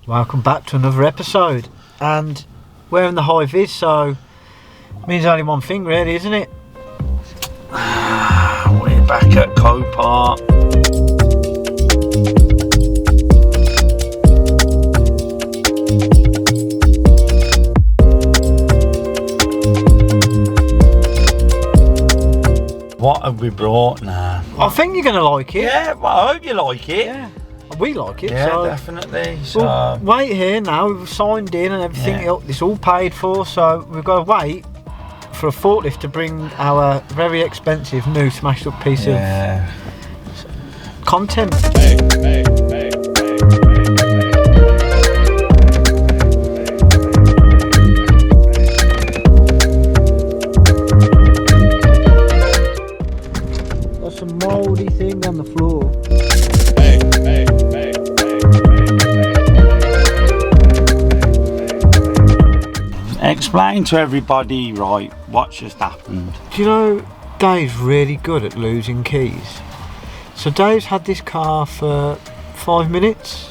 Welcome back to another episode, and we're in the high vis, so it means only one thing really, isn't it? We're back at Copart. What have we brought now? I think you're going to like it. Yeah, well, I hope you like it. Yeah, we like it. Yeah, so definitely. So we'll wait here now, we've signed in and everything, Yeah. it's all paid for, so we've got to wait for a forklift to bring our very expensive new smashed up piece of content. There's some mouldy thing on the floor. explain to everybody, right, what's just happened. Do you know Dave's really good at losing keys? So Dave's had this car for 5 minutes,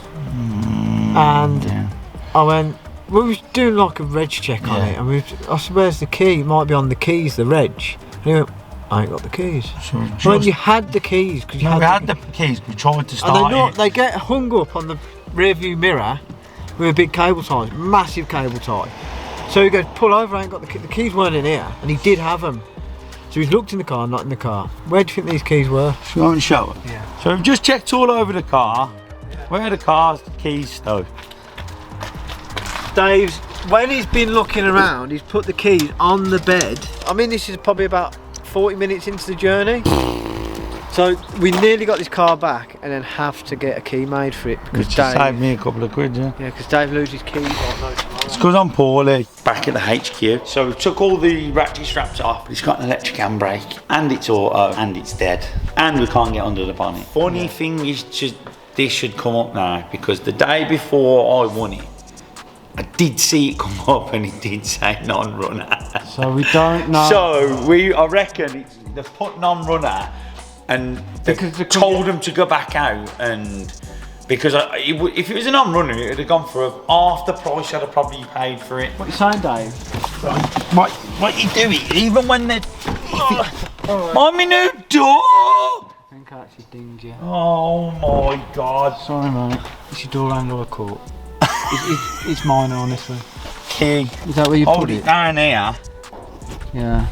and I went, we was doing like a reg check on it, and I said, where's the key? It might be on the keys, the reg. And he went, I ain't got the keys. So well, you had the keys. Cause you had the keys, we tried to start and they get hung up on the rear view mirror with a big cable tie, massive cable tie. So he goes, pull over, I ain't got the keys weren't in here, and he did have them. So he's looked in the car, not in the car. Where do you think these keys were? Should we go and show them? Yeah. So we've just checked all over the car. Where are the car's keys stowed? Dave's, when he's been looking around, he's put the keys on the bed. I mean, this is probably about 40 minutes into the journey. So we nearly got this car back and then have to get a key made for it. Because Dave saved me a couple of quid, yeah. Yeah, because Dave loses keys like no tomorrow. It's because I'm poorly, back at the HQ. So we took all the ratchet straps off. It's got an electric handbrake, and it's auto, and it's dead. And we can't get under the bonnet. Funny thing is, this should come up now, because the day before I won it, I did see it come up and it did say non-runner. So we don't know. So I reckon they've put non-runner and they've told them to go back out, and because if it was a non-runner it would have gone for half the price I'd have probably paid for it. What are you saying, Dave? What you doing? Even when they're... On my new door! I think I actually dinged you. Oh my God. Sorry mate, it's your door handle I caught. It's mine on this one. Key. Is that where you Hold put it it? down here. Yeah.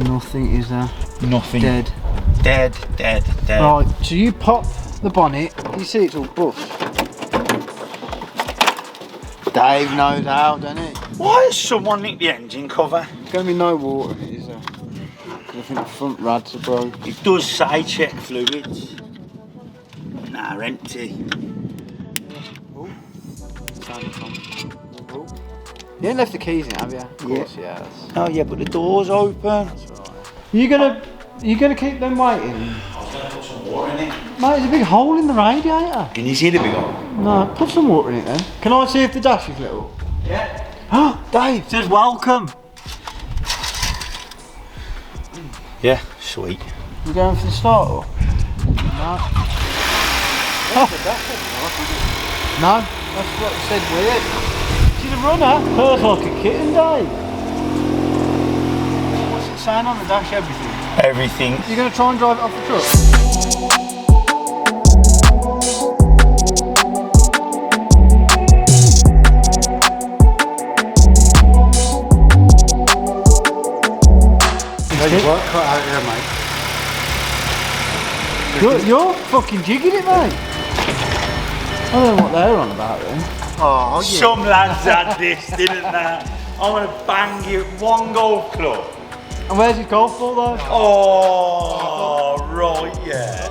Nothing is there. Nothing. Dead. Dead. Right, so you pop the bonnet, you see it's all buffed. Dave knows how, doesn't it? Why has someone nicked the engine cover? There's going to be no water in it, is there? Because I think the front rads are broke. It does say check fluids. Nah, empty. Oh. You ain't left the keys in it, have you? Of course, yes. Oh yeah, but the door's open. That's right. You gonna keep them waiting? I was gonna put some water in it. Mate, there's a big hole in the radiator. Can you see the big hole? No, put some water in it then. Can I see if the dash is little? Yeah. Oh, Dave, it says welcome. Yeah, sweet. We're going for the starter? No. Oh. No, that's what it said weird. She's a runner. Purrs like a kitten, Dave. What's it saying on the dash? Everything? Everything. You're going to try and drive it off the truck? Work cut out here, mate. You're fucking jigging it, mate. I don't know what they're on about then. Oh, yeah. Some lads had this, didn't they? I'm gonna bang you at one golf club. And where's his golf ball though? Oh, right, yeah.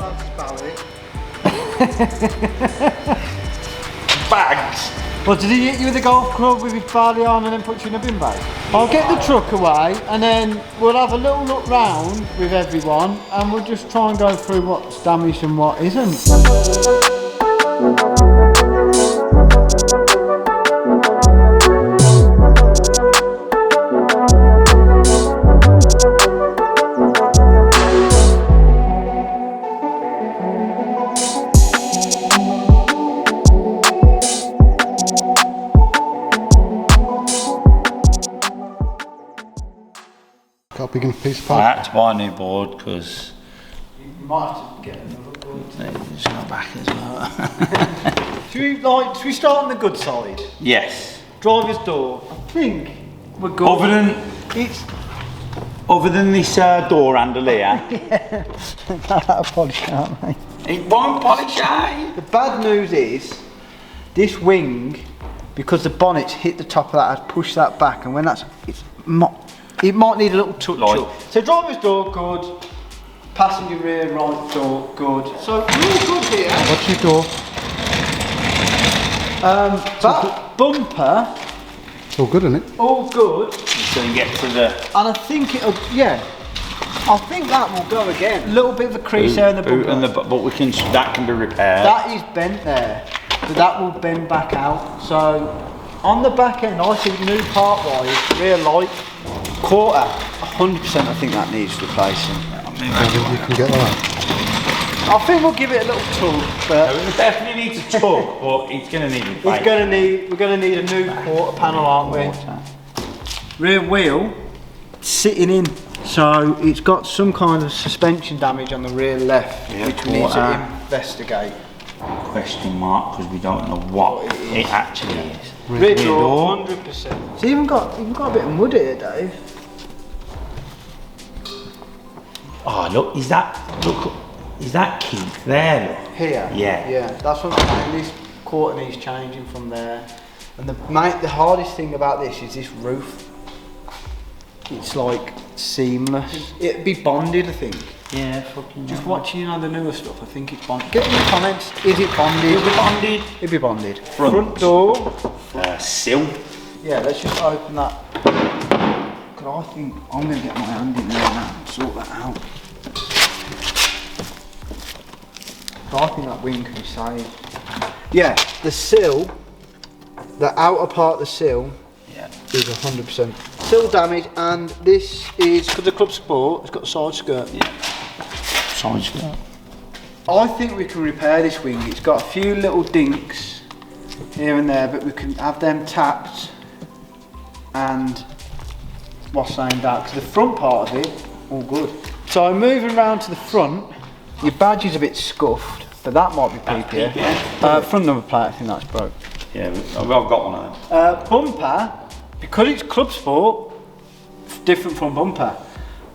Bags. Well, did he hit you with a golf club with his barley on and then put you in a bin bag? I'll get the truck away and then we'll have a little look round with everyone and we'll just try and go through what's damaged and what isn't. big enough piece of I pipe? had to buy a new board because You might have to get another board. it's got back as well. Should we start on the good side? Yes. Driver's door. I think we're good. Other than this door handle here, That'll polish out, mate. it won't polish out. The bad news is, this wing, because the bonnet's hit the top of that, I'd push that back, and when that's, it might need a little touch up. So driver's door, good. Passenger rear right door, good. So we're all good here. What's your door? Back bumper, It's all good, isn't it? all good. So you get to the And I think it'll, yeah. I think that will go again. A little bit of a crease there in the boot bumper. and but we can that can be repaired. That is bent there, but that will bend back out. So on the back end, I think new part wise, rear light, quarter, 100%. I think that needs replacing. I think you can get that. I think we'll give it a little tug, but It definitely needs a tug, but it's going to need replacing. we're gonna need a new quarter panel, aren't we? Rear wheel sitting in, so it's got some kind of suspension damage on the rear left, which we need to investigate. Question mark, because we don't know what it actually is. Rear door, 100%. It's even got a bit of mud here, Dave. Oh look, is that Keith there? Look. Here? Yeah. Yeah, that's what I'm saying. This quarter needs changing from there. And the hardest thing about this is this roof. It's like seamless. It'd be bonded, I think. Yeah, fucking. Just watching the newer stuff, I think it's bonded. Get in the comments, is it bonded? It'll be bonded. It'd be bonded. Front door. Sill. Yeah, let's just open that. Cause I think I'm going to get my hand in there now and sort that out. I think that wing can be saved. Yeah, the sill, the outer part of the sill is 100% sill damage, and this is for the Clubsport. It's got a side skirt. Yeah. Side skirt. I think we can repair this wing. It's got a few little dinks here and there, but we can have them tapped and what's saying that, because the front part of it, all good. So moving round to the front, your badge is a bit scuffed. But that might be PPF. Front number plate, I think that's broke. Yeah, I've got one of them. Bumper, because it's Clubsport, different from bumper.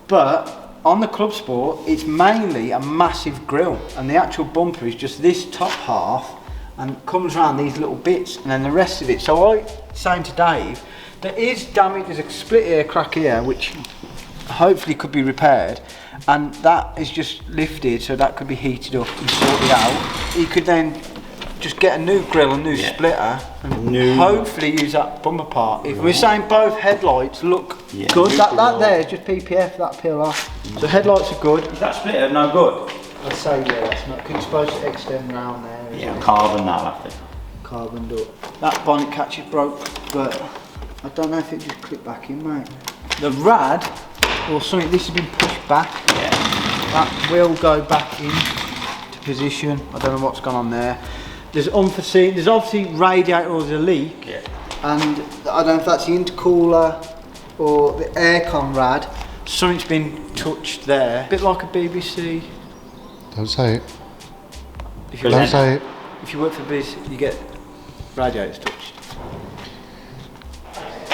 But on the Clubsport, it's mainly a massive grille, and the actual bumper is just this top half, and comes around these little bits, and then the rest of it. So I saying to Dave, there is damage. There's a split ear crack here, which hopefully could be repaired. And that is just lifted, so that could be heated up and sorted out. You could then just get a new grille, a new splitter, and hopefully use that bumper part. If we're saying both headlights look good, that there is just PPF, that peel off. So headlights are good. Is that splitter no good? I'd say yeah, that's not, because it's supposed to extend round there. Yeah, carbon that, I think. Carboned up. That bonnet catch is broke, but I don't know if it just clipped back in, mate. The rad, or something, this has been pushed back. Yeah. That will go back into position. I don't know what's gone on there. There's unforeseen, there's obviously radiator or there's a leak. Yeah. And I don't know if that's the intercooler or the aircon rad. Something's been touched there. A bit like a BBC. Don't say it. If you Don't say it. If you work for BBC, you get radiators touched.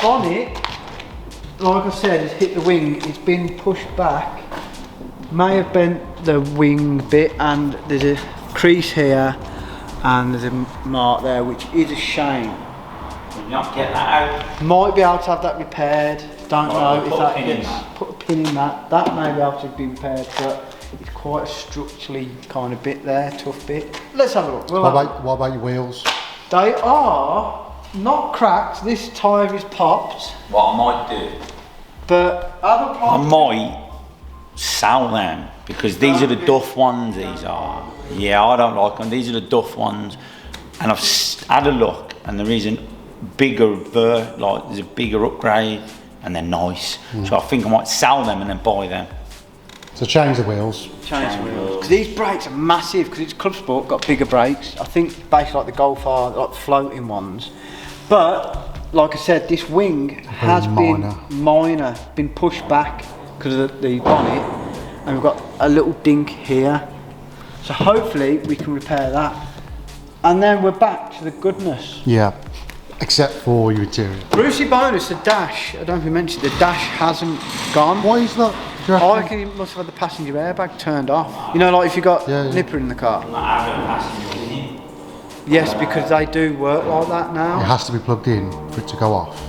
Bonnet, like I said, has hit the wing. It's been pushed back. May have bent the wing bit, and there's a crease here, and there's a mark there, which is a shame. Can you not get that out? Might be able to have that repaired. Don't know if put a that pin in gets that. put a pin in that. That may be able to be repaired, but it's quite a structurally kind of bit there, tough bit. Let's have a look. What about your wheels? They are not cracked. This tyre is popped, What I might do, but other I parts. might sell them, because these are the Duff ones, these are. Yeah, I don't like them. These are the Duff ones, and I've had a look, and there is a bigger, there's a bigger upgrade, and they're nice. So I think I might sell them and then buy them. So change the wheels. Change the wheels. Because these brakes are massive, because it's Clubsport, got bigger brakes. I think basically like the Golf are like floating ones. But like I said, this wing has been minor, been pushed back, because of the bonnet, and we've got a little dink here. So hopefully we can repair that. And then we're back to the goodness. Yeah, except for your interior. Brucey bonus, the dash, I don't know if we mentioned, the dash hasn't gone. Why is that? I reckon he must have had the passenger airbag turned off. You know, like if you got Nipper in the car. Yes, because they do work like that now. It has to be plugged in for it to go off.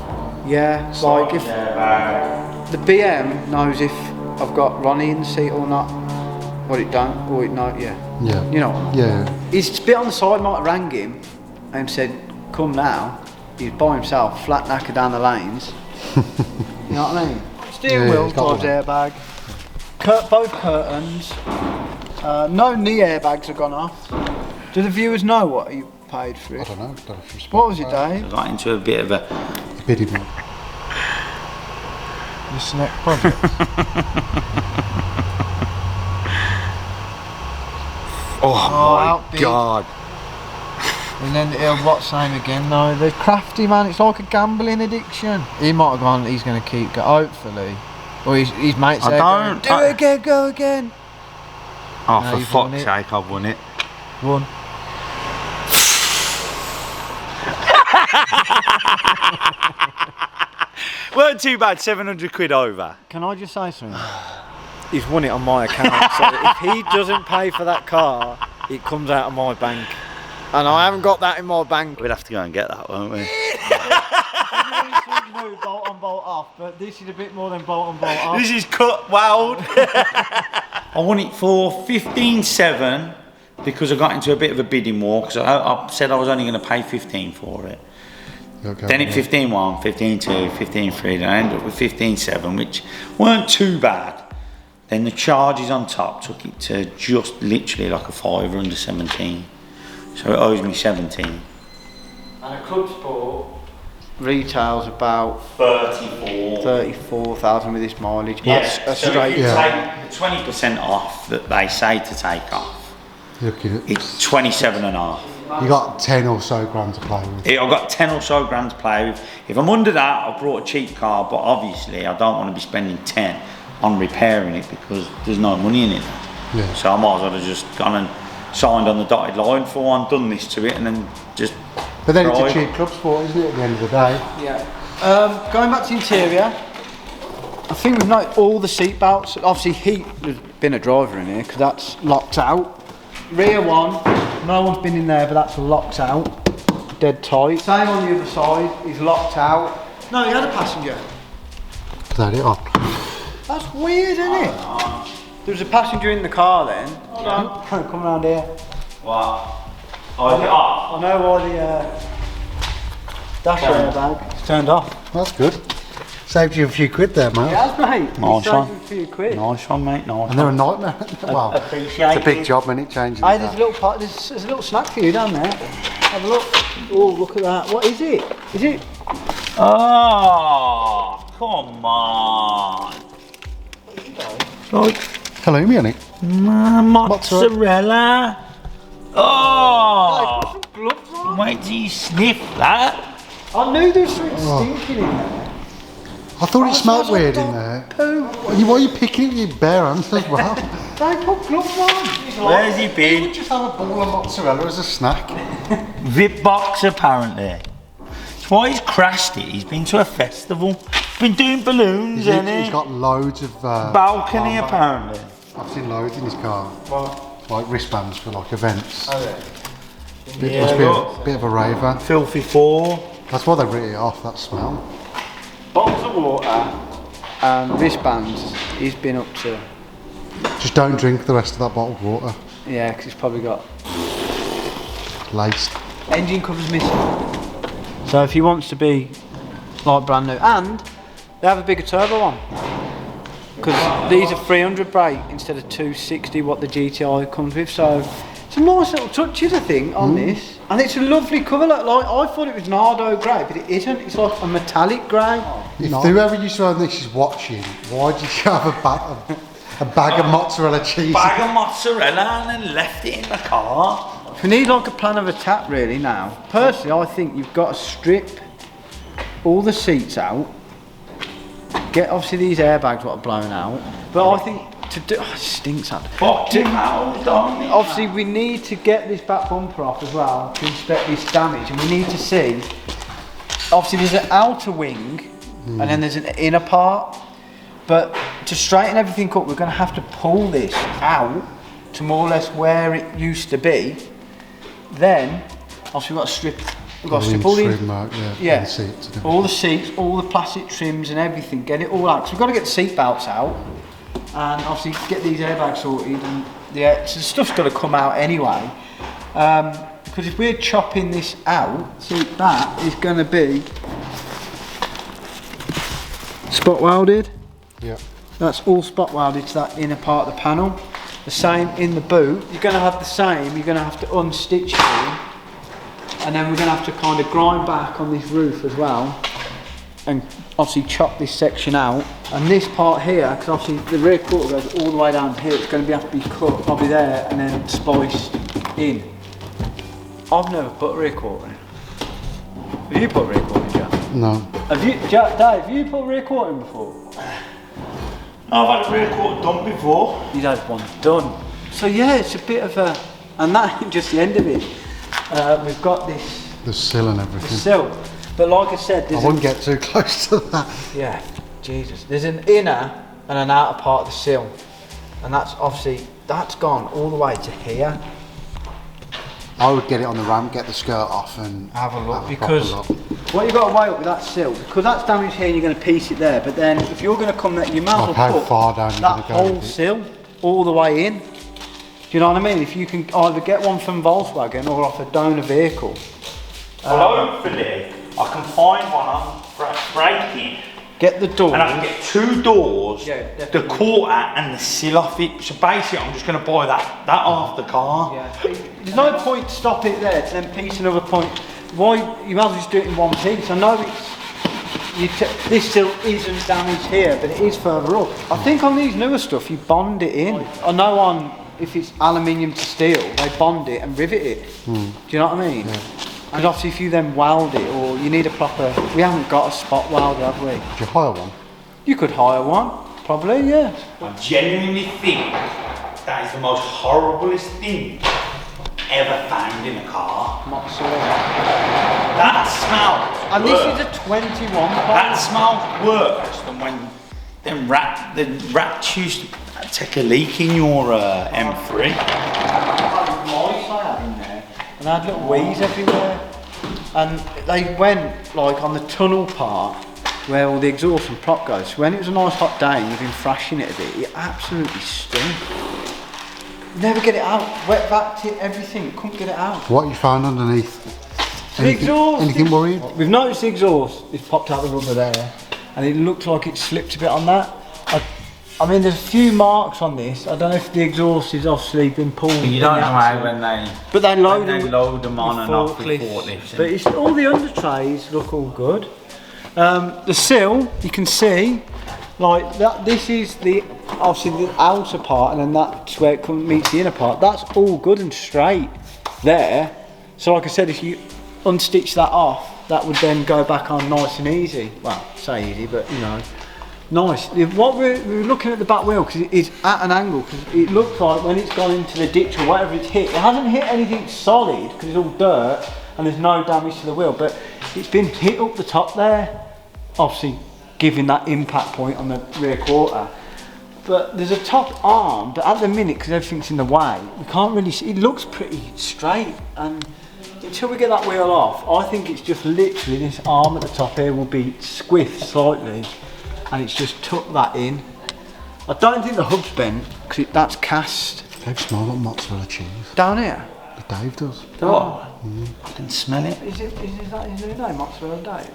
Yeah, like if the BM knows if I've got Ronnie in the seat or not. What it don't, or it not, yeah. Yeah. You know. Yeah. He's a bit on the side, might have rang him and said, come now. He's by himself, flat knacker down the lanes. You know what I mean? Steering wheel, drives airbag. Both curtains. No knee airbags have gone off. Do the viewers know what you paid for it? I don't know. Don't know if you what was it, Dave? I got into a bit of a bidding war. This next project. Oh my God. And then what's name again? No, they're crafty, man. It's like a gambling addiction. He might have gone, he's going to keep going, hopefully. Or his mates there going, do it again, go again. Oh, no, for fuck's sake, I've won it. Won. Weren't too bad, 700 quid over. Can I just say something? He's won it on my account, so if he doesn't pay for that car, it comes out of my bank. And I haven't got that in my bank. We'd have to go and get that, won't we? Bolt on, bolt off, but this is a bit more than bolt on, bolt off. This is cut weld. I won it for 15.7 because I got into a bit of a bidding war because I said I was only going to pay 15 for it. Okay, then it 15.1, 15.2, 15.3, and I ended up with 15.7, which weren't too bad. Then the charges on top took it to just literally like a 5 under 17. So it owes me 17. And a Clubsport retails about 34,000 with this mileage. Yes, That's so straight. if you take the 20% off that they say to take off, it's 27.5. You got 10 or so grand to play with. I've got 10 or so grand to play with. If I'm under that, I've brought a cheap car, but obviously I don't want to be spending 10 on repairing it because there's no money in it. Yeah. So I might as well have just gone and signed on the dotted line for one, done this to it, and then just. But then it's a cheap club sport, isn't it, at the end of the day? Yeah. Going back to the interior, I think we've noted all the seat belts. Obviously, heat, there's been a driver in here because that's locked out. Rear one, no one's been in there, but that's locked out. Dead tight. Same on the other side, he's locked out. No, he had a passenger. Turn it on. That's weird, isn't it? There was a passenger in the car then. Hold on. Come around here. What? Oh, is it off? I know why the dash airbag is turned off. That's good. Saved you a few quid there, mate. Yes, mate. Nice one. A few quid. Nice one, mate. Nice And they're a nightmare. Well, appreciate it's a big job, isn't it, changing Hey, that. there's a little snack for you down there. Have a look. Oh, look at that. What is it? Is it? Oh, come on. Like halloumi on it. Mozzarella. Oh, Put some gloves on. wait till you sniff that. I knew there was something stinking in there. I thought it smelled weird in there. Poo. Why are you picking it with your bare hands as well? They put gloves on. Where's he You been? would just have a ball of mozzarella as a snack. Vip box apparently. That's why he's crashed it. He's been to a festival. Been doing balloons, hasn't he? He's got loads of... balcony apparently. I've seen loads in his car. What? Like wristbands for like events. Oh, yeah. It Yeah, must be look. a bit of a raver. Filthy 4. That's why they writ it off, that smell. Bottles of water and wristbands. He's been up to. Just don't drink the rest of that bottled water. Yeah, because he's probably got Laced. engine covers missing. So if he wants to be like brand new, and they have a bigger turbo on, because these are 300 brake instead of 260 what the GTI comes with. So it's a nice little touches, I think, on this, and it's a lovely colour. Like I thought it was Nardo grey, but it isn't. It's like a metallic grey. If whoever used to own this is watching, why did you have a bag of mozzarella cheese? Bag of mozzarella and then left it in the car. We need like a plan of attack really now. Personally, I think you've got to strip all the seats out, get obviously these airbags what are blown out, but I think to do, it stinks out. Obviously we need to get this back bumper off as well to inspect this damage, and we need to see, obviously there's an outer wing and then there's an inner part, but to straighten everything up we're going to have to pull this out to more or less where it used to be. Then obviously we've got to strip all these, all the seats, all the plastic trims and everything, get it all out, because we've got to get the seat belts out and obviously get these airbags sorted, and so the stuff's got to come out anyway, because if we're chopping this out, see, that is going to be spot welded. Yeah. That's all spot welded to that inner part of the panel. The same in the boot. You're going to have the same. You're going to have to unstitch it, and then we're going to have to kind of grind back on this roof as well, and obviously chop this section out. And this part here, because obviously the rear quarter goes all the way down here, it's going to have to be cut probably there and then spliced in. I've never put a rear quarter in. Have you put a rear quarter in, Jack? No. Have you, Dave, have you put a rear quarter in before? I've had a rear quarter done before. You've had one done. So yeah, it's a bit of a, and that ain't just the end of it. We've got this. The sill and everything. The sill. But like I said, I wouldn't get too close to that. Yeah, Jesus. There's an inner and an outer part of the sill. And that's obviously, that's gone all the way to here. I would get it on the ramp, get the skirt off and have a look, have because what you've got to weigh up with that sill, because that's damaged here and you're going to piece it there, but then if you're going to come there, you might as well put far down that whole sill all the way in. Do you know what I mean? If you can either get one from Volkswagen or off a donor vehicle. Well, hopefully I can find one on breaking. Get the door. And I can get two doors, the quarter and the sill off it. So basically I'm just going to buy that off the car. Yeah. There's no point to stop it there to then piece another point. Why, you might as well just do it in one piece. I know this still isn't damaged here, but it is further up. I think on these newer stuff you bond it in. I know on, if it's aluminium to steel, they bond it and rivet it. Do you know what I mean? Yeah. And obviously if you then weld it, or you need a proper, we haven't got a spot welder, have we? Did you hire one? You could hire one, probably, yeah. I genuinely think that is the most horriblest thing ever found in a car. Mozzarella. That smells And worse. this is a 21 part. That smells worse than when the rats used to take a leak in your M3. And I had little wheeze everywhere, and they went like on the tunnel part where all the exhaust and prop goes. When it was a nice hot day and you've been thrashing it a bit, it absolutely stunk. Never get it out, wet vac it, everything, couldn't get it out. What you found underneath? The exhaust. Anything worrying? We've noticed the exhaust, it's popped out the rubber there, and it looked like it slipped a bit on that. I mean, there's a few marks on this. I don't know if the exhaust has obviously been pulled. You don't know how when they load them on and off with forklifts. But it's, all the under trays look all good. The sill, you can see, like that. This is the obviously the outer part, and then that's where it meets the inner part. That's all good and straight there. So, like I said, if you unstitch that off, that would then go back on nice and easy. Well, say easy, but you know. Nice. What we're looking at the back wheel, because it's at an angle, because it looks like when it's gone into the ditch or whatever it's hit, it hasn't hit anything solid because it's all dirt and there's no damage to the wheel, but it's been hit up the top there, obviously giving that impact point on the rear quarter. But there's a top arm, but at the minute, because everything's in the way, we can't really see. It looks pretty straight, and until we get that wheel off, I think it's just literally this arm at the top here will be squiffed slightly, and it's just tucked that in. I don't think the hub's bent, because that's cast. Dave smells like mozzarella cheese. Down here? Dave does. Oh. I can smell it. Is that his new name, Mozzarella Dave?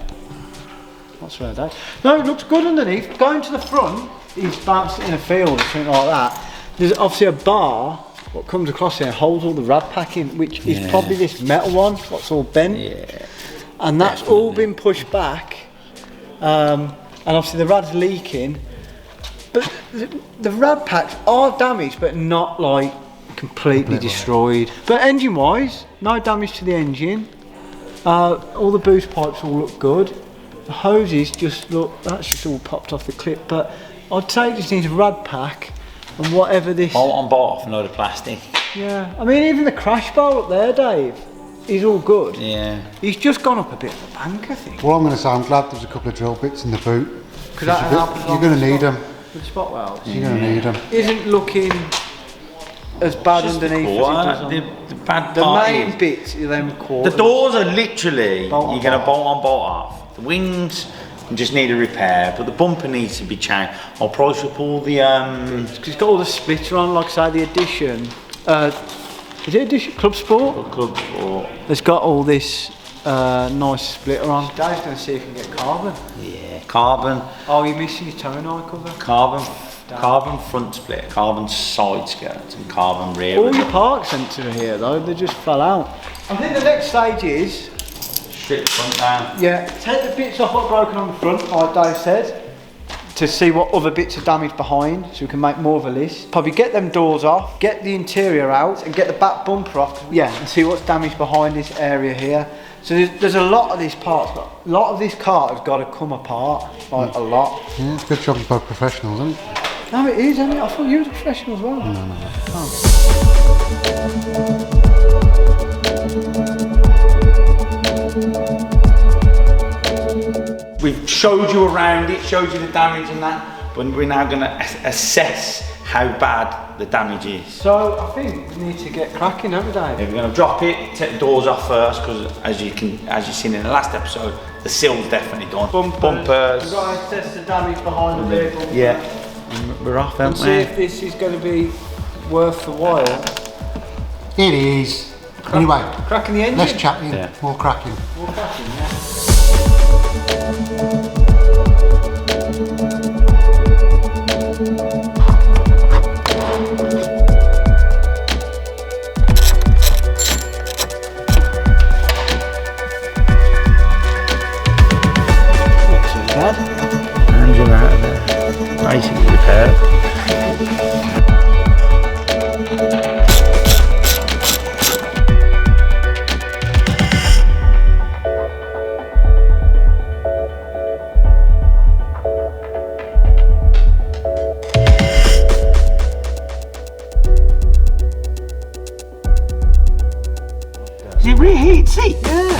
Mozzarella Dave. No, it looks good underneath. Going to the front, he's perhaps in a field or something like that. There's obviously a bar, what comes across here, holds all the rad pack in, which is probably this metal one, what's all bent. Yeah. And that's all been pushed back. And obviously the rad's leaking, but the rad packs are damaged, but not like completely destroyed. But engine wise, no damage to the engine. All the boost pipes all look good. The hoses just look, that's just all popped off the clip, but I'd say it just needs a rad pack and whatever this... Bolt on bolt off, no the plastic. Yeah, I mean even the crash bar up there, Dave, is all good. Yeah. He's just gone up a bit of a bank, I think. Well, I'm going to say I'm glad there's a couple of drill bits in the boot. Because you're going to need them. With the spot welds. You're going to need them. Isn't looking as bad underneath as it does on the bad the part main is, bits are them quarters. the doors are literally, Bolt on you're going to bolt. bolt on bolt off. The wings just need a repair, but the bumper needs to be changed. I'll price up all the... Because it's got all the splitter on, like say the Edition. Is it Edition? Clubsport? Clubsport. It's got all this nice splitter on. Dave's going to see if he can get carbon. Yeah, carbon. Oh, you're missing your tonneau cover. Carbon front split, carbon side skirts, and carbon rear. All your park sensors are here though, they just fell out. I think the next stage is... Strip front down. Yeah, take the bits off what broken on the front, like Dave said, to see what other bits are damaged behind, so we can make more of a list. Probably get them doors off, get the interior out, and get the back bumper off. Yeah, and see what's damaged behind this area here. So there's a lot of these parts, a lot of this car has got to come apart, like a lot. Yeah, it's a good job you've got professionals, isn't it? No, it is, isn't it? I thought you were a professional as well. No. We've showed you around it, showed you the damage and that, but we're now going to assess how bad the damage is. So I think we need to get cracking, don't we, Dave? Yeah, we're going to drop it, take the doors off first, because as you've seen in the last episode, the sill's definitely done. Bumpers. We've got to test the damage behind the vehicle. Yeah, we're off, And haven't see we? if this is going to be worth the while. It is. Anyway, Cracking the engine. less chatting, Yeah. more cracking. More cracking, yeah. And you're out of there. Basically repaired. Is it reheat seat? Yeah.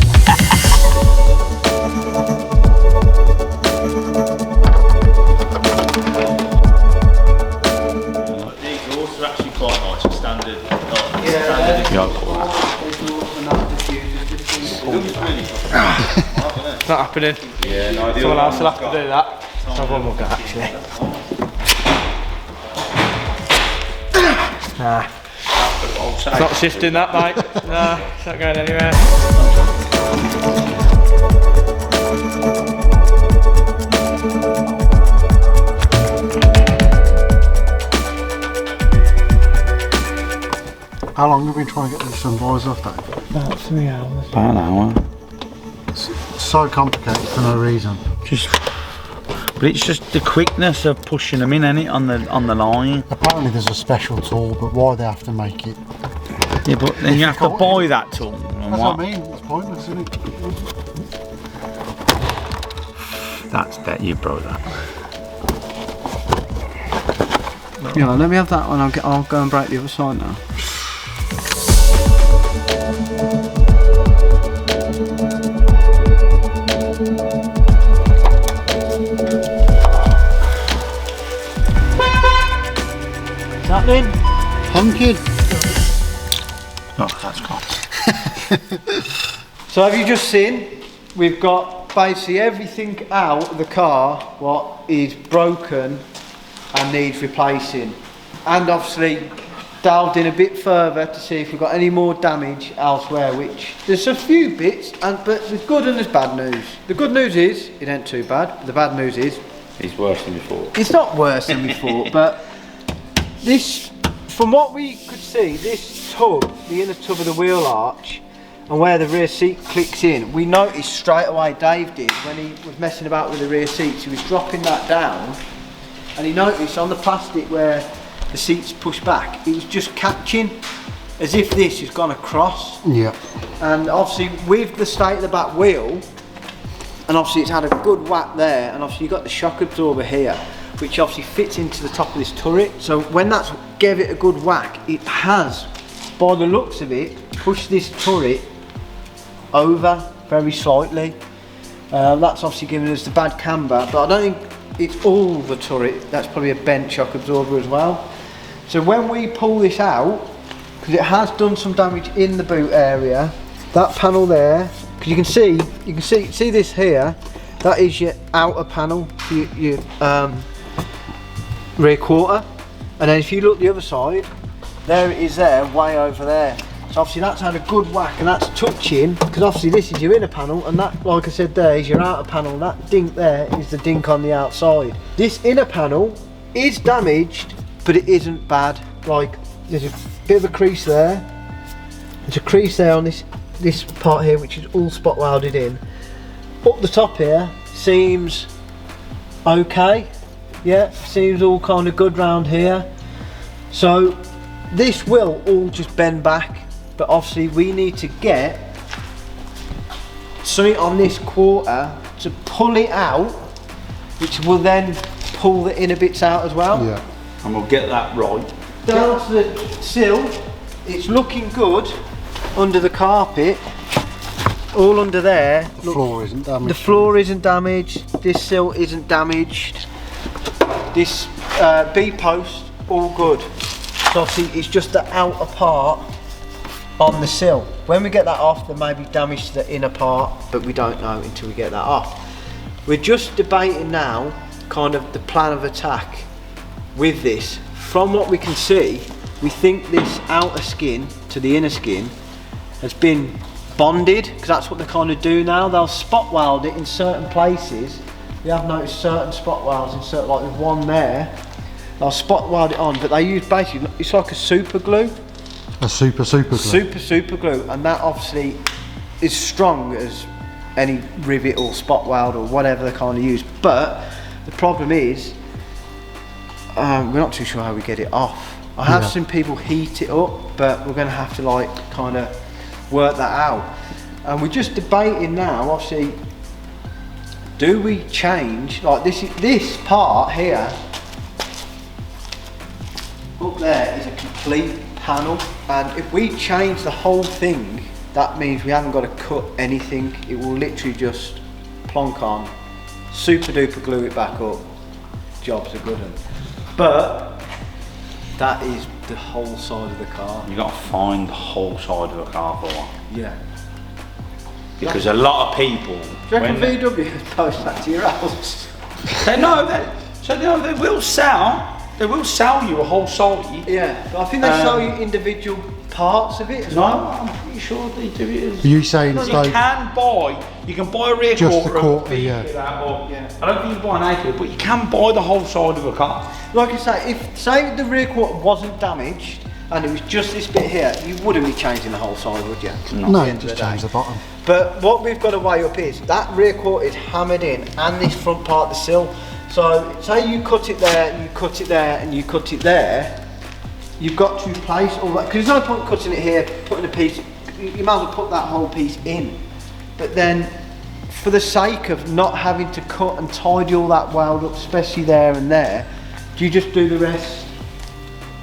It's not happening. Yeah, no, Someone else will have to do that. Let's have one more go actually. Nah. It's not shifting that, mate. Nah, it's not going anywhere. How long have we been trying to get these sunboys off, Dave? About 3 hours. About an hour. It's so complicated for no reason. But it's just the quickness of pushing them in, ain't it, on the line. Apparently there's a special tool, but why they have to make it? Yeah, but then you have to buy that tool. And That's what I mean, it's pointless, isn't it? That's that you brought that. Yeah, let me have that one. I'll go and break the other side now. What's happening? Pumpkin. Oh, that's gone. So have you just seen? We've got basically everything out of the car what is broken and needs replacing, and obviously delved in a bit further to see if we've got any more damage elsewhere, which there's a few bits, but there's good and there's bad news. The good news is it ain't too bad. The bad news is It's worse than before. it's not worse than before, but this, from what we could see, this tub, the inner tub of the wheel arch and where the rear seat clicks in, we noticed straight away, Dave did, when he was messing about with the rear seats, he was dropping that down and he noticed on the plastic where the seats push back, it was just catching as if this has gone across. Yeah. And obviously with the state of the back wheel, and obviously it's had a good whack there, and obviously you've got the shock absorber here, which obviously fits into the top of this turret. So when that's gave it a good whack, it has, by the looks of it, pushed this turret over very slightly. That's obviously giving us the bad camber, but I don't think it's all the turret. That's probably a bent shock absorber as well. So when we pull this out, because it has done some damage in the boot area, that panel there, because you can see this here, that is your outer panel, your rear quarter, and then if you look the other side, there it is there, way over there. So obviously that's had a good whack, and that's touching, because obviously this is your inner panel, and that, like I said there, is your outer panel. That dink there is the dink on the outside. This inner panel is damaged, but it isn't bad. Like, there's a bit of a crease there. There's a crease there on this part here, which is all spot welded in. Up the top here seems okay. Yeah, seems all kind of good round here. So this will all just bend back, but obviously we need to get something on this quarter to pull it out, which will then pull the inner bits out as well. Yeah. And we'll get that right. Down to the sill, it's looking good under the carpet, all under there. The floor isn't damaged. The floor isn't damaged, this sill isn't damaged, this B-post, all good. So obviously it's just the outer part on the sill. When we get that off, there may be damage to the inner part, but we don't know until we get that off. We're just debating now kind of the plan of attack with this. From what we can see, we think this outer skin to the inner skin has been bonded, because that's what they kind of do now. They'll spot weld it in certain places. We have noticed certain spot welds in certain, like there's one there, they'll spot weld it on, but they use basically, it's like a super glue. A super glue. Super glue, and that obviously is strong as any rivet or spot weld or whatever they kind of use. But the problem is, we're not too sure how we get it off. I have seen people heat it up, but we're going to have to like kind of work that out. And we're just debating now, obviously, do we change, like this part here, up there is a complete panel, and if we change the whole thing, that means we haven't got to cut anything. It will literally just plonk on, super duper glue it back up, jobs are good. But that is the whole side of the car. You got to find the whole side of a car for one. Yeah. Because a lot of people. Do you reckon VW post that to your house? They know that. So they will sell. They will sell you a whole side. Yeah, but I think they show you individual parts of it as No, well. I'm pretty sure they do it as. Are you saying You it's like can buy a rear just quarter. the quarter, of a yeah. yeah. I don't think you can buy an acre, but you can buy the whole side of a car. Like I say, if say the rear quarter wasn't damaged and it was just this bit here, you wouldn't be changing the whole side, would you? No, At the end of just the day. change the bottom. But what we've got to weigh up is that rear quarter is hammered in, and this front part of the sill. So say you cut it there, you cut it there, and you cut it there, you've got to place all that, because there's no point cutting it here, putting a piece, you might as well put that whole piece in. But then, for the sake of not having to cut and tidy all that weld up, especially there and there, do you just do the rest?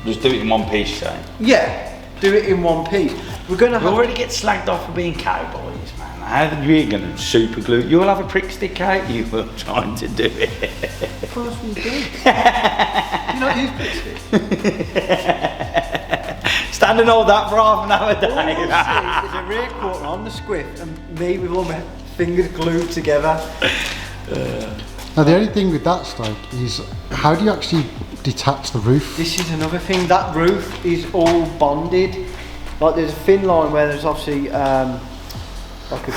Just do it in one piece, say. Yeah, do it in one piece. We're going to We have already get slagged off for being cowboys, man. How are you going to super glue? You'll have a prick stick out, you were trying to do it. Of course we do. You not use prick stick? Stand and hold that for half an hour, All Dave. you'll see is a rear quarter on the squiff and me with all my fingers glued together. Now the only thing with that Stoke is how do you actually detach the roof? This is another thing, that roof is all bonded. Like there's a thin line where there's obviously like a,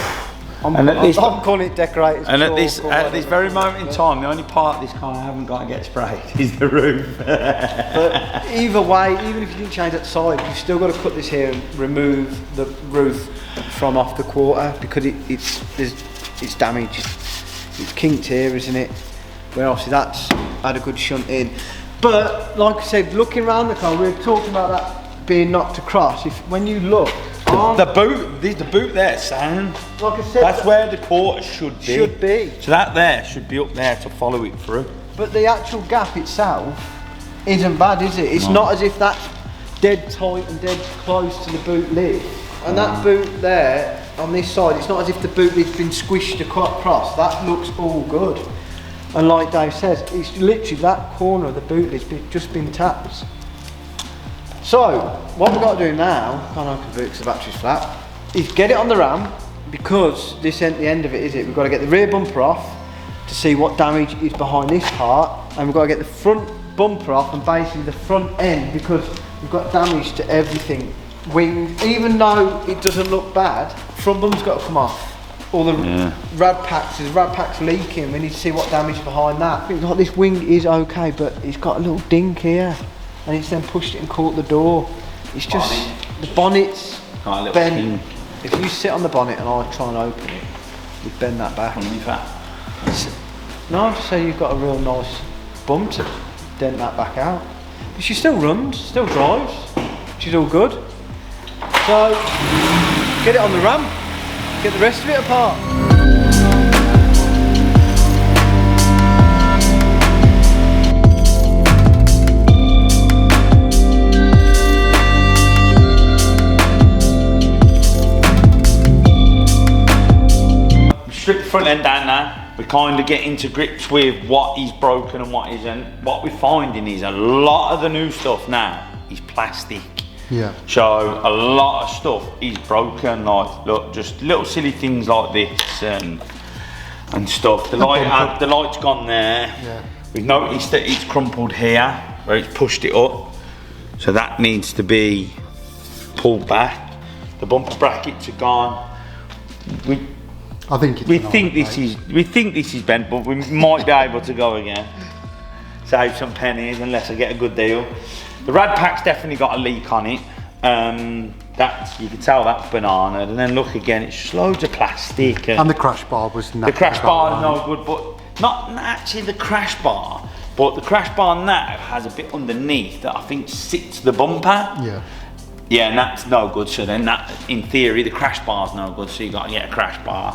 I'm calling it decorators. And at this very moment in time, the only part of this car I haven't got to get sprayed is the roof. But either way, even if you didn't change that side, you've still got to cut this here and remove the roof from off the quarter because it's damaged. It's kinked here, isn't it? Where obviously that's had a good shunt in. But like I said, looking around the car, we were talking about that being knocked across. When you look can't. The boot there, sound. Like I said, That's where the quarter should be. should be. So that there should be up there to follow it through. But the actual gap itself isn't bad, is it? It's not as if that's dead tight and dead close to the boot lid. And that boot there, on this side, it's not as if the boot lid's been squished across. That looks all good. And like Dave says, it's literally that corner of the boot lid's just been tapped. So, what we've got to do now, I can't open the boot because the battery's flat, is get it on the ram, because this ain't the end of it, is it? We've got to get the rear bumper off to see what damage is behind this part, and we've got to get the front bumper off and basically the front end, because we've got damage to everything. Wing, even though it doesn't look bad, front bumper's got to come off. All the rad packs leaking. We need to see what damage is behind that. I think like this wing is okay, but it's got a little dink here, and it's then pushed it and caught the door. It's just the bonnet's bent. If you sit on the bonnet and I try and open it, you bend that back. No, just say you've got a real nice bump to dent that back out. But she still runs, still drives. She's all good. So get it on the ram. Get the rest of it apart. Strip the front end down now. We kind of get into grips with what is broken and what isn't. What we're finding is a lot of the new stuff now is plastic. Yeah. So a lot of stuff is broken, like look, just little silly things like this and stuff. The light's gone there. Yeah. We've noticed that it's crumpled here where it's pushed it up, so that needs to be pulled back. The bumper brackets are gone. We think this is bent, but we might be able to go again. Save some pennies unless I get a good deal. The rad pack's definitely got a leak on it. That you can tell that's banana. And then look again, it's just loads of plastic. And the crash bar was the crash bar is no good, but not actually the crash bar. But the crash bar now has a bit underneath that I think sits the bumper. Yeah. Yeah, and that's no good. So then that, in theory, the crash bar's no good. So you got to get a crash bar.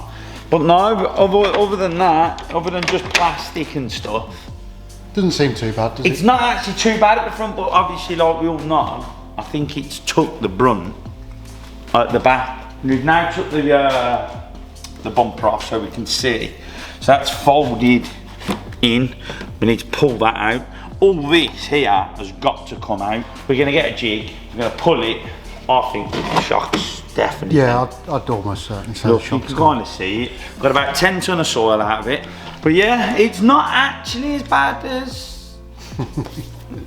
But no, other than that, other than just plastic and stuff. Doesn't seem too bad, does it? It's not actually too bad at the front, but obviously, like we all know, I think it's took the brunt at the back. We've now took the bumper off so we can see. So that's folded in. We need to pull that out. All this here has got to come out. We're going to get a jig. We're going to pull it. I think the shock's definitely. Yeah, I'd almost certainly say. Look, you can kind of see it. Got about 10 tonne of soil out of it. But yeah, it's not actually as bad as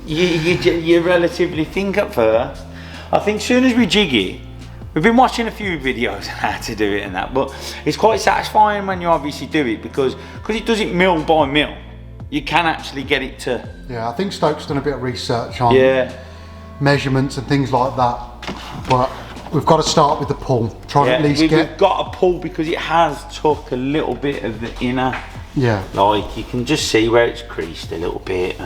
you relatively think at first. I think as soon as we jig it, we've been watching a few videos on how to do it and that, but it's quite satisfying when you obviously do it because it does it mill by mill. You can actually get it to. Yeah, I think Stoke's done a bit of research on measurements and things like that, but we've got to start with the pull. Try to at least we've got to pull because it has took a little bit of the inner. Yeah. Like you can just see where it's creased a little bit.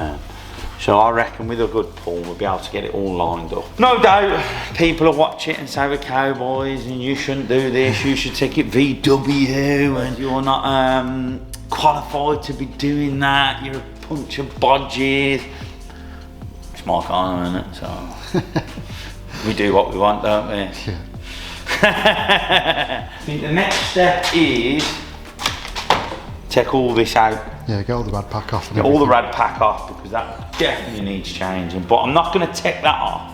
So I reckon with a good pull we'll be able to get it all lined up. No doubt people will watch it and say we're cowboys and you shouldn't do this, you should take it VW and you're not qualified to be doing that, you're a bunch of bodges. It's my car, isn't it? So we do what we want, don't we? Yeah. I think the next step is take all this out. Yeah, get all the rad pack off. Get all the rad pack off because that definitely needs changing. But I'm not going to take that off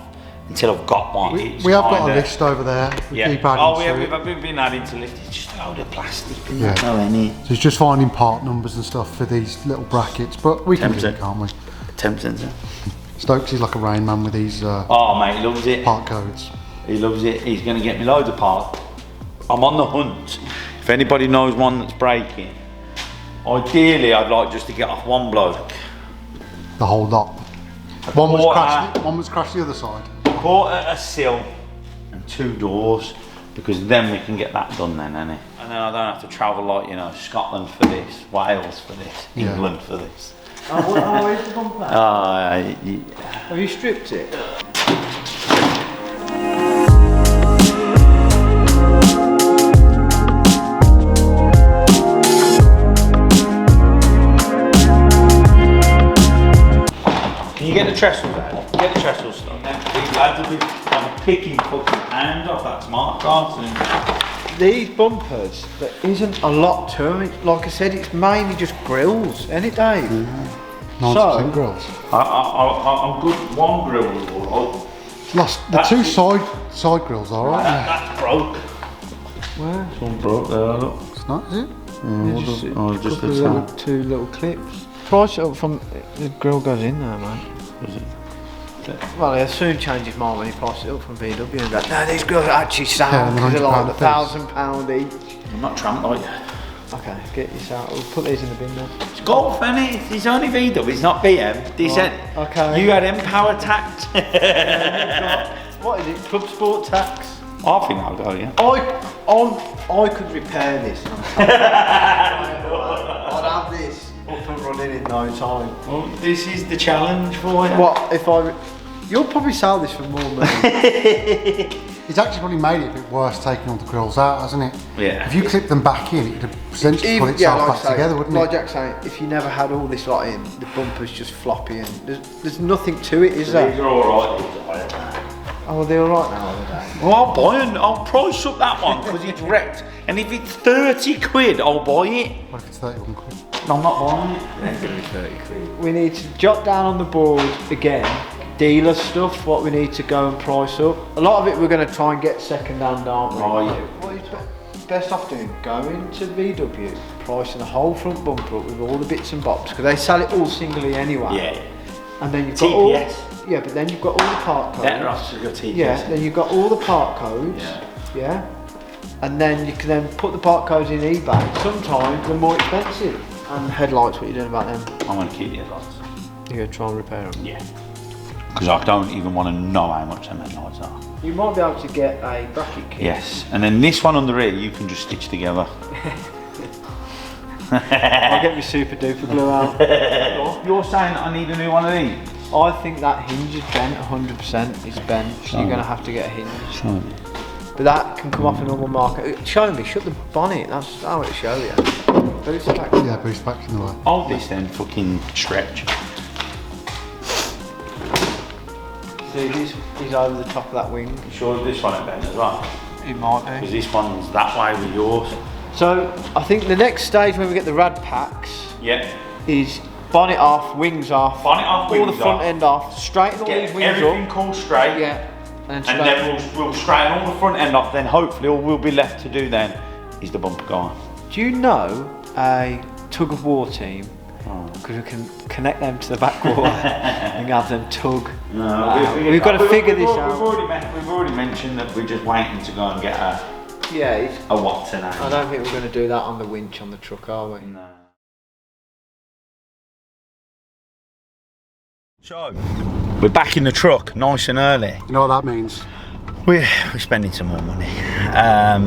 until I've got one. We have got a list over there. Keep adding we've been adding to list. It's just a load of plastic. Yeah. No any. So it's just finding part numbers and stuff for these little brackets, but we can do it, can't we? 10%. Stokes is like a Rain Man with these. Oh mate, he loves it. Part codes. He loves it. He's going to get me loads of parts. I'm on the hunt. If anybody knows one that's breaking. Ideally, I'd like just to get off one bloke. The whole lot. One was crashed the other side. Quarter a sill and 2 doors, because then we can get that done then, innit? And then I don't have to travel like, you know, Scotland for this, Wales for this, England for this. Oh, where's the bumper? Have you stripped it? get the trestles out. Get the trestles stuff. These lads will be picking fucking hands off that smart car soon. These bumpers, there isn't a lot to them. Like I said, it's mainly just grills, isn't it, Dave? 90% grills. I'm good. One grill was all right. Lost the two side grills, all right. That's broke. Where? It's one broke there, look. It's not, is it? Just the top. Two little clips. Price it up from the grill goes in there, mate. Is it? Well, he'll soon change his mind when he prices it up from VW and go, no, these grills are actually sound because they're like £1,000 each. I'm not tramp like you. Okay, get this out. We'll put these in the bin then. It's Golf, isn't it? It's only VW, it's not BM. Okay. You had Empower tax. What is it? Clubsport tax? I think I'll go, yeah. I could repair this. I'd have this up and running in no time. Well, this is the challenge for you. What if you'll probably sell this for more money. It's actually probably made it a bit worse taking all the grills out, hasn't it? Yeah. If you clip them back in, it'd essentially put itself back together, wouldn't it? Like Jack's saying, if you never had all this lot in, the bumper's just floppy and there's nothing to it, is there? These are alright. Oh, they're alright now, are they? Well, I'll buy it. I'll price up that one because it's wrecked. And if it's 30 quid, I'll buy it. What if it's 31 quid? No, I'm not buying it. It's going to be 30 quid. We need to jot down on the board again, dealer stuff, what we need to go and price up. A lot of it we're going to try and get second hand, aren't we? Right. What is best off doing? Going to VW, pricing the whole front bumper up with all the bits and bobs, because they sell it all singly anyway. Yeah. And then you've got all... TPS. Yeah, but then you've got all the part codes. Better off to go TPS. Yeah, then you've got all the part codes. Yeah. And then you can then put the part codes in eBay. Sometimes they're more expensive. And headlights, what are you doing about them? I'm going to keep the headlights. You're going to try and repair them? Yeah. Because I don't even want to know how much them headlights are. You might be able to get a bracket kit. Yes. And then this one on the rear, you can just stitch together. I'll get my super duper glue out. You're saying that I need a new one of these? I think that hinge is bent, 100% is bent. So you're going to have to get a hinge. Show me. But that can come off a normal market. Show me, shut the bonnet, that's how it'll show you. Boost back. Yeah, boost back in the way. Hold this then, fucking stretch. See, he's over the top of that wing. You sure this one ain't bent as well? It might be. Because this one's that way with yours. So, I think the next stage when we get the rad packs is bonnet off, wings off, Bonnet off, all wings the front off. end off, straighten all Get these wings everything up. called straight. Yeah. And then we'll straighten all the front end off, then hopefully all we'll be left to do then is the bumper guard. Do you know a tug of war team? Because we can connect them to the back wall and have them tug. No, we've got to figure this out. We've already mentioned that we're just waiting to go and get a Watson. I don't think we're going to do that on the winch on the truck, are we? No. So, we're back in the truck, nice and early. You know what that means? We're spending some more money.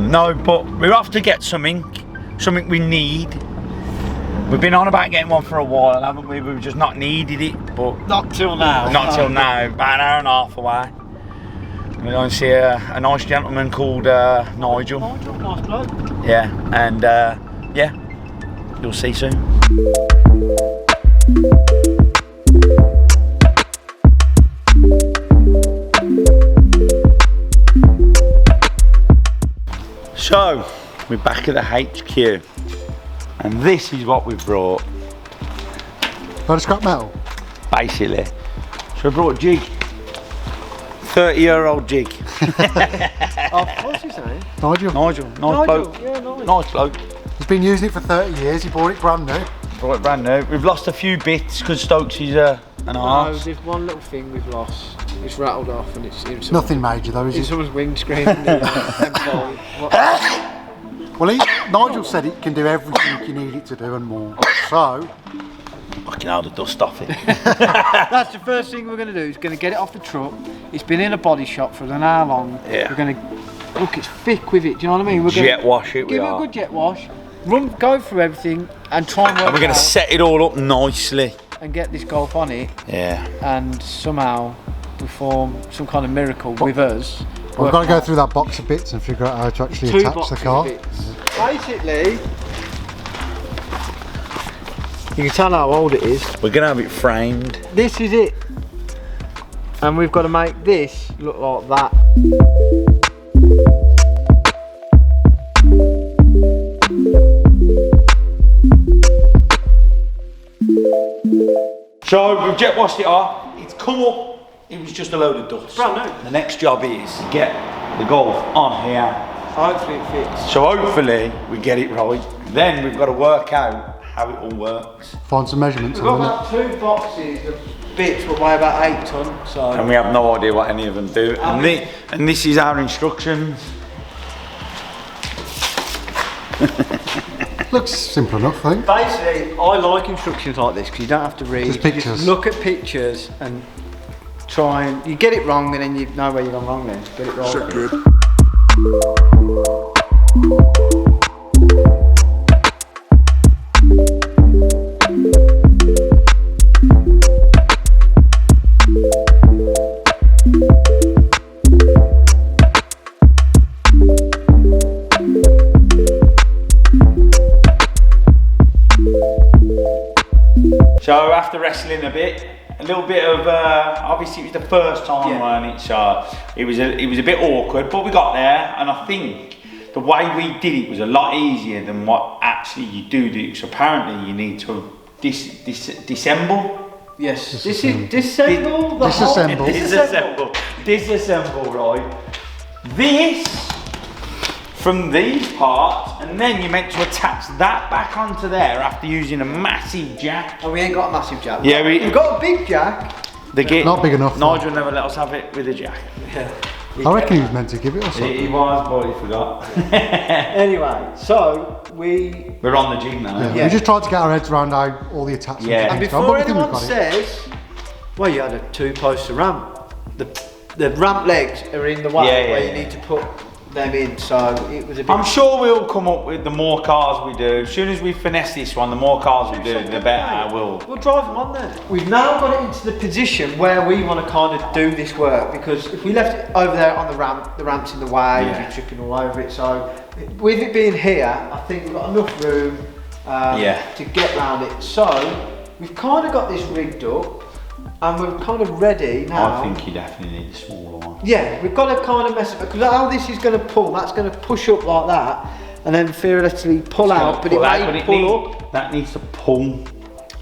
No, but we're off to get something we need. We've been on about getting one for a while, haven't we? We've just not needed it, but... Not till now. Not till now, about an hour and a half away. We're going to see a nice gentleman called Nigel. Nigel, nice bloke. Yeah, and yeah, you'll see soon. So, we're back at the HQ. And this is what we've brought. Got a scrap metal? Basically. So we brought a jig. 30-year-old jig. Oh, what's his name? Nigel. Nigel. Nice bloke. Yeah, nice. Nice bloke. He's been using it for 30 years. He bought it brand new. Brought it brand new. We've lost a few bits because Stokes is an arse. There's one little thing we've lost. It's rattled off and it's Nothing major though, is in it? someone's windscreen. Well, Nigel said it can do everything you need it to do and more. So, Fucking hell, the dust off it. That's the first thing we're going to do. Is going to get it off the truck. It's been in a body shop for an hour long. Yeah. We're going to look. It's thick with it. Do you know what I mean? We're Jet gonna wash it. give it a good jet wash. Go through everything and try and work. And we're going to out set it all up nicely. and get this Golf on it. Yeah. And somehow perform some kind of miracle with us. we've got to go through that box of bits and figure out how to actually Two attach boxes the car. of bits. Basically, you can tell how old it is. We're going to have it framed. This is it. And we've got to make this look like that. So we've jet washed it off, it's come up, it was just a load of dust. Brand new. The next job is get the Golf on here. Hopefully it fits. So hopefully we get it right. Then we've got to work out how it all works. Find some measurements. We've got about 2 boxes of bits that weigh about 8 tonnes. So. And we have no idea what any of them do. And this is our instructions. Looks simple enough, I think. Basically, I like instructions like this because you don't have to read. Just pictures. You just look at pictures and try and you get it wrong, and then you know where you've gone wrong. Then get it right. So good. So after wrestling a bit, a little bit of obviously it was the first time, weren't it? So it was a bit awkward, but we got there, and I think the way we did it was a lot easier than what actually you do. So apparently you need to disassemble. Yes. Disassemble. Disassemble, right? This from these parts, and then you're meant to attach that back onto there after using a massive jack. Oh, we ain't got a massive jack. Yeah, we've got a big jack. Not big enough. Nigel never let us have it with a jack. Yeah. I reckon he was meant to give it or something. He was, but he forgot. Anyway, so we're on the jig now. Yeah. We just tried to get our heads around how all the attachments Yeah. are and done, before but we think we've anyone got it. says, well, you had a 2-poster ramp. The ramp legs are in the way where you need to put them in, so it was a bit. I'm sure we'll come up with the more cars we do. As soon as we finesse this one, the more cars we do, the better we'll drive them on there. We've now got it into the position where we want to kind of do this work, because if we left it over there on the ramp's in the way, you'd be tripping all over it. So with it being here, I think we've got enough room to get around it. So we've kind of got this rigged up, and we're kind of ready now. I think you definitely need a smaller one. Yeah, we've got to kind of mess it up, because how this is going to pull, that's going to push up like that, and then theoretically pull out, but it may pull up. That needs to pull.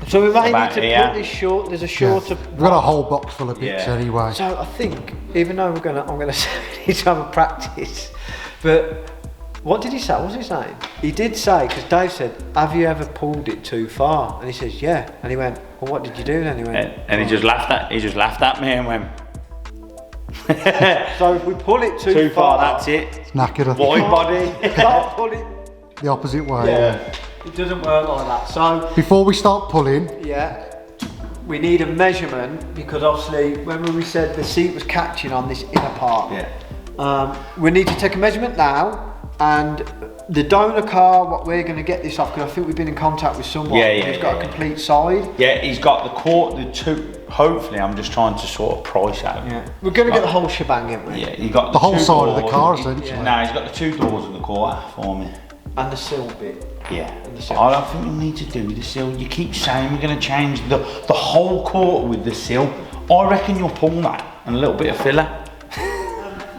So we may need to put this short, there's a shorter. We've got a whole box full of bits anyway. So I think, even though I'm going to say we need to have a practice, but what did he say? What was he saying? He did say, because Dave said, have you ever pulled it too far? And he says, yeah. And he went, well, what did you do then? He went, and he just laughed at me and went. So if we pull it too far, that's it. It's knackered, I think. Wide body. Can't pull it. The opposite way. Yeah. It doesn't work like that. So Before we start pulling, we need a measurement, because obviously, remember we said the seat was catching on this inner part. We need to take a measurement now, and the donor car, what we're going to get this off, because I think we've been in contact with someone who's got a complete side. Yeah, he's got the two. Hopefully, I'm just trying to sort of price out. Yeah, we're going to get the whole shebang, aren't we? Yeah, you got the whole two side of the doors. car, essentially. No, he's got the 2 doors and the quarter for me. And the sill bit. Yeah. I don't think we need to do the sill. You keep saying we're going to change the whole quarter with the sill. I reckon you'll pull that and a little bit of filler.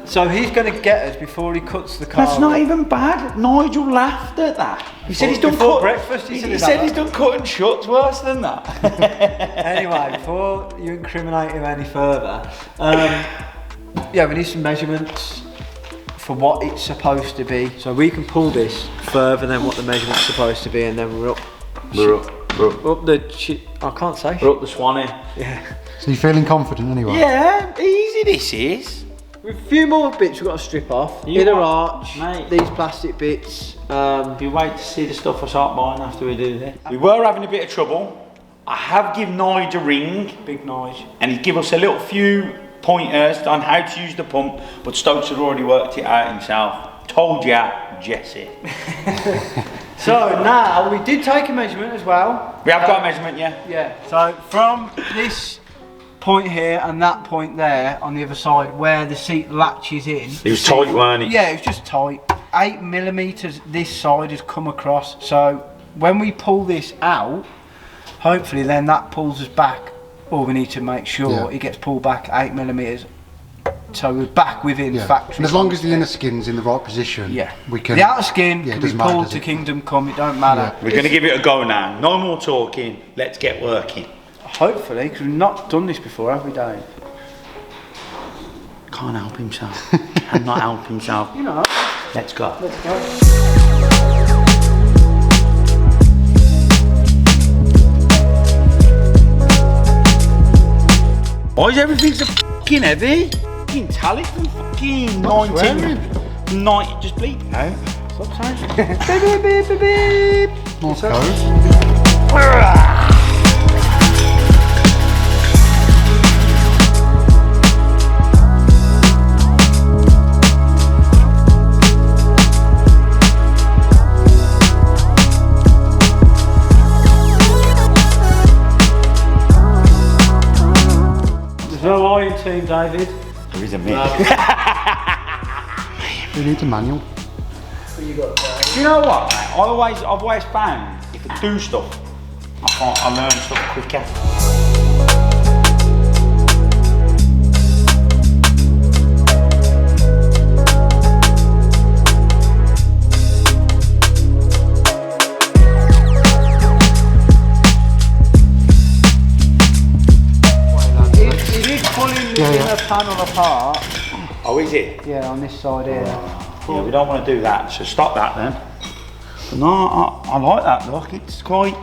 So he's going to get us before he cuts the car. That's not even bad. Nigel laughed at that. He said he's done before breakfast. He said he's done cut and shuts worse than that. Anyway, before you incriminate him any further, we need some measurements for what it's supposed to be, so we can pull this further than what the measurement's supposed to be, and then we're up the I can't say. We're up the Swanee. Yeah. So you're feeling confident anyway? Yeah, easy this is. With a few more bits we've got to strip off. Inner arch, these plastic bits. You wait to see the stuff I start buying after we do this. We were having a bit of trouble. I have given Nige a ring. Big Nige. And he'd give us a little few pointers on how to use the pump, but Stokes had already worked it out himself. Told ya, Jesse. So now, we did take a measurement as well. We have got a measurement, yeah? Yeah, so from this point here and that point there on the other side where the seat latches in. It was tight, weren't it? Yeah, it was just tight. 8mm this side has come across, so when we pull this out, hopefully then that pulls us back All we need to make sure it gets pulled back 8mm. So we're back within factory. And as long as the inner skin's in the right position, we can. The outer skin can be pulled to kingdom come, it don't matter. We're going to give it a go now. No more talking, let's get working. Hopefully, because we've not done this before, have we, Dave? Can't help himself. Cannot help himself. You know. Let's go. Let's go. Why is everything so fucking heavy? Fucking tally from fucking 19. Just bleep out. Stop saying. Beep, beep, beep, beep. Morse code. No iron team, David. There is a me. We need a manual. What you got, Dave? Do you know what, mate? I've always found if I do stuff, I learn stuff quicker. A panel apart. Oh, is it? Yeah, on this side here. Yeah, we don't want to do that, so stop that then. But no, I like that look. It's quite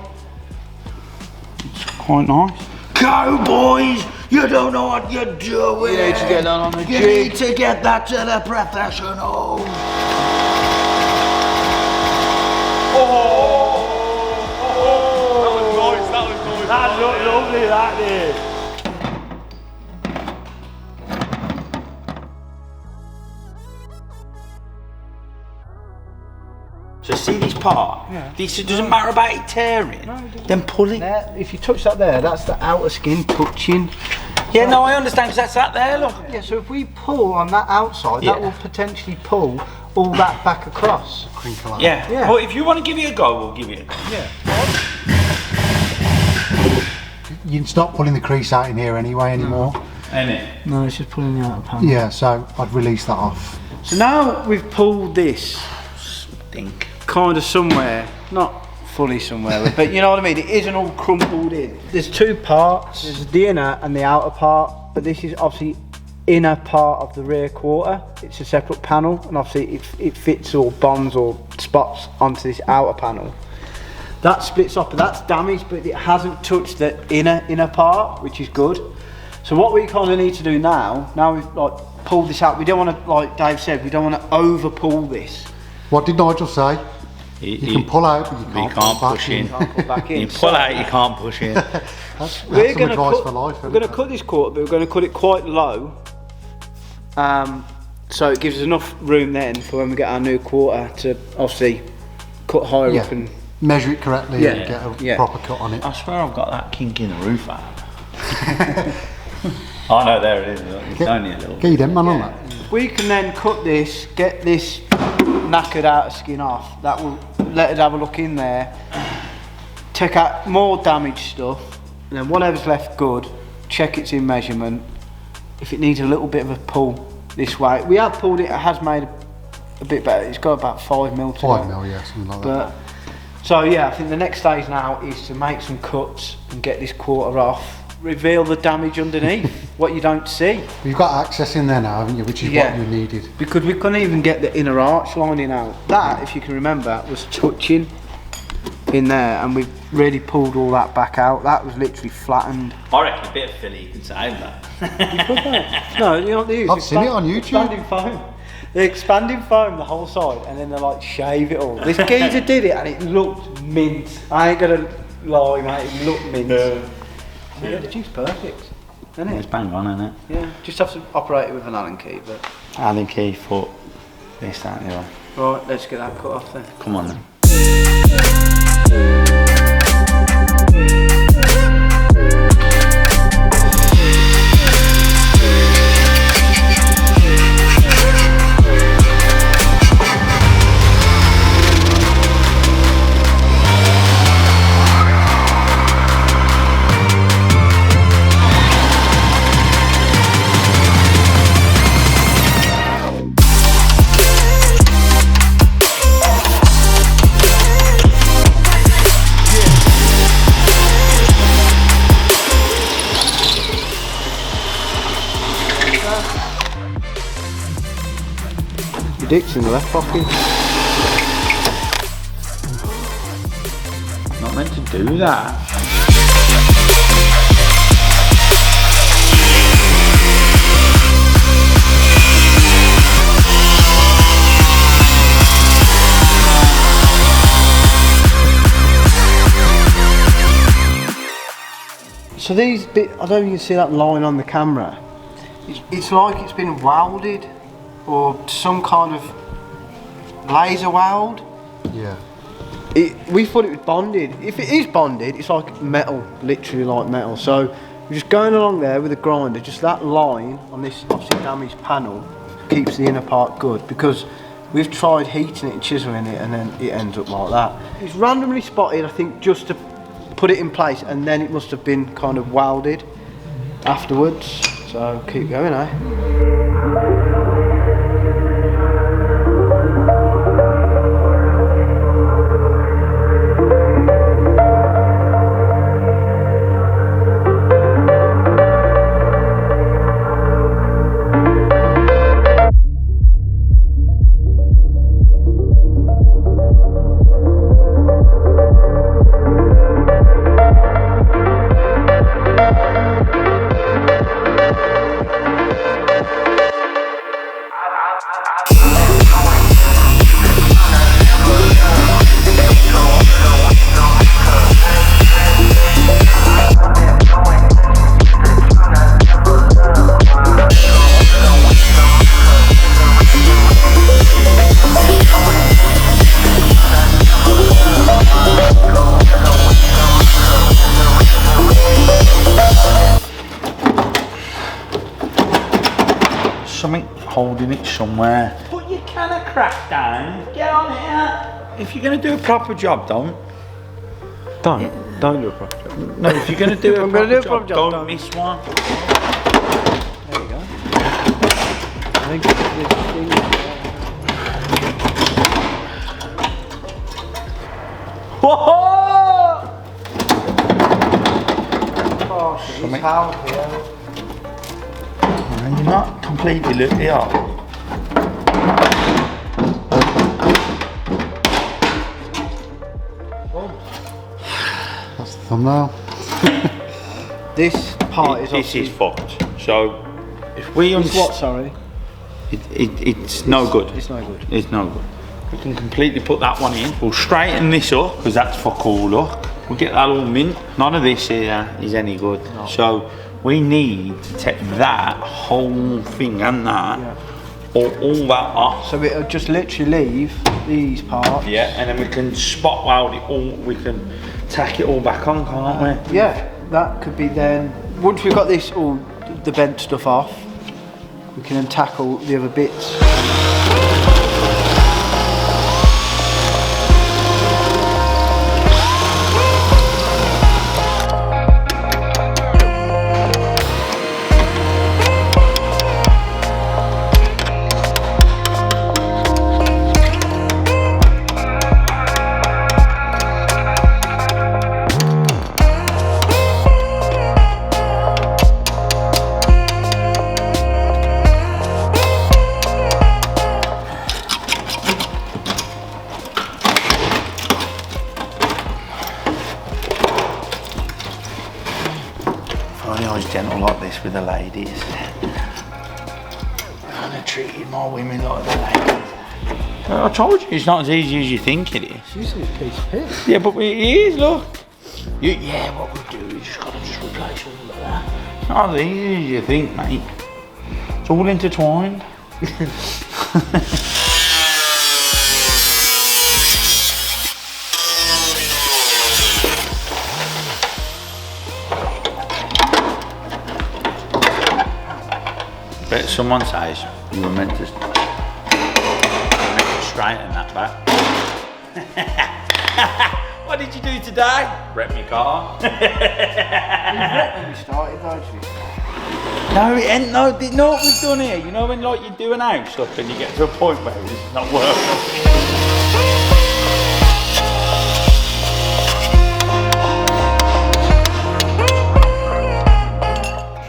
nice. Go, boys! You don't know what you're doing. You need to get that on the You jig. need to get that to the professionals. That was nice. That looked lovely, that did. So see this part? Yeah. This doesn't matter about it tearing. No, it doesn't. Then pull it. There, if you touch that there, that's the outer skin touching. Yeah, no, I understand, because that's that there, look. Yeah, so if we pull on that outside, that will potentially pull all that back across. Crinkle out. Yeah. Yeah. Well, if you want to give it a go, we'll give it a go. Yeah. You can stop pulling the crease out in here anyway anymore. Ain't it? No, it's just pulling the outer panel. Yeah, so I'd release that off. So now we've pulled this Think. kind of somewhere, not fully somewhere, but you know what I mean, it isn't all crumpled in. There's two parts, there's the inner and the outer part, but this is obviously inner part of the rear quarter. It's a separate panel, and obviously it fits or bonds or spots onto this outer panel. That splits off, but that's damaged, but it hasn't touched the inner part, which is good. So what we kind of need to do now we've like pulled this out, we don't want to, like Dave said, we don't want to over pull this. What did Nigel say? You can pull out, but you can't pull push in. Can't pull back in. You pull out, you can't push in. That's We're some going advice to for life. we're going to cut this quarter, but we're going to cut it quite low, so it gives us enough room then for when we get our new quarter to obviously cut higher up and measure it correctly Yeah. and get a Yeah. proper cut on it. I swear I've got that kink in the roof out. Oh no, there it is. Look, it's only a little. Get your dent man on that. we can then cut this, get this knackered outer skin off. That will let us have a look in there, take out more damaged stuff, and then whatever's left good, check it's in measurement. If it needs a little bit of a pull this way, we have pulled it, it has made a bit better. It's got about 5 mil to 5 go. mil, yeah, something like But so yeah, I think the next stage now is to make some cuts and get this quarter off, reveal the damage underneath, what you don't see. that. You've got access in there now, haven't you? Which is Yeah. what you needed. Because we couldn't even get the inner arch lining out. That, if you can remember, was touching in there, and we've really pulled all that back out. That was literally flattened. I reckon a bit of Philly you can save that. No, you know what they use? I've seen it on YouTube. Expanding foam. They're expanding foam the whole side, and then they like shave it all. This geezer did it, and it looked mint. I ain't gonna lie, mate. It looked mint. Yeah, the juice perfect, isn't It's it? bang on, isn't it? Yeah. Just have to operate it with an Allen key, but. Allen key, foot, this, that, and the other. Right, let's get that cut off then. Come on then. dick's in the left pocket. Not meant to do that. So these bit, I don't know if you can see that line on the camera. It's like it's been welded or some kind of laser weld. Yeah. We thought it was bonded. If it is bonded, it's like metal, literally like metal. So we're just going along there with a grinder, just that line on this obviously damaged panel keeps the inner part good, because we've tried heating it and chiseling it and then it ends up like that. It's randomly spotted, I think, just to put it in place, and then it must have been kind of welded afterwards. So keep going, eh? Something holding it somewhere. Put your can of crack down. Get on here. If you're going to do a proper job, don't Don't do a proper job. No, if you're going to do a I'm proper, gonna do a job, proper job, don't miss one. There you go. I think this thing. Whoa! Oh, shit, it's held here. And you're not completely lit it up. That's the thumbnail. This part is This is fucked. So if we It's what, sorry? it's no good. It's no good. It's no good. We can completely put that one in. We'll straighten this up because that's fuck all, look. We'll get that all mint. None of this here is any good. No. So we need to take that whole thing and that, all that off. So it'll just literally leave these parts. Yeah, and then we can spot weld it all. We can tack it all back on, can't we? Yeah, that could be then. Once we've got this all the bent stuff off, we can then tackle the other bits. I was gentle like this with the ladies. I treated my women like the ladies. I told you it's not as easy as you think it is. This is a piece of piss. Yeah, but it is, look. Yeah, what we do is just gotta replace all of that. It's not as easy as you think, mate. It's all intertwined. But someone says you were meant to straighten that back. What did you do today? Wreck my car. You wrecked when we started, don't you? No, it ain't. No, you know what we've done here? You know when like you do an house stuff and you get to a point where it's not working.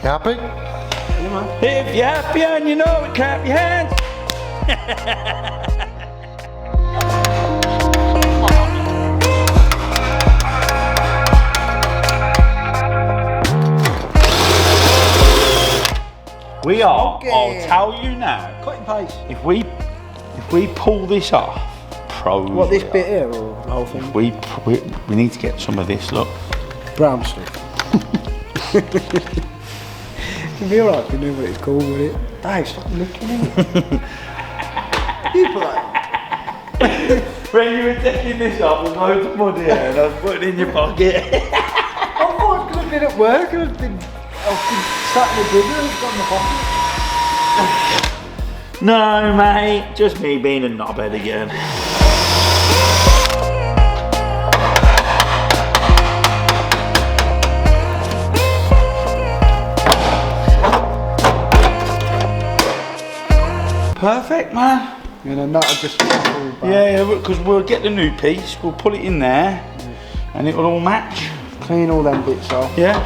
You happy? If you're happy and you know it, clap your hands. We are, Okay. I'll tell you now, Cut and paste. if we pull this off, pros. What, this we bit are. here or the whole thing? We need to get some of this, look. Brown stuff. It'd be alright if you knew what it's called, would it? Dave, stop looking at it. You put that. When you were taking this off, there's loads of money here and I was putting it in your pocket. I thought I could have been at work and I've been sat in the dinner and got in the pocket. No, mate, just me being a knobhead again. Perfect, man. You know, not just pull back. Yeah, because we'll get the new piece, we'll put it in there, and it will all match. Clean all them bits off. Yeah.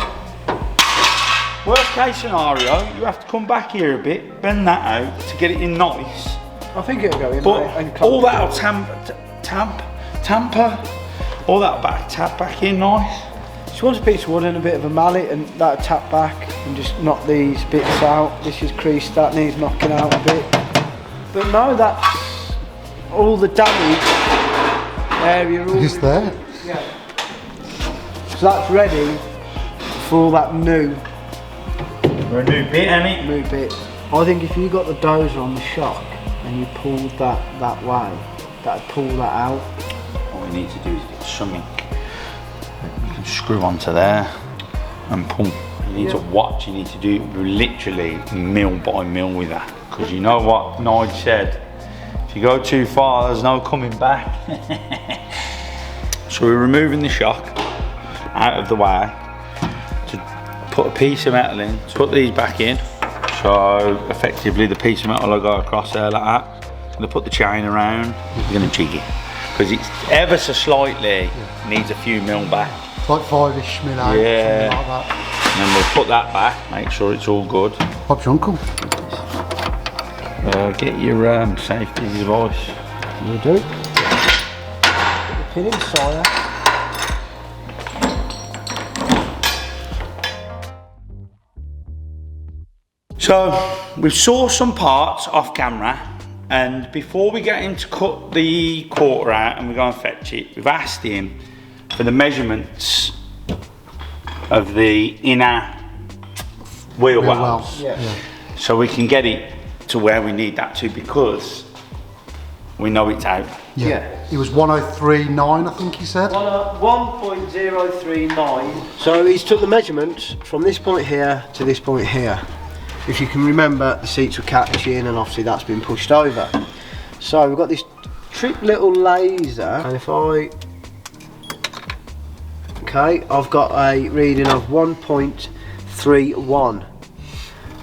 Worst case scenario, you have to come back here a bit, bend that out to get it in nice. I think it'll go in, But mate, and all cut that'll tamper, all that tap back in nice. She wants a piece of wood and a bit of a mallet and that'll tap back and just knock these bits out. This is creased, that needs knocking out a bit. But no, that's all the damage area. It's there. Yeah. So that's ready for all that new For a new bit, ain't it? bit. I think if you got the dozer on the shock and you pulled that way, that'd pull that out. What we need to do is get something that you can screw onto there and pull. You need to watch, you need to do literally mil by mil with that. Because you know what Nigel said, if you go too far, there's no coming back. So we're removing the shock out of the way to put a piece of metal in, to put these back in. So effectively the piece of metal will go across there like that. I'm going to put the chain around, we're going to jig it. Because it's ever so slightly needs a few mil back. It's like 5-ish mil out, Yeah. something like that. And then we'll put that back, make sure it's all good. Bob's your uncle. Get your safety device. You do. Put the pin inside. So we saw some parts off camera, and before we get him to cut the quarter out and we go and fetch it, we've asked him for the measurements of the inner wheel wells. Yeah. So we can get it to where we need that to, because we know it's out. Yeah. It was 103.9, I think he said. 1.039. So he's took the measurements from this point here to this point here. If you can remember, the seats were catching and obviously that's been pushed over. So we've got this trick little laser, and if I've got a reading of 1.31,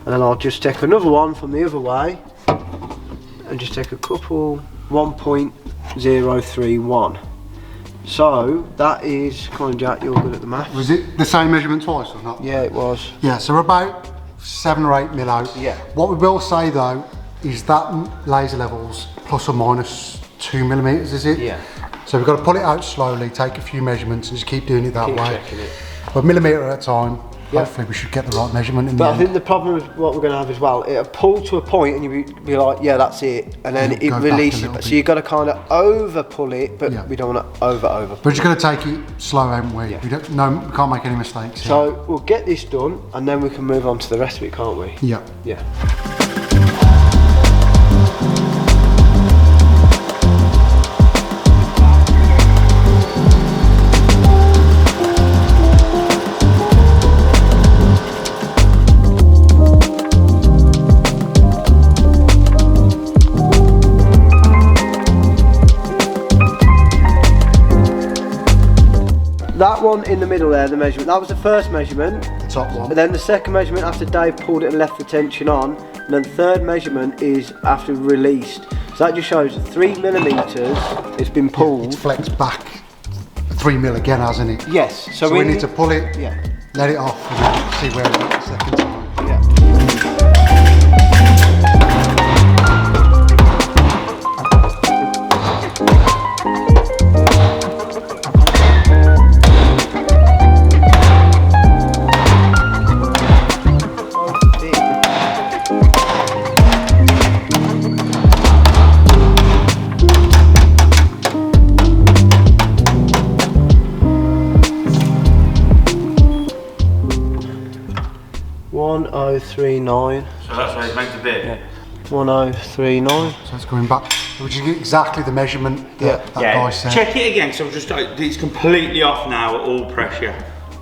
and then I'll just take another one from the other way and just take a couple. 1.031. So that is, come on Jack, you're good at the maths. Was it the same measurement twice or not? Yeah, it was. Yeah, so we're about 7 or 8 mil out. Yeah. What we will say though is that laser level's plus or minus 2 millimeters, is it? Yeah. So we've got to pull it out slowly, take a few measurements and just keep doing it that Keep way. checking it. But millimetre at a time, Yeah. hopefully we should get the right measurement in But the I end. think the problem with what we're going to have as well, it'll pull to a point and you'll be like, yeah, that's it. And then And it go back a releases little it. So bit. you've got to kind of over pull it, but Yeah. we don't want to over. We're just going to take it slow, haven't we? Yeah. We can't make any mistakes here. So we'll get this done and then we can move on to the rest of it, can't we? Yeah. Yeah. That one in the middle there, the measurement, that was the first measurement. The top one. And then the second measurement after Dave pulled it and left the tension on. And then the third measurement is after released. So that just shows 3 millimeters it's been pulled. It's flexed back 3 mil again, hasn't it? Yes. So we need to pull it, Yeah. let it off, and then see where we're at the second time. Yeah. 1039. So that's where it's meant to be. Yeah. 1039. So it's going back, which is exactly the measurement that guy said. Check it again, so just it's completely off now at all pressure.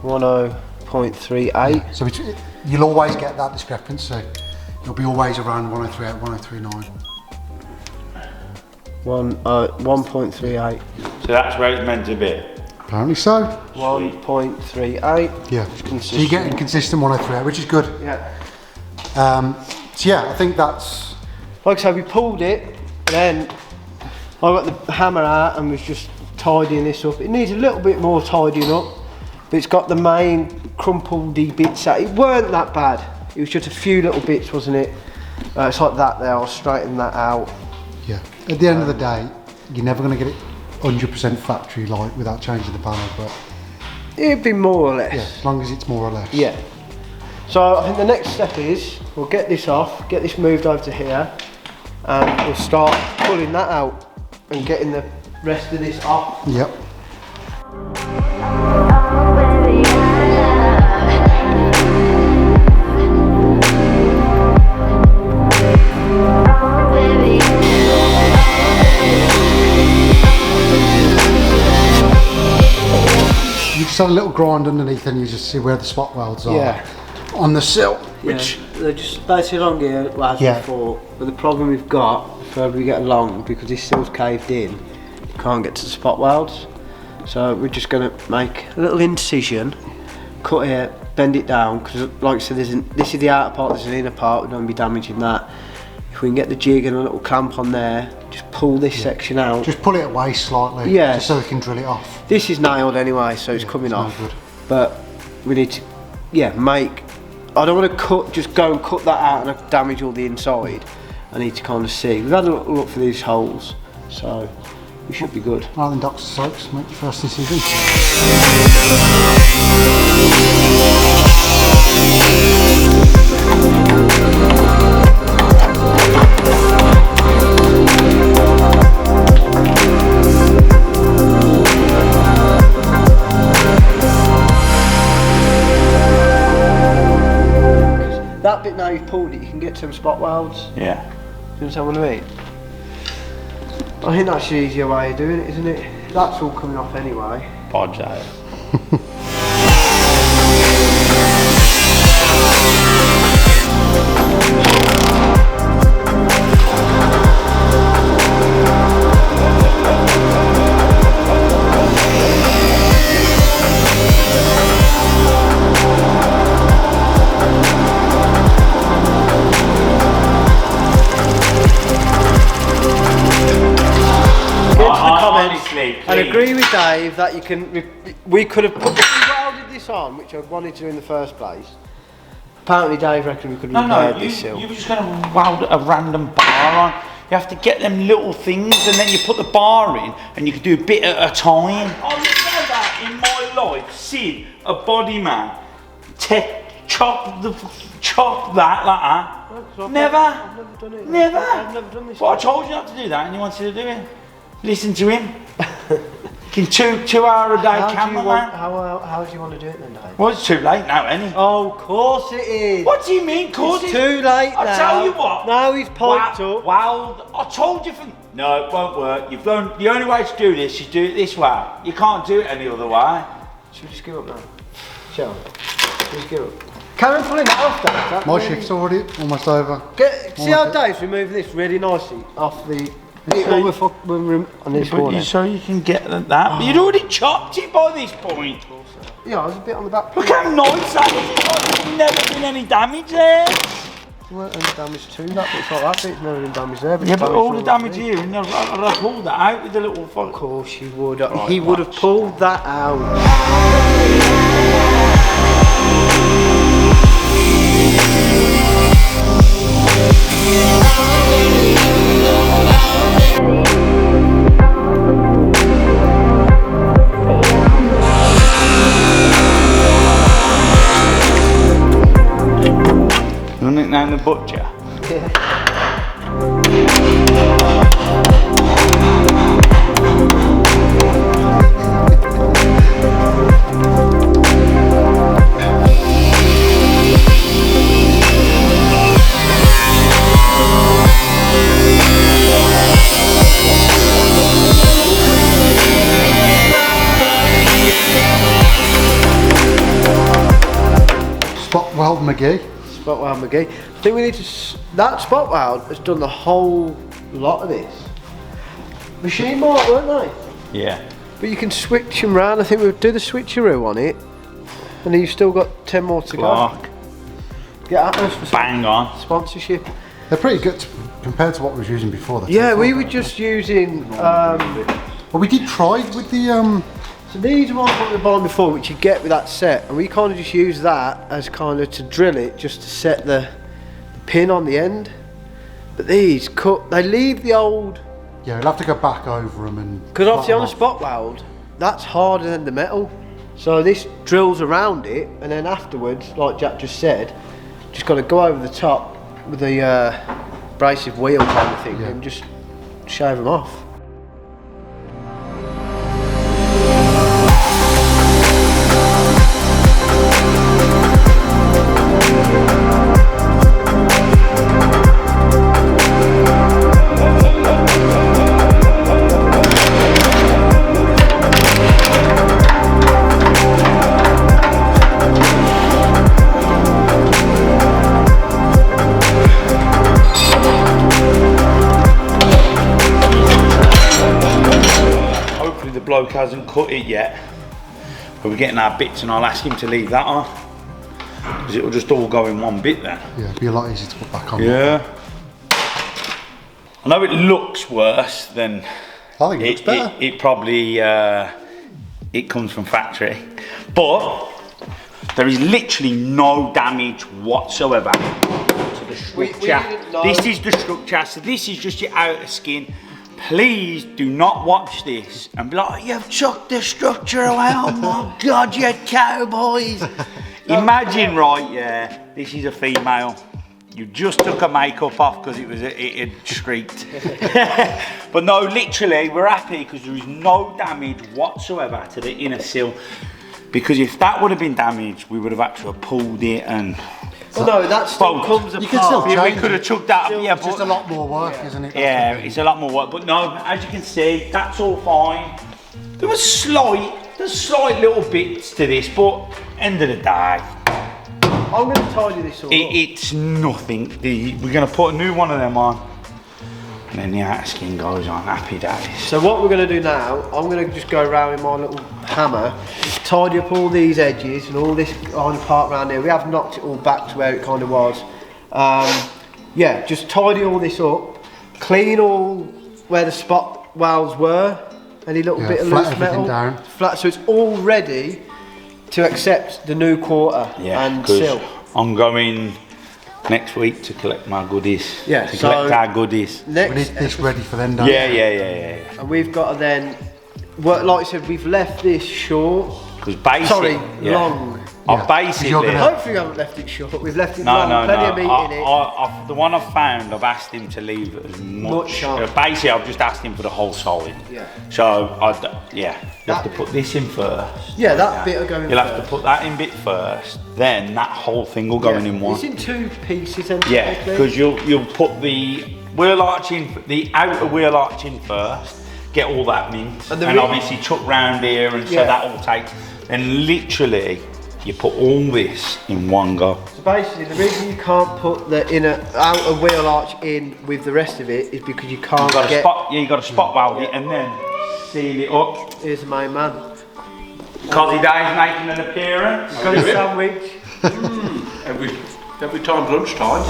10.38. So you'll always get that discrepancy. You'll be always around 1038, 1039. 1.38. So that's where it's meant to be. Apparently so. 1.38. Yeah. So you're getting consistent 1038, which is good. Yeah. So yeah, I think that's. Like I said, we pulled it, and then I got the hammer out and was just tidying this up. It needs a little bit more tidying up, but it's got the main crumpledy bits out. It weren't that bad. It was just a few little bits, wasn't it? It's like that there. I'll straighten that out. Yeah. At the end of the day, you're never going to get it 100% factory like without changing the panel, but it'd be more or less. yeah, as long as it's more or less. Yeah. So I think the next step is we'll get this off, get this moved over to here, and we'll start pulling that out and getting the rest of this off. Yep. You just have a little grind underneath and you just see where the spot welds are. Yeah. On the sill, which they're just basically along here as before, but the problem we've got, the further we get along, because this sill's caved in, you can't get to the spot welds. So we're just going to make a little incision, cut here, bend it down, because like I said, this is the outer part, there's an inner part, we don't want to be damaging that. If we can get the jig and a little clamp on there, just pull this section out. just pull it away slightly, just so we can drill it off. This is nailed anyway, so it's coming off. Good. But we need to, make. I don't want to just go and cut that out and damage all the inside. I need to kind of see. We've had a look for these holes, so we should be good. Rather than Dr. Soaks, make your first decision. That bit now you've pulled it, you can get some spot welds. Yeah. Do you understand what I mean? I think that's the easier way of doing it, isn't it? That's all coming off anyway. Bodge out. And agree with Dave that you can. We could have welded this on, which I wanted to do in the first place. Apparently, Dave reckoned we could have repaired this sill. You were just going to weld a random bar on. You have to get them little things, and then you put the bar in, and you can do a bit at a time. I've never that in my life seen a body man chop that like that. Never. I've never done it. Never. I've never done this. Well, I told you not to do that, and you wanted to do it. Listen to him. Can 2 hour a day camera man. How do you want to do it then, Dave? Well, it's too late now, any. Oh, of course it is. What do you mean, cause it's too late now. I tell you what. Now he's piped up. Well, I told you from. No, it won't work. You've learned the only way to do this is do it this way. You can't do it any other way. Should we just give up now? Shall we? Just give up. Karen pulling that off, Dave. My shift's already almost over. See how Dave's removing this really nicely off the. On this corner. So you can get that, but you'd already chopped it by this point. Yeah, I was a bit on the back. Look how nice that is. There's never been any damage there. There weren't any damage to that bit. It's like that bit's never been damaged there. Yeah, but all the damage here, and I'd pulled that out with the little fuck. Of course you would. He would have pulled that out. Your nickname the Butcher? Yeah. weld McGee. Spot weld McGee. I think we need to. That spot weld has done the whole lot of this. Machine mark, weren't they? Yeah. But you can switch them round. I think we'll do the switcheroo on it, and then you've still got 10 more to go. Get at us for bang on sponsorship. They're pretty good compared to what we was using before. Yeah, we were just using. Well, we did try with the. So these are ones that we were buying before, which you get with that set, and we kind of just use that as kind of to drill it, just to set the pin on the end. But these they leave the old. Yeah, we'll have to go back over them and. Because obviously on a spot weld, that's harder than the metal. So this drills around it, and then afterwards, like Jack just said, just got to go over the top with the abrasive wheel kind of thing, and just shave them off. Bloke hasn't cut it yet, but we're getting our bits, and I'll ask him to leave that on because it'll just all go in one bit then. Yeah, it'd be a lot easier to put back on. Yeah. I know it looks worse than. I think it looks better. It probably it comes from factory, but there is literally no damage whatsoever to the structure. This is the structure, so this is just your outer skin. Please do not watch this and be like, you've chucked the structure away, oh my God, you cowboys. Imagine, right, yeah, this is a female. You just took her makeup off because it had streaked. But no, literally, we're happy because there is no damage whatsoever to the inner sill. Because if that would have been damaged, we would have had to have pulled it and... Well, no, that still comes apart. You can still change we could have chucked that. Yeah, but just a lot more work, isn't it? Yeah, it's a lot more work. But no, as you can see, that's all fine. There's slight little bits to this, but end of the day, I'm going to tidy this all up. It's nothing. We're going to put a new one of them on, and then the outer skin goes on. Happy days. So what we're going to do now, I'm going to just go around with my little hammer, tidy up all these edges and all this kind of part around here. We have knocked it all back to where it kind of was. Yeah, just tidy all this up, clean all where the spot welds were, any little bit of loose metal, down. flat, so it's all ready to accept the new quarter and sill. I'm going next week to collect my goodies. Yeah, to collect our goodies. We need this ready for them, don't Yeah. And we've got to then, well, like I said, we've left this short. Because basically, long. I've basically. Hopefully, we haven't left it short. We've left it long. Plenty of meat in it. The one I've found, I've asked him to leave as much. Basically, I've just asked him for the whole solid. Yeah. So, you have to put this in first. Yeah, that bit will go in first. You'll have to put that in bit first. Then that whole thing will go in one. It's in two pieces. Yeah, because you'll put the wheel arch in, the outer wheel arch in first. Get all that mint, and obviously chuck round here, and so that all takes. Then literally, you put all this in one go. So basically, the reason you can't put the outer wheel arch in with the rest of it is because you can't you got to spot weld it and then seal it up. Here's the main man. Cosy Day's making an appearance. Got a sandwich. Every time lunchtime.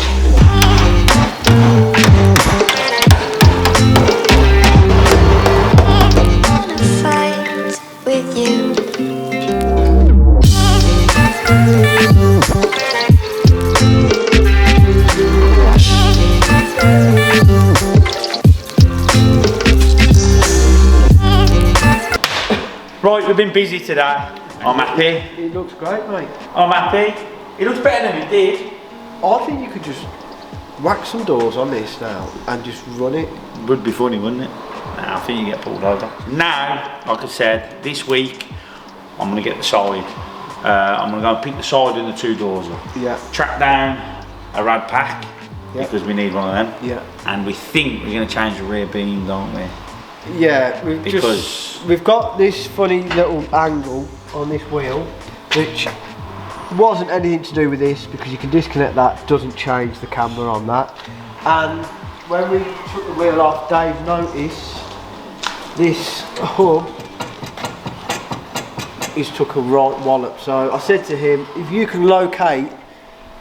With you. Right, we've been busy today. I'm happy. It looks great, mate. I'm happy. It looks better than it did. I think you could just whack some doors on this now and just run it. Would be funny, wouldn't it? Nah, I think you get pulled over. Now, like I said, this week I'm gonna get the side. I'm gonna go and pick the side and the two doors up. Yeah. Track down a rad pack because we need one of them. Yeah. And we think we're gonna change the rear beam, don't we? Yeah, we've got this funny little angle on this wheel, which wasn't anything to do with this because you can disconnect that, doesn't change the camber on that. And when we took the wheel off, Dave noticed this hub is took a right wallop. So I said to him, if you can locate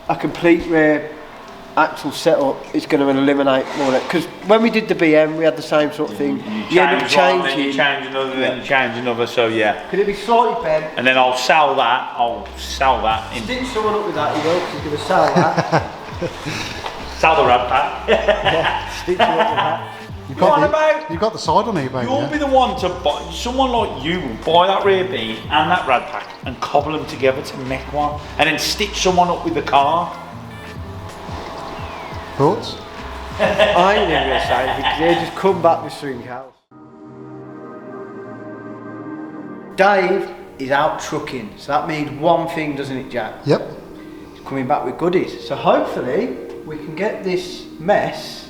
a complete rear axle setup, it's going to eliminate more of that. Because when we did the BM, we had the same sort of thing. You end up changing. Then you change another, then you change another, so yeah. Could it be slightly bent? And then I'll sell that, Stitch someone up with that, you know, because he's going to sell that. Sell the rad pack. Yeah, stitch you up with that. You've got the side on eBay. You'll be the one to buy, someone like you will buy that rear beam and that rad pack and cobble them together to make one and then stitch someone up with the car. Thoughts? I ain't even going to say anything because he'll just come back with swing house. Dave is out trucking, so that means one thing, doesn't it, Jack? Yep. He's coming back with goodies. So hopefully we can get this mess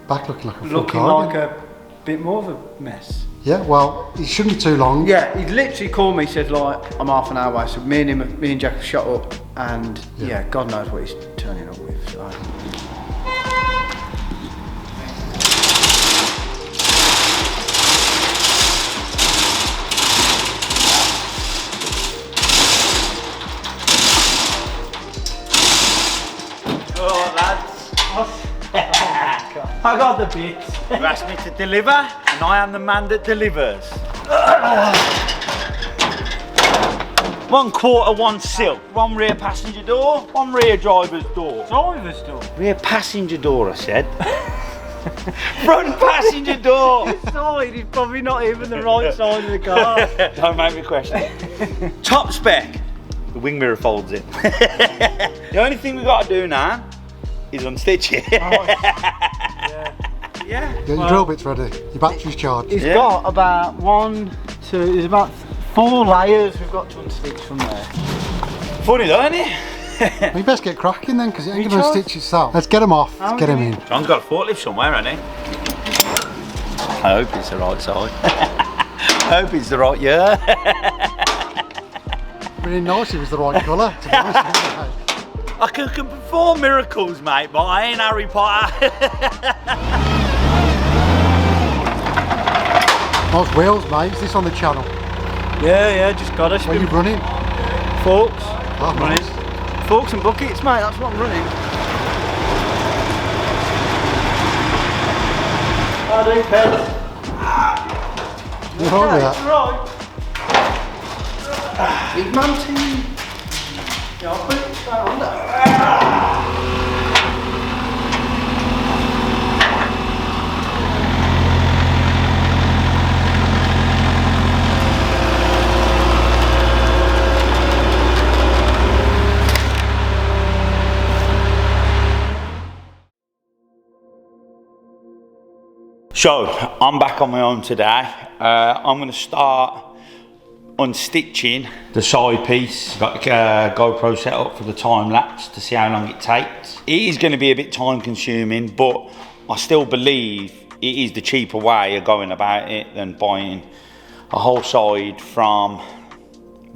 Back looking like a full looking car, like a bit more of a mess. Yeah, well, it shouldn't be too long. Yeah, he literally called me, said like, I'm half an hour away, so me and Jack have shot up, and yeah, God knows what he's turning up with. So. Oh, lads. I got the bits. You asked me to deliver, and I am the man that delivers. 1/4, one sill, one rear passenger door, one rear driver's door. Driver's door? Rear passenger door, I said. Front passenger door. This side is probably not even the right side of the car. Don't make me question. Top spec, the wing mirror folds in. The only thing we got to do now is unstitch it. Yeah. Get your drill bits ready. Your battery's charged. It's got about 1, 2, there's about 4 layers we've got to unstitch from there. Funny though, isn't it? Well, you best get cracking then, because it ain't going to stitch itself. Let's get them off. Let's get them in. John's got a forklift somewhere, hasn't he? I hope it's the right side. I hope it's the right year. Really nice, it was the right colour, to be honest. I can perform miracles, mate, but I ain't Harry Potter. Nice wheels, mate. Is this on the channel? Yeah, just got us. What are you running? Forks. Oh, running. nice. Forks and buckets, mate, that's what I'm running. I do, Pez. You're right with that? Right. Big man team. Yeah, I'll put it straight on there. So, I'm back on my own today. I'm going to start unstitching the side piece. Got the GoPro set up for the time lapse to see how long it takes. It is going to be a bit time consuming, but I still believe it is the cheaper way of going about it than buying a whole side from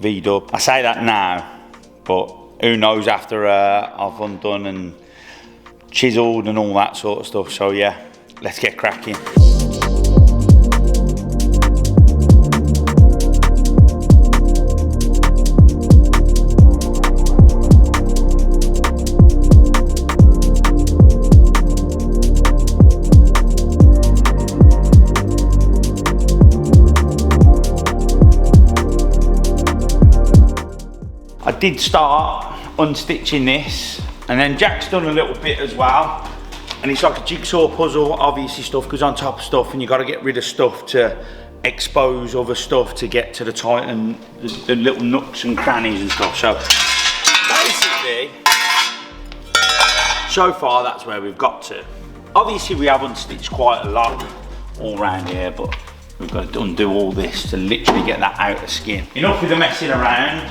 VW. I say that now, but who knows after I've undone and chiseled and all that sort of stuff. So yeah, let's get cracking. I did start unstitching this, and then Jack's done a little bit as well, and it's like a jigsaw puzzle. Obviously stuff goes on top of stuff and you got to get rid of stuff to expose other stuff to get to the tight and the little nooks and crannies and stuff. So basically, so far that's where we've got to. Obviously we have unstitched quite a lot all around here, but we've got to undo all this to literally get that outer skin. Enough with the messing around.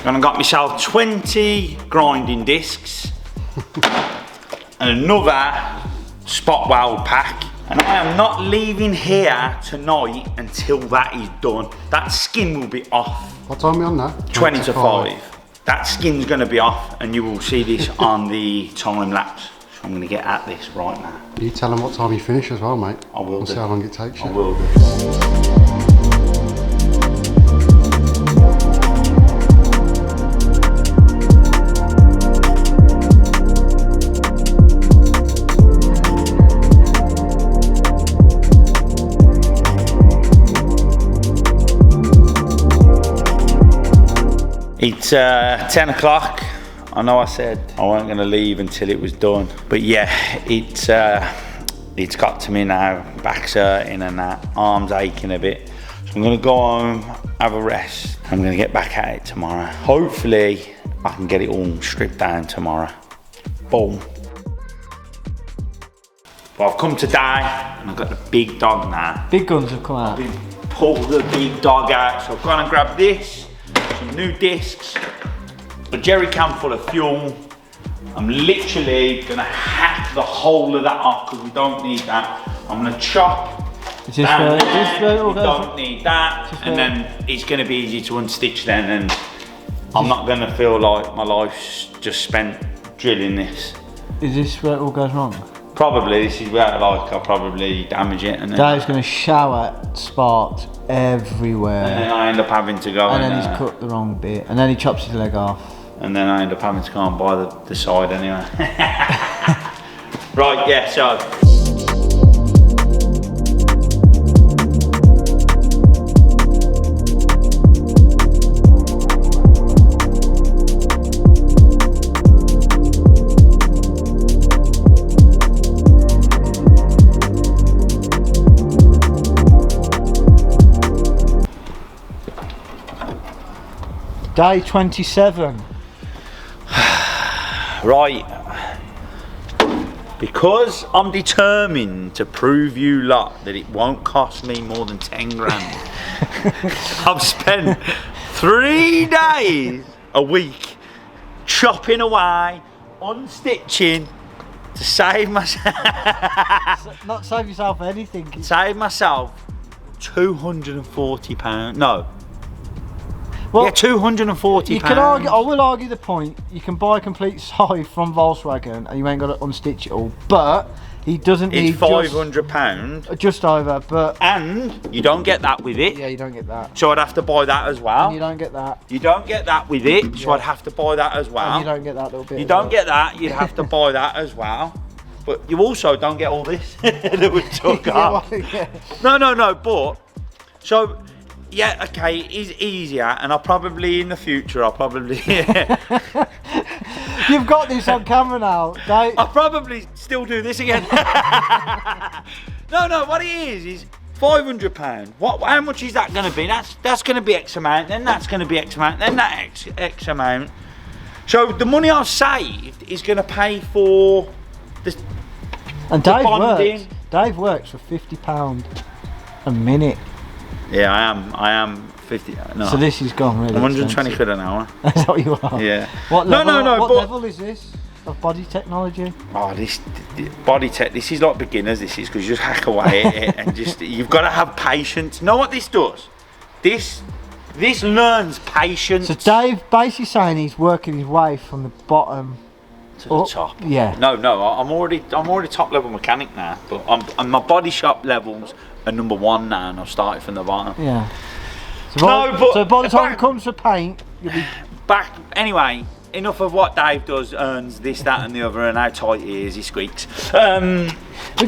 And I got myself 20 grinding discs and another spot weld pack. And I am not leaving here tonight until that is done. That skin will be off. What time are we on now? 20 to 5. that skin's going to be off, and you will see this on the time lapse. So I'm going to get at this right now. You tell them what time you finish as well, mate. I will We'll see how long it takes you. I will do. It's 10 o'clock. I know I said I wasn't going to leave until it was done, but yeah, it's got to me now. Back's hurting and that, arms aching a bit. So I'm going to go home, have a rest. I'm going to get back at it tomorrow. Hopefully, I can get it all stripped down tomorrow. Boom. But I've come today and I've got the big dog now. Big guns have come out. I've pulled the big dog out, so I've gone and grabbed this. Some new discs, a jerry can full of fuel. I'm literally gonna hack the whole of that off because we don't need that. I'm gonna chop. Is this where it all we goes? don't need that, and then it's gonna be easy to unstitch then, and I'm not gonna feel like my life's just spent drilling this. Is this where it all goes wrong? Probably, this is where like I'll probably damage it, and then Dave's going to shower sparks everywhere. and then I end up having to go and then he's cut the wrong bit, and then he chops his leg off. and then I end up having to go and buy the side anyway. Right, yeah, so Day 27. right, because I'm determined to prove you lot that it won't cost me more than 10 grand. I've spent 3 days a week chopping away, unstitching to save myself. Not save yourself anything. Save myself £240. No. Well, Yeah, £240. you can argue. I will argue the point. You can buy a complete scythe from Volkswagen, and you ain't got to unstitch it all. But he doesn't need It's £500, just over. But and you don't get that with it. yeah, you don't get that. So I'd have to buy that as well. And you don't get that. You don't get that with it, so Yeah. I'd have to buy that as well. And you don't get that little bit. You as don't well. get that, you'd have to buy that as well. But you also don't get all this that we took Yeah, off. well, yeah. No, but so yeah, okay, it is easier, and I'll probably in the future, I'll probably You've got this on camera now, Dave. I'll probably still do this again. No, what it is £500. How much is that going to be? That's going to be X amount, then that's going to be X amount, then that X amount. So the money I've saved is going to pay for the And the Dave bonding. works. Dave works for £50 a minute. Yeah, I am 50. No, So this has gone really. 120 expensive. quid an hour. That's what you are. Yeah. What level? No, What but level is this of body technology? oh, this body tech. This is like beginners. This is because you just hack away at it and just you've got to have patience. Know what this does? This learns patience. So Dave basically saying he's working his way from the bottom to the top. Yeah. No, I'm already top level mechanic now, but I'm my body shop levels are number 1 now, and I've started from the bottom. Yeah. So by the time it comes to paint, you'll be Back anyway. Enough of what Dave does, earns this, that, and the other, and how tight he is. He squeaks. we're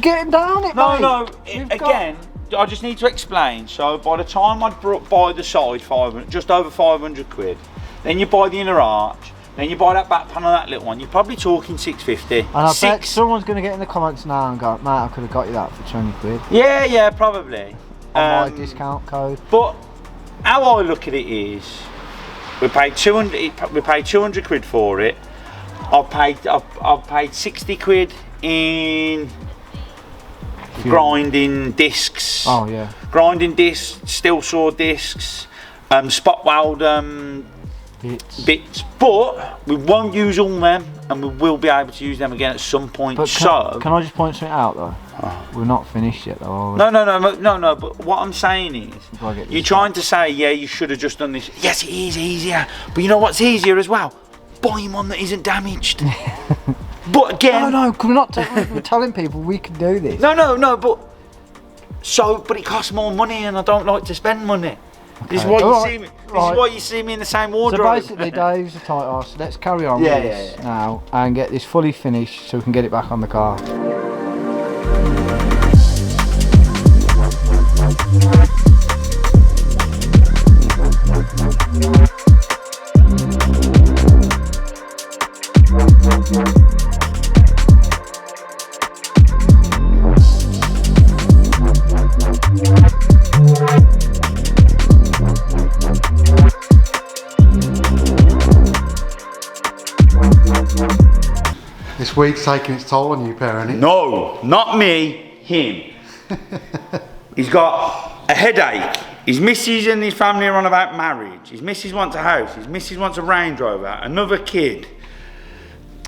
getting down it, mate. No. We've Again, I just need to explain. So by the time I'd buy the side, just over 500 quid, then you buy the inner arch, then you buy that back panel, that little one. You're probably talking 650. And I bet someone's going to get in the comments now and go, mate, I could have got you that for 20 quid Yeah, probably. on my discount code. But how I look at it is, we paid 200 quid for it. I've paid 60 quid in grinding discs. Oh yeah. Grinding discs, steel saw discs, spot weld bits, but we won't use all them, and we will be able to use them again at some point. But can I just point something out though? We're not finished yet though, are we? No, but what I'm saying is, you're trying to say, yeah, you should have just done this. Yes, it is easier, but you know what's easier as well? Buying one that isn't damaged. But again... No, because we're telling people we can do this. No, but it costs more money, and I don't like to spend money. Okay. This is why you see me. This is why you see me in the same wardrobe. So basically, Dave's a tight arse. Let's carry on with this now and get this fully finished so we can get it back on the car. This week's taking its toll on you, pair, isn't it? No, not me, him. He's got a headache. His missus and his family are on about marriage. His missus wants a house. His missus wants a Range Rover, another kid,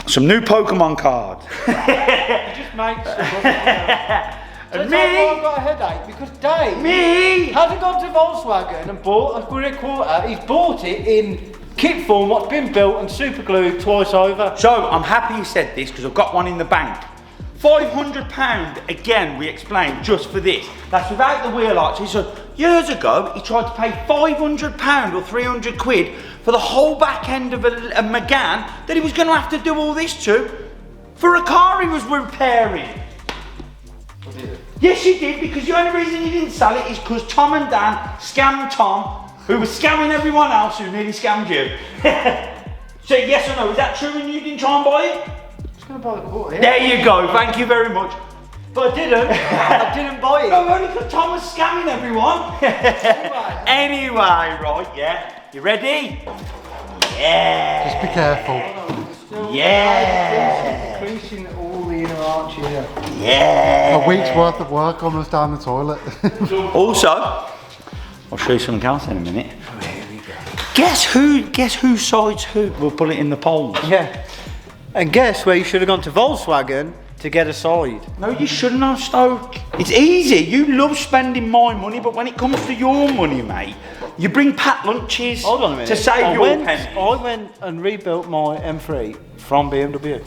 some new Pokemon cards. He just makes stuff up. And me, I've got a headache because Dave hasn't gone to Volkswagen and bought a rear quarter. He's bought it in kit form, what's been built and super glued twice over. So I'm happy you said this because I've got one in the bank. £500 again, we explained, just for this. That's without the wheel arches. So years ago, he tried to pay £500 or 300 quid for the whole back end of a Megane that he was going to have to do all this to for a car he was repairing. Yes, you did, because the only reason you didn't sell it is because Tom and Dan scammed Tom, who was scamming everyone else who nearly scammed you. So yes or no, is that true and you didn't try and buy it? I was going to buy the quarter, yeah. There you go, thank you very much. But I didn't. I didn't buy it. No, only because Tom was scamming everyone. Anyway, right, yeah. You ready? Yeah. Just be careful. Yeah. Increasing all the inner arch here. Yeah. A week's worth of work on us down the toilet. Also, I'll show you something else in a minute. Guess who sides who? We'll put it in the polls. Yeah. And guess where you should have gone to Volkswagen to get a side? No, you shouldn't have, Stoke. It's easy. You love spending my money, but when it comes to your money, mate, you bring packed lunches. Hold on a minute. To save your pennies. I went and rebuilt my M3 from BMW.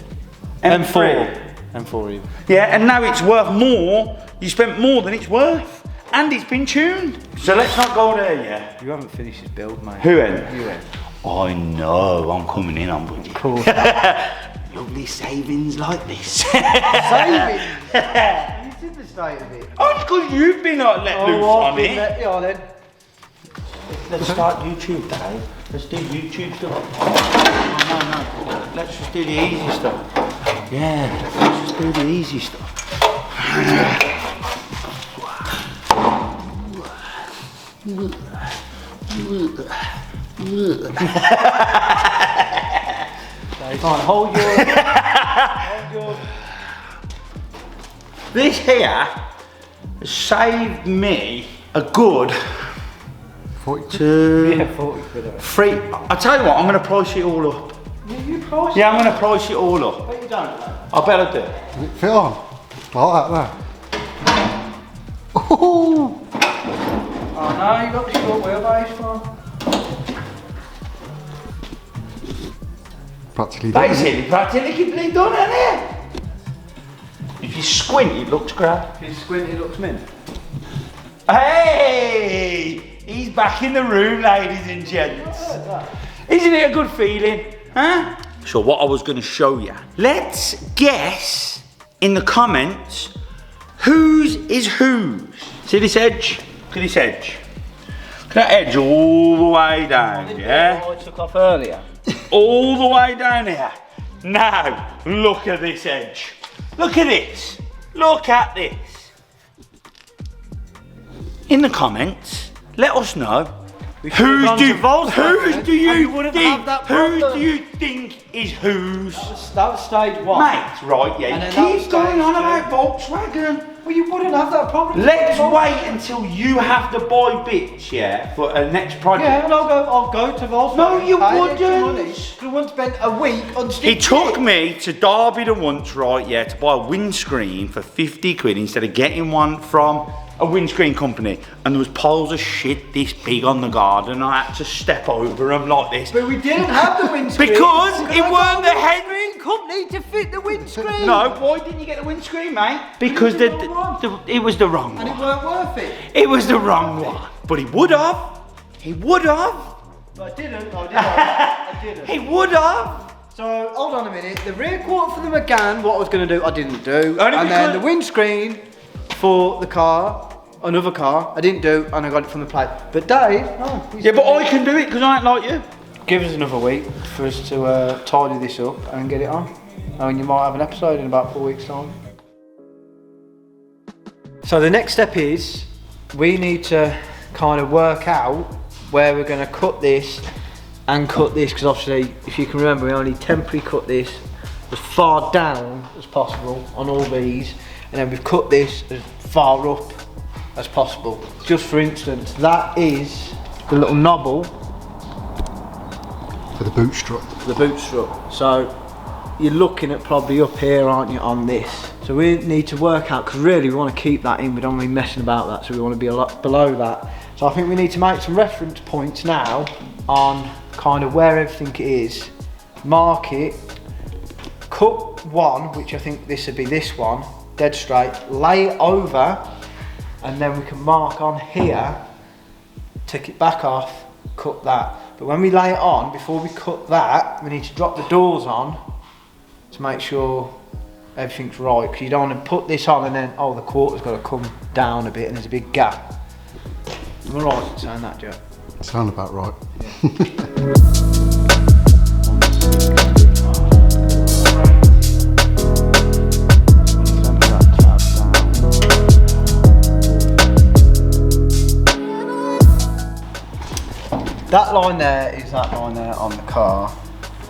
M4. M4 even. Yeah, and now it's worth more. You spent more than it's worth. And it's been tuned. So let's not go there yet. You haven't finished his build, mate. Who ain't? You ain't. I know, I'm coming in on budget. Cool. Lovely savings like this. Savings? You did the state of it. Oh, it's because you've been let loose on it. Yeah, then. Let's start YouTube, Dave. Let's do YouTube stuff. No. Let's just do the easy stuff. Yeah, let's just do the easy stuff. Hold your. This here has saved me a good 42. Yeah, 40 quid. Free. I tell you what, I'm going to price it all up. You price Yeah, I'm going to price it all up. But you don't. I bet I do. Does it fit on? Like that there. Ooh. Oh no, you got the short wheelbase one. Practically done. Practically done, isn't it? If you squint, it looks great. If you squint, it looks mint. Hey! He's back in the room, ladies and gents. Isn't it a good feeling? Huh? So what I was going to show you. Let's guess in the comments whose is whose. See this edge? Look at this edge. Look at that edge all the way down, yeah? I took off earlier. All the way down here. Now, look at this edge. Look at this. Look at this. In the comments, let us know whose do you think is whose? That was stage one. Mate, right, yeah. You keep going on about Volkswagen. Well, you wouldn't have that problem. Let's wait until you have to buy bits, yeah, for a next project. Yeah, and I'll go to Volkswagen. No, you wouldn't. I wouldn't spend a week on He took me to Derby the once, right, yeah, to buy a windscreen for 50 quid instead of getting one from a windscreen company. And there was piles of shit this big on the garden, and I had to step over them like this. But we didn't have the windscreen. Because it weren't the head company to fit the windscreen. No, why didn't you get the windscreen, mate? Because it was the wrong one. And it weren't worth it. It was the wrong one. But he would have. He would have. But I didn't. I didn't. He would have. So, hold on a minute. The rear quarter for the Megane, what I was going to do, I didn't do. And then the windscreen for the car, another car, I didn't do, and I got it from the plate. But Dave, yeah, but I can do it because I ain't like you. Give us another week for us to tidy this up and get it on. I mean, you might have an episode in about 4 weeks' time. So the next step is we need to kind of work out where we're going to cut this and cut this, because obviously, if you can remember, we only temporarily cut this as far down as possible on all these, and then we've cut this as far up as possible. Just for instance, that is the little knobble for the boot strut. The boot strut. So you're looking at probably up here, aren't you, on this? So we need to work out, because really we want to keep that in, we don't want to be messing about that, so we want to be a lot below that. So I think we need to make some reference points now on kind of where everything is, mark it, cut one, which I think this would be this one, dead straight, lay it over, and then we can mark on here, take it back off, cut that. But when we lay it on, before we cut that, we need to drop the doors on to make sure everything's right, because you don't want to put this on and then, oh, the quarter's got to come down a bit and there's a big gap. Am I right in saying that, Joe? Sound about right. Yeah. That line there is that line there on the car.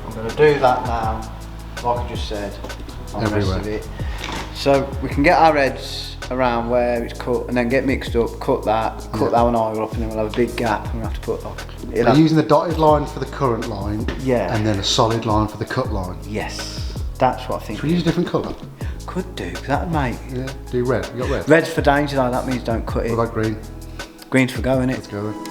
I'm going to do that now, like I just said, on the rest of it. So we can get our heads around where it's cut and then get mixed up, cut that one higher up, and then we'll have a big gap and we'll have to put like... Are you using the dotted line for the current line? Yeah. And then a solid line for the cut line? Yes, that's what I think. Should we use a different colour? Could do, because that'd make... Yeah, do red. You got red? Red's for danger though, that means don't cut it. What about green? Green's for go, innit? Let's go then.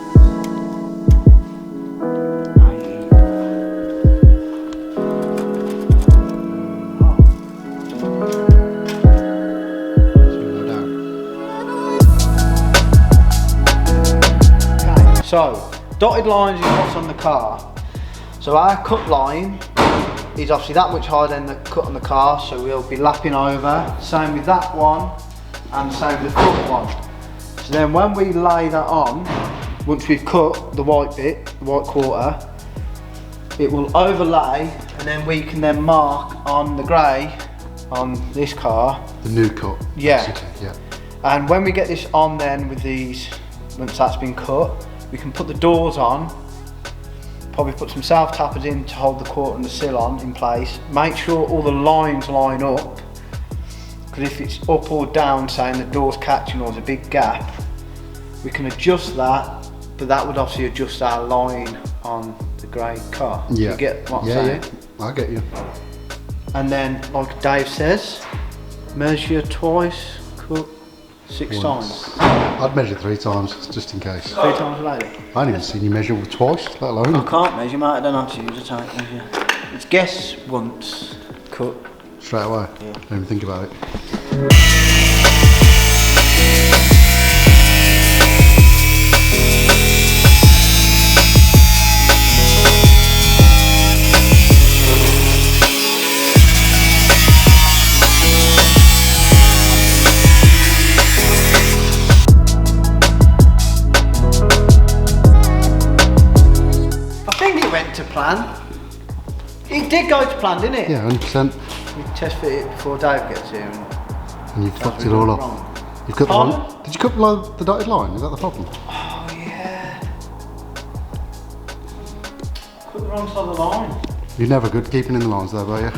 So, dotted lines is what's on the car. So our cut line is obviously that much higher than the cut on the car, so we'll be lapping over. Same with that one, and same with the cut one. So then when we lay that on, once we've cut the white bit, the white quarter, it will overlay, and then we can then mark on the grey on this car. The new cut. Yeah. Basically, yeah. And when we get this on then with these, once that's been cut, we can put the doors on, probably put some self-tappers in to hold the quarter and the sill on in place. Make sure all the lines line up, because if it's up or down, saying the door's catching or there's a big gap, we can adjust that, but that would obviously adjust our line on the grey car. Yeah. You get what I'm saying? Yeah, I get you. And then, like Dave says, measure twice, cut 6 times. I'd measure 3 times, just in case. 3 times later. I ain't even seen you measure twice, let alone. I can't measure, mate. I don't know how to use a tape measure. It's guess once, cut. Straight away? Yeah. Don't even think about it. Plan. It did go to plan, didn't it? Yeah, 100%. We test fit it before Dave gets here. And you've fucked it all up. Wrong. You've cut the wrong. Did you cut the dotted line? Is that the problem? Oh yeah. Cut the wrong side of the line. You're never good at keeping in the lines though, are you?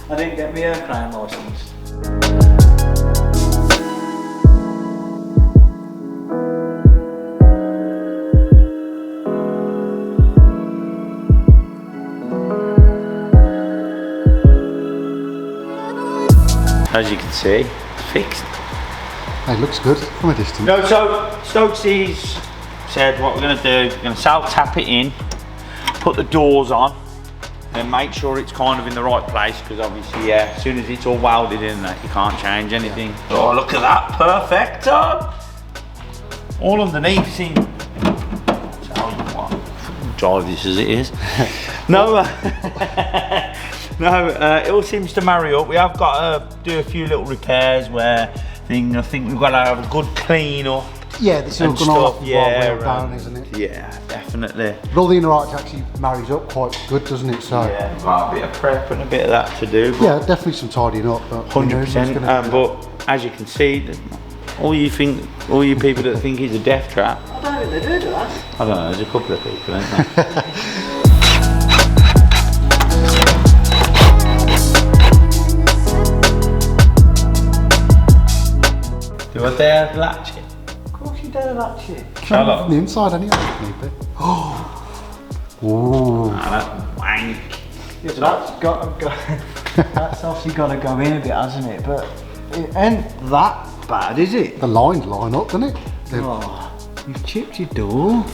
I didn't get my air crane licence. as you can see, it's fixed. It looks good from a distance. No, so Stokesy's said what we're going to do, we're going to self-tap it in, put the doors on, then make sure it's kind of in the right place, because obviously, yeah, as soon as it's all welded in there, you can't change anything. Oh, look at that, perfecto! All underneath, see. Tell you what, drive this as it is. No, no, it all seems to marry up. We have got to do a few little repairs where I think we've got to have a good clean up. Yeah, this is all going off down, isn't it? Yeah, definitely. But all the inner arch actually marries up quite good, doesn't it? So yeah, got a bit of prep and a bit of that to do. Yeah, definitely some tidying up. 100%. But as you can see, all you people that think he's a death trap. I don't think they do that. I don't know. There's a couple of people, ain't there? Do I dare latch it? Of course you dare latch it. Shut up. From the inside anyway, if need be. Oh. Ooh. Ah, that's wank. Yeah, but that's got to go. That's obviously got to go in a bit, hasn't it? But it ain't that bad, is it? The lines line up, doesn't it? Oh, you've chipped your door.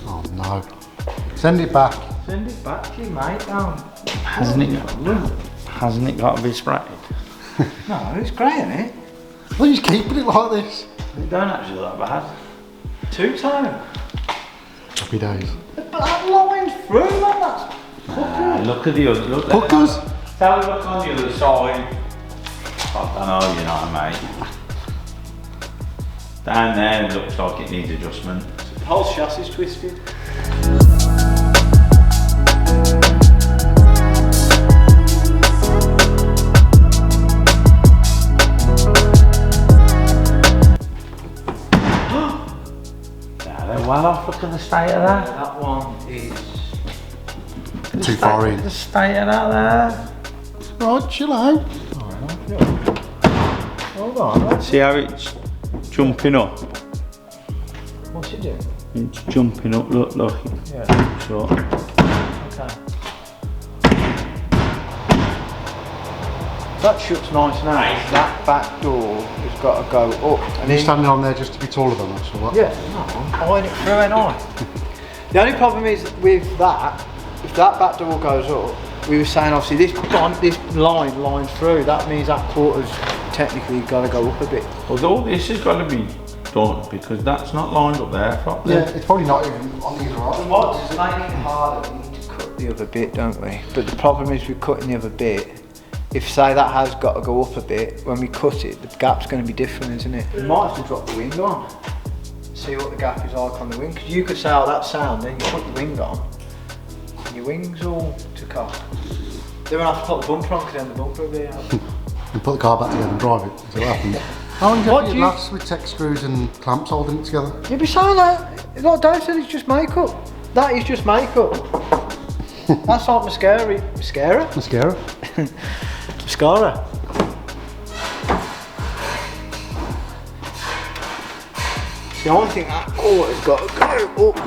Oh no. Send it back. Send it back to you, mate. Down. Hasn't it got to be sprayed? No, it's great, isn't it? Well, you're keeping it like this. It don't actually look that bad. 2 times. Happy days. But that line's through, man. That's Look at the other. Look. Hookers. Tell me look on the other side. I don't know, you know, mate. Down there it looks like it needs adjustment. the whole chassis is twisted. Well off, look at the state of that. That one is Too far in. The state of that there. Right, chill out. hold on. See how it's jumping up? What's it doing? It's jumping up, look. Yeah. So. Okay. That shuts nice now. That back door has got to go up. And you're standing on there just to be taller than us, or what? Yeah, no, I'm eyeing it through and on. The only problem is with that, if that back door goes up, we were saying obviously this line lines through, that means that quarter's technically got to go up a bit. Although this has got to be done because that's not lined up there properly. Yeah, it's probably not even on either right. What's making it harder, we need to cut the other bit, don't we? But the problem is with cutting the other bit, if say that has got to go up a bit, when we cut it, the gap's going to be different, isn't it? We might have to drop the wing on, see what the gap is like on the wing. Because you could say, oh, that's sound, then you put the wing on, and your wing's all took off. Then we'll have to put the bumper on, because then the bumper will be out. And put the car back together and drive it, so what happens. How long do you think it lasts with tech screws and clamps holding it together? You'd be saying that, like Dave said, it's just makeup. That is just makeup. That's like mascara. Mascara? Mascara? Mascara. See, I think that quarter's got to go up.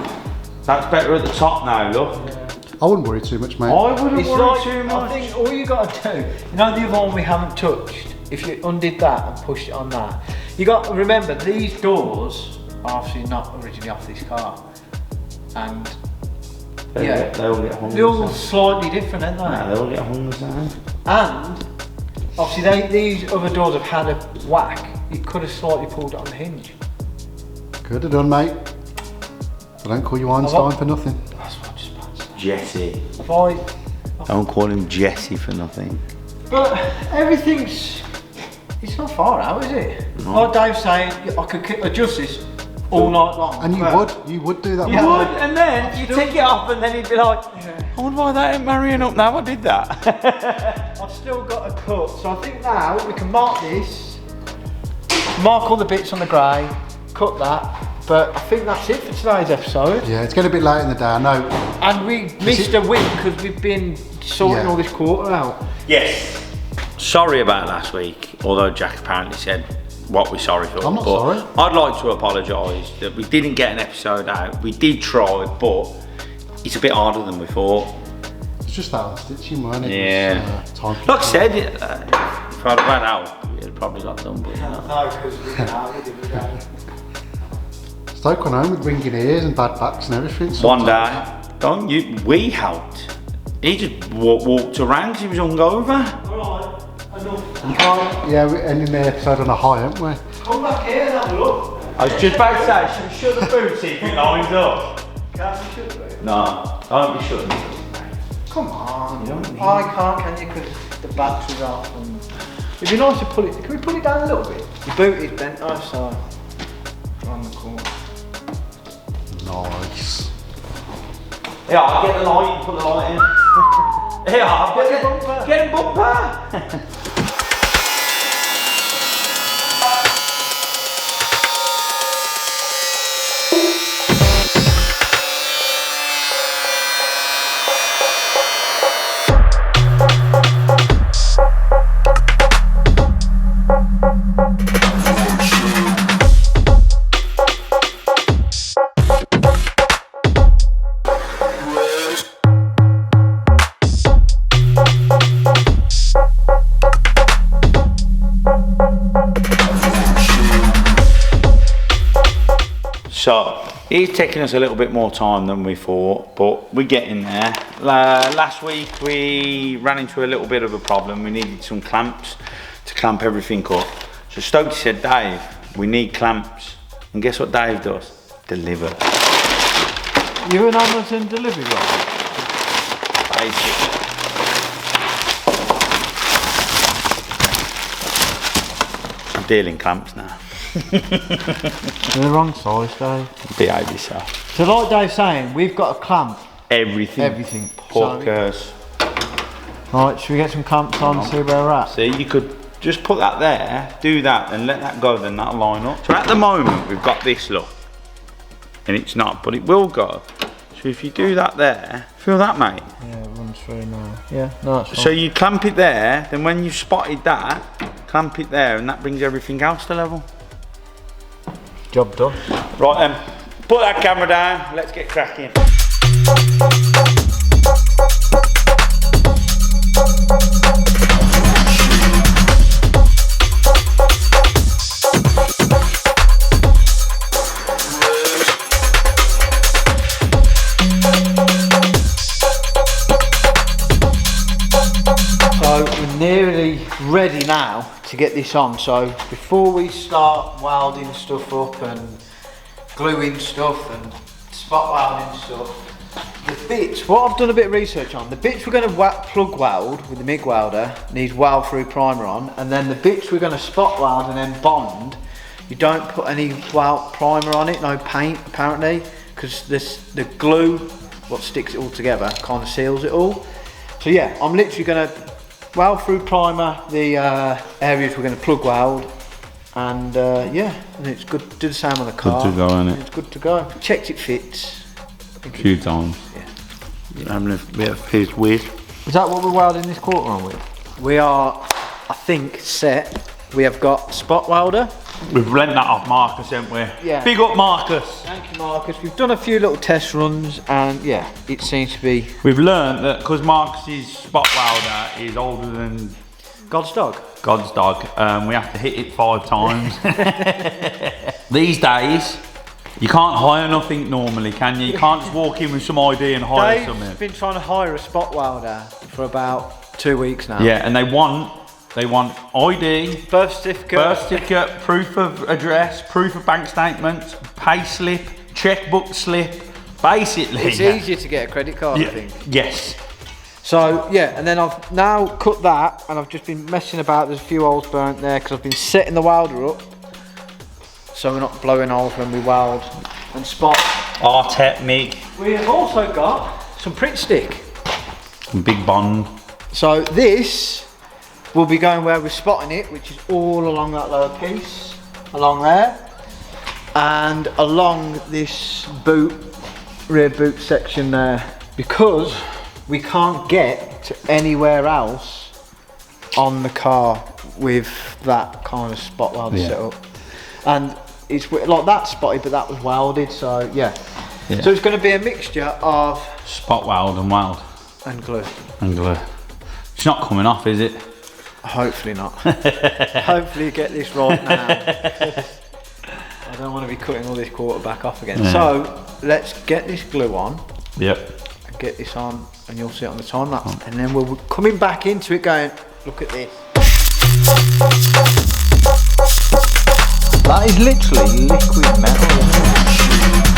That's better at the top now, look. I wouldn't worry too much, mate. I wouldn't It's worry like, too much. I think all you got to do, you know the other one we haven't touched, if you undid that and pushed it on that, you got to remember these doors are obviously not originally off this car. And They all get hung. they're all slightly different, aren't they? Nah, they all get hung the same. And obviously these other doors have had a whack. You could have slightly pulled it on the hinge. Could have done, mate. I don't call you Einstein for nothing. That's what I just about to say. Jesse. If I, Don't call him Jesse for nothing. but everything's, it's not far out, is it? No. Like Dave's saying, I could adjust this all night long. And you would do that. Yeah. wouldn't Would, and then you take it off and then he'd be like, I wonder why that ain't marrying up now, I did that. I've still got a cut, so I think now we can mark this, mark all the bits on the grey, cut that, but I think that's it for today's episode. you? Yeah, it's getting a bit late in the day, I know. And we missed a week because we've been sorting Yeah. all this quarter out. Yes. Sorry about last week, although Jack apparently said what we're sorry for. I'm not but sorry. I'd like to apologise that we didn't get an episode out. We did try, but it's a bit harder than we thought. It's just that stitching, wasn't it? Yeah. It was, time Like I said, if I'd have had help, it'd probably got done, but you know. No, because we went out the other day. Stoke went home with ringing ears and bad backs and everything. One day, we helped. He just walked around because he was hungover. Alright, enough. You can't, yeah, we're ending the episode on a high, aren't we? Come back here and have a look. I was just about to say, should we shut the boot if it lines up? Can't we shut it? No, don't be shutting. Come on. I can't, can you? Because the battery's off. And it'd be nice to pull it. Can we pull it down a little bit? The boot is bent. Oh, so on the corner. Nice. Yeah, I'll get the light and put the light in. Yeah, I'll get the bumper. Get a bumper. So, it's taking us a little bit more time than we thought, but we're getting there. Last week we ran into a little bit of a problem. We needed some clamps to clamp everything up. So Stokey said, Dave, we need clamps. And guess what Dave does? Deliver. You're an Amazon delivery guy? Basic. I'm dealing clamps now. They're the wrong size, Dave. Behave yourself. So like Dave's saying, we've got a clamp. Everything. Everything. Hookers. Right, should we get some clamps on and see where we're at? See, you could just put that there, do that, and let that go, then that'll line up. So at the moment, we've got this, look. And it's not, but it will go. So if you do that there, feel that, mate? Yeah, it runs through now. Yeah, no, that's fine. So you clamp it there, then when you've spotted that, clamp it there, and that brings everything else to level. Job done. Right then, put that camera down, let's get cracking. So we're nearly ready now to get this on. So before we start welding stuff up and gluing stuff and spot welding stuff, the bits, what I've done a bit of research on, the bits we're going to plug weld with the MIG welder needs weld through primer on, and then the bits we're going to spot weld and then bond, you don't put any weld primer on it, no paint apparently, because the glue, what sticks it all together, kind of seals it all. So yeah, I'm literally going to weld through primer the areas we're going to plug weld, and yeah, and it's good to do the same on the car. Good to go, isn't it? It's good to go. Checked it fits. A few times. Yeah. Having a bit of his weird. Is that what we're welding this quarter on with? We are, I think, set. We have got spot welder. We've lent that off Marcus, haven't we? Yeah. Big up Marcus. Thank you, Marcus. We've done a few little test runs, and yeah, it seems to be We've learned that because Marcus's spot welder is older than God's dog. God's dog, we have to hit it 5 times. These days, you can't hire nothing normally, can you? You can't just walk in with some ID and hire Dave's something. been trying to hire a spot welder for about 2 weeks now. Yeah, and they want ID, Birth certificate. proof of address, proof of bank statements, pay slip, checkbook slip, basically. It's easier to get a credit card, I think. Yes. So yeah, and then I've now cut that, and I've just been messing about. There's a few holes burnt there because I've been setting the welder up so we're not blowing holes when we weld and spot. R-Tech MIG. We have also got some print stick. Big Bond. So this will be going where we're spotting it, which is all along that lower piece, along there, and along this boot, rear boot section there, because we can't get to anywhere else on the car with that kind of spot welder set up. And it's like that spotted, but that was welded, so yeah. So it's going to be a mixture of spot weld and weld. And glue. And glue. It's not coming off, is it? Hopefully not. Hopefully get this right now. I don't want to be cutting all this quarter back off again. Yeah. So let's get this glue on. Yep. And get this on, and you'll see it on the time lapse. And then we're coming back into it going, look at this. That is literally liquid metal.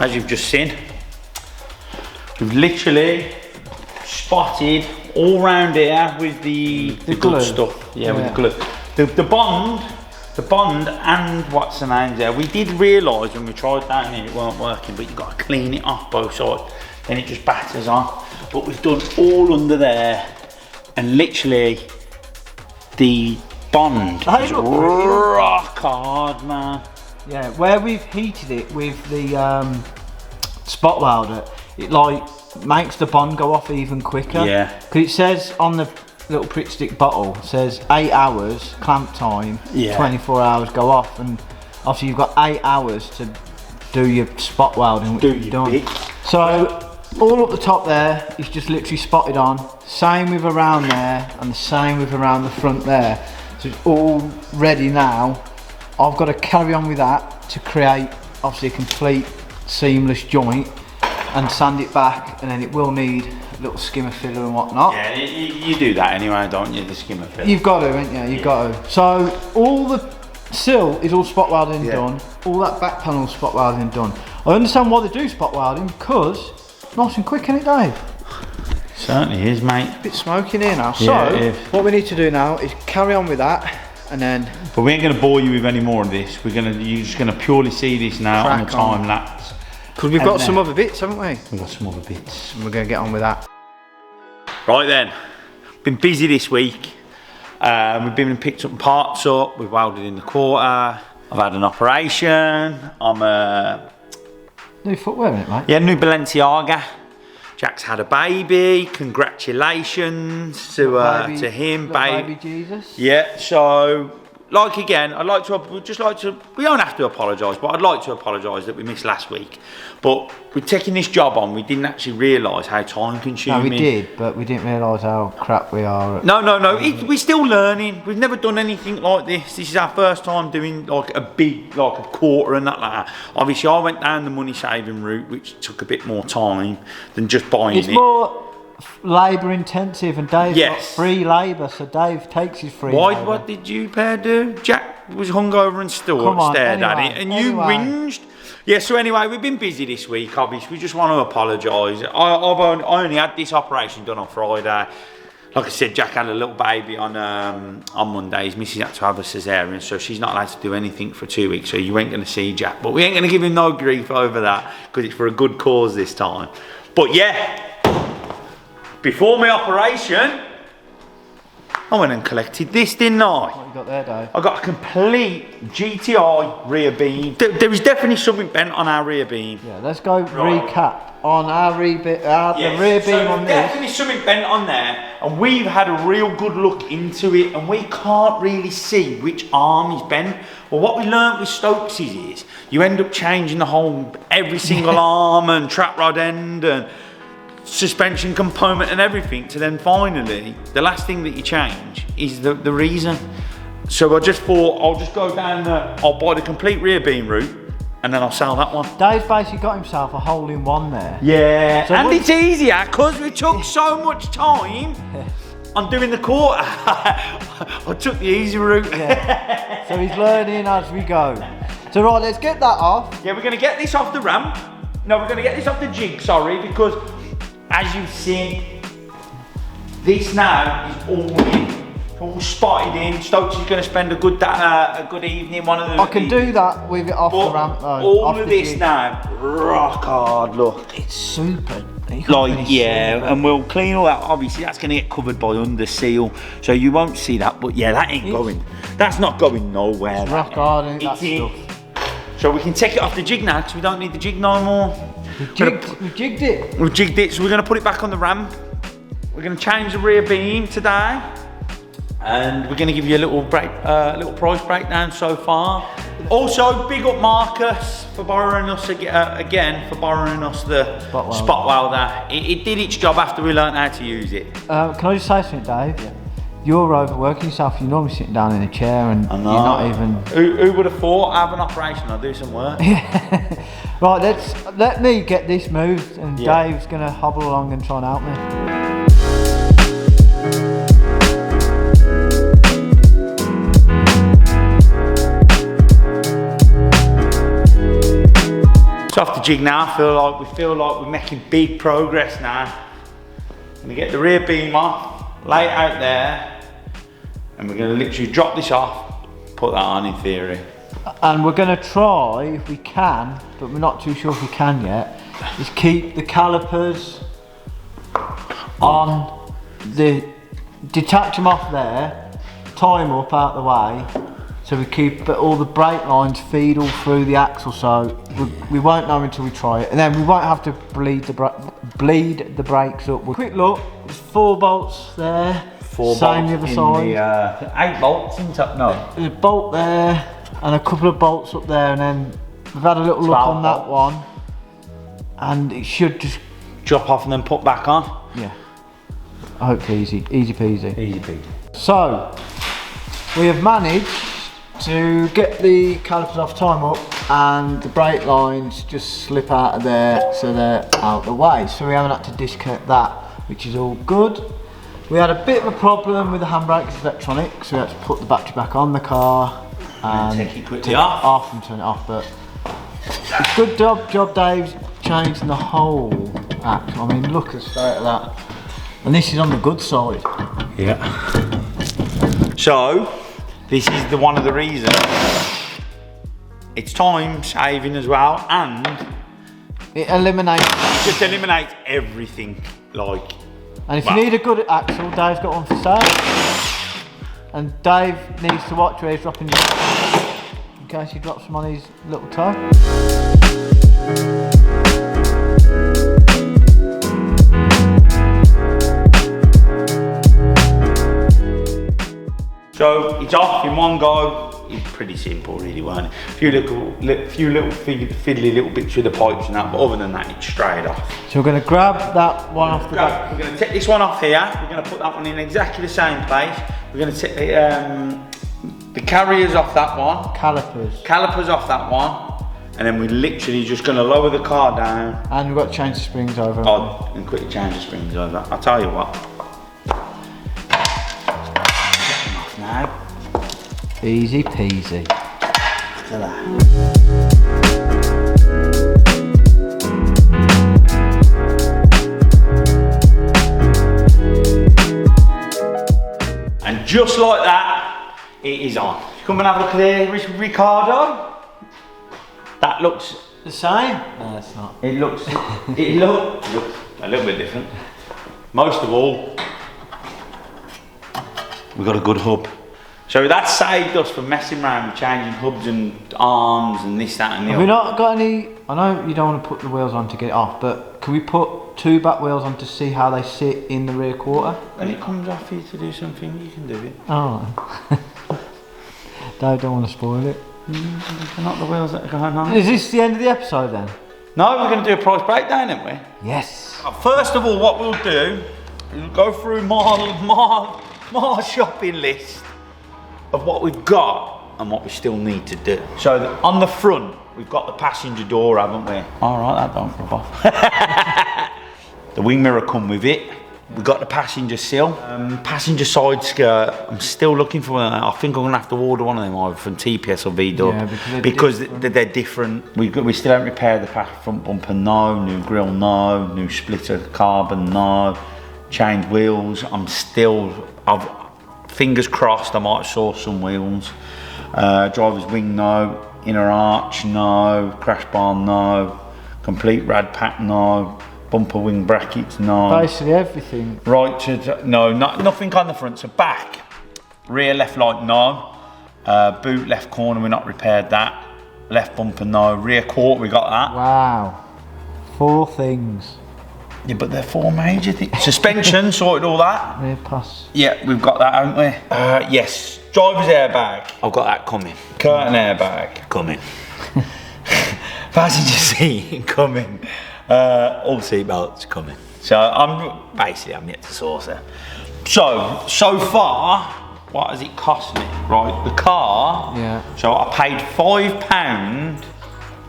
As you've just seen, we've literally spotted all round here with the good glue stuff. Yeah, with the glue. The bond and what's the name there. We did realise when we tried down here it weren't working, but you've got to clean it off both sides, then it just batters on. But we've done all under there, and literally the bond is rock hard, man. Yeah, where we've heated it with the spot welder, it like makes the bond go off even quicker. Yeah. Because it says on the little Prick Stick bottle, it says 8 hours clamp time, Yeah. 24 hours go off, and obviously you've got 8 hours to do your spot welding, which Do you've your done. bit. So all up the top there is just literally spotted on. Same with around there, and the same with around the front there. So it's all ready now. I've got to carry on with that to create obviously a complete seamless joint and sand it back, and then it will need a little skimmer filler and whatnot. Yeah, you do that anyway, don't you? The skimmer filler. You've got to, haven't you? You've got to. So all the sill is all spot welding done. All that back panel spot welding done. I understand why they do spot welding, because it's nice and quick, isn't it, Dave? Certainly is, mate. A bit smoky in here now. Yeah, So it is. what we need to do now is carry on with that, and then But we ain't going to bore you with any more of this. You're just going to purely see this now on the Crack on. time lapse. because we've And got then- some other bits, haven't we? We've got some other bits. And we're going to get on with that. Right then, been busy this week. We've been and picked up parts up. We've welded in the quarter. I've had an operation. I'm New footwear in it, mate. yeah, new Balenciaga. Jack's had a baby. Congratulations to him, baby Jesus. Yeah, so like again, we don't have to apologise, but I'd like to apologise that we missed last week. But we're taking this job on, we didn't actually realise how time No, consuming. we did, but we didn't realise how crap we are. At No, we're still learning. We've never done anything like this. This is our first time doing like a big, like a quarter and that like that. Obviously, I went down the money saving route, which took a bit more time than just buying It's it. more labour intensive, and Dave's got Yes. free labour, so Dave takes his free Why? labour. What did you pair do? Jack was hungover and Come on, stared at anyway, it, and you whinged. Yeah. So anyway, we've been busy this week. Obviously, we just want to apologise. I only had this operation done on Friday. Like I said, Jack had a little baby on Monday. His missus had to have a cesarean, so she's not allowed to do anything for 2 weeks. So you ain't going to see Jack, but we ain't going to give him no grief over that because it's for a good cause this time. But yeah, before my operation, I went and collected this, didn't I? What you got there, Dave? I got a complete GTI rear beam. There is definitely something bent on our rear beam. Yeah, let's go Right. recap on our the rear beam so on this. definitely something bent on there, and we've had a real good look into it, and we can't really see which arm is bent. Well, what we learnt with Stokes's is you end up changing every single arm and trap rod end and suspension component and everything, to then finally the last thing that you change is the reason. So I just thought I'll just go down I'll buy the complete rear beam route and then I'll sell that one. Dave's basically got himself a hole in one there. Yeah, So and what- it's easier because we took so much time on doing the quarter. I took the easy route. Yeah. So he's learning as we go. So right, let's get that off. Yeah, we're going to get this off the ramp. No, we're going to get this off the jig, sorry, because as you've seen, this now is all in, all spotted in. Stokes is going to spend a good evening, one of the... I can do that with it off the ramp though. All off of the this jig. now, rock hard, look. It's super Like, yeah, and we'll clean all that. Obviously, that's going to get covered by under seal, so you won't see that. But yeah, that ain't going. That's not going nowhere. It's rock hard, ain't that stuff? So we can take it off the jig now because we don't need the jig no more. We've jigged it. We've jigged it, so we're going to put it back on the ramp. We're going to change the rear beam today, and we're going to give you a little price breakdown so far. Also, big up Marcus for borrowing us again for borrowing us the spot welder. It did its job after we learned how to use it. Can I just say something, Dave? Yeah. You're overworking yourself. You're normally sitting down in a chair, and you're not even. Who would have thought? I have an operation. I'll do some work. Right, let me get this moved, and Dave's gonna hobble along and try and help me. It's off the jig now. We feel like we're making big progress now. I'm gonna get the rear beam off, lay it out there, and we're gonna literally drop this off, put that on in theory. And we're gonna try, if we can, but we're not too sure if we can yet, is keep the calipers on detach them off there, tie them up out the way, so we keep all the brake lines feed all through the axle, so we won't know until we try it, and then we won't have to bleed the brakes up. Quick look, there's 4 bolts there, same the other side. 8 bolts in top, no. There's a bolt there, and a couple of bolts up there, and then we've had a little look on that one, and it should just drop off and then put back on. Yeah, hopefully easy peasy. Easy peasy. So we have managed to get the calipers off, time up, and the brake lines just slip out of there, so they're out the way. So we haven't had to disconnect that, which is all good. We had a bit of a problem with the handbrake because it's electronic, so we had to put the battery back on the car and take it quickly off and turn it off. But it's good job Dave's changing the whole axle. I mean, look at the state of that. And this is on the good side. Yeah. So this is one of the reasons. It's time saving as well, and it eliminates. Just eliminates everything, like. And if you need a good axle, Dave's got one for sale. And Dave needs to watch where he's dropping his, in case he drops them on his little toe. So it's off in one go. It's pretty simple, really, wasn't it? A few little fiddly little bits with the pipes and that, but other than that, it's straight off. So we're going to grab that one off the back. We're going to take this one off here. We're going to put that one in exactly the same place. We're going to take the carriers off that one. Calipers off that one. And then we're literally just going to lower the car down. And we've got to change the springs over. Oh, and quickly change the springs over. I'll tell you what. Now. Easy peasy. And just like that, it is on. Come and have a look at this, Ricardo. That looks the same. No, it's not. It looks a little bit different. Most of all, we've got a good hub. So that saved us from messing around with changing hubs and arms and this, that and the other. Have we not got any, I know you don't want to put the wheels on to get it off, but can we put 2 back wheels on to see how they sit in the rear quarter? When it comes off for you to do something, you can do it. Oh. Don't want to spoil it. They're not the wheels that are going on. Is this the end of the episode then? No, we're going to do a price breakdown, aren't we? Yes. First of all, what we'll do is we'll go through my shopping list of what we've got and what we still need to do. So on the front, we've got the passenger door, haven't we? All right, that don't rub off. The wing mirror come with it. We've got the passenger sill. Passenger side skirt, I'm still looking for one. I think I'm gonna have to order one of them either from TPS or VW. Yeah, because they're different. We still haven't repaired the front bumper, no. New grille, no. New splitter carbon, no. Change wheels, fingers crossed, I might saw some wheels. Driver's wing, no. Inner arch, no. Crash bar, no. Complete rad pack, no. Bumper wing brackets, no. Basically everything. Right to, no, nothing on the front. So back, rear left light, no. Boot left corner, we're not repaired that. Left bumper, no. Rear quarter, we got that. Wow. 4 things. Yeah, but they're 4 major things. Suspension, sorted all that. Rear pass. Yeah, we've got that, haven't we? Yes, driver's airbag. I've got that coming. Curtain airbag, coming. Passenger seat, coming. All seat belts, coming. So I'm yet to source it. So far, what has it cost me? Right, the car. Yeah. So I paid £5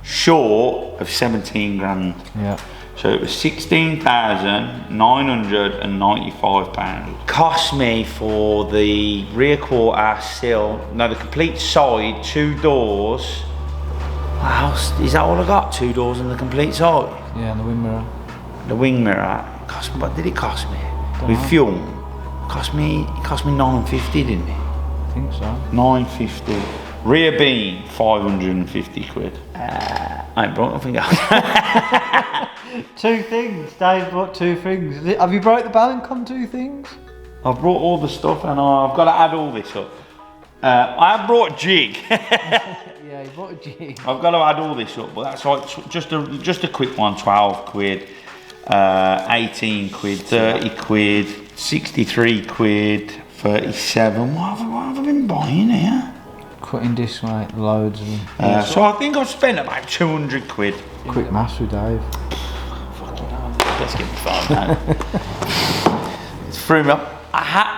short of 17 grand. Yeah. So it was £16,995. Cost me for the rear quarter sill, no, the complete side, 2 doors. Wow, is that all I got? 2 doors and the complete side? Yeah, and the wing mirror. The wing mirror. Cost me, what did it cost me? With fuel? It cost me 950, didn't it? I think so. 950. Rear beam, 550 quid. I ain't brought nothing else. 2 things. Dave brought 2 things. Have you broke the bank on 2 things? I've brought all the stuff and I've got to add all this up. I have brought a jig. Yeah, you bought a jig. I've got to add all this up, but that's like just a quick one. 12 quid, 18 quid, 30 quid, 63 quid, 37. What have I been buying here? Cutting disc, mate, loads of them. So I think I've spent about 200 quid. Quick maths with Dave. Fucking hell, let's get my phone now. It's through me up.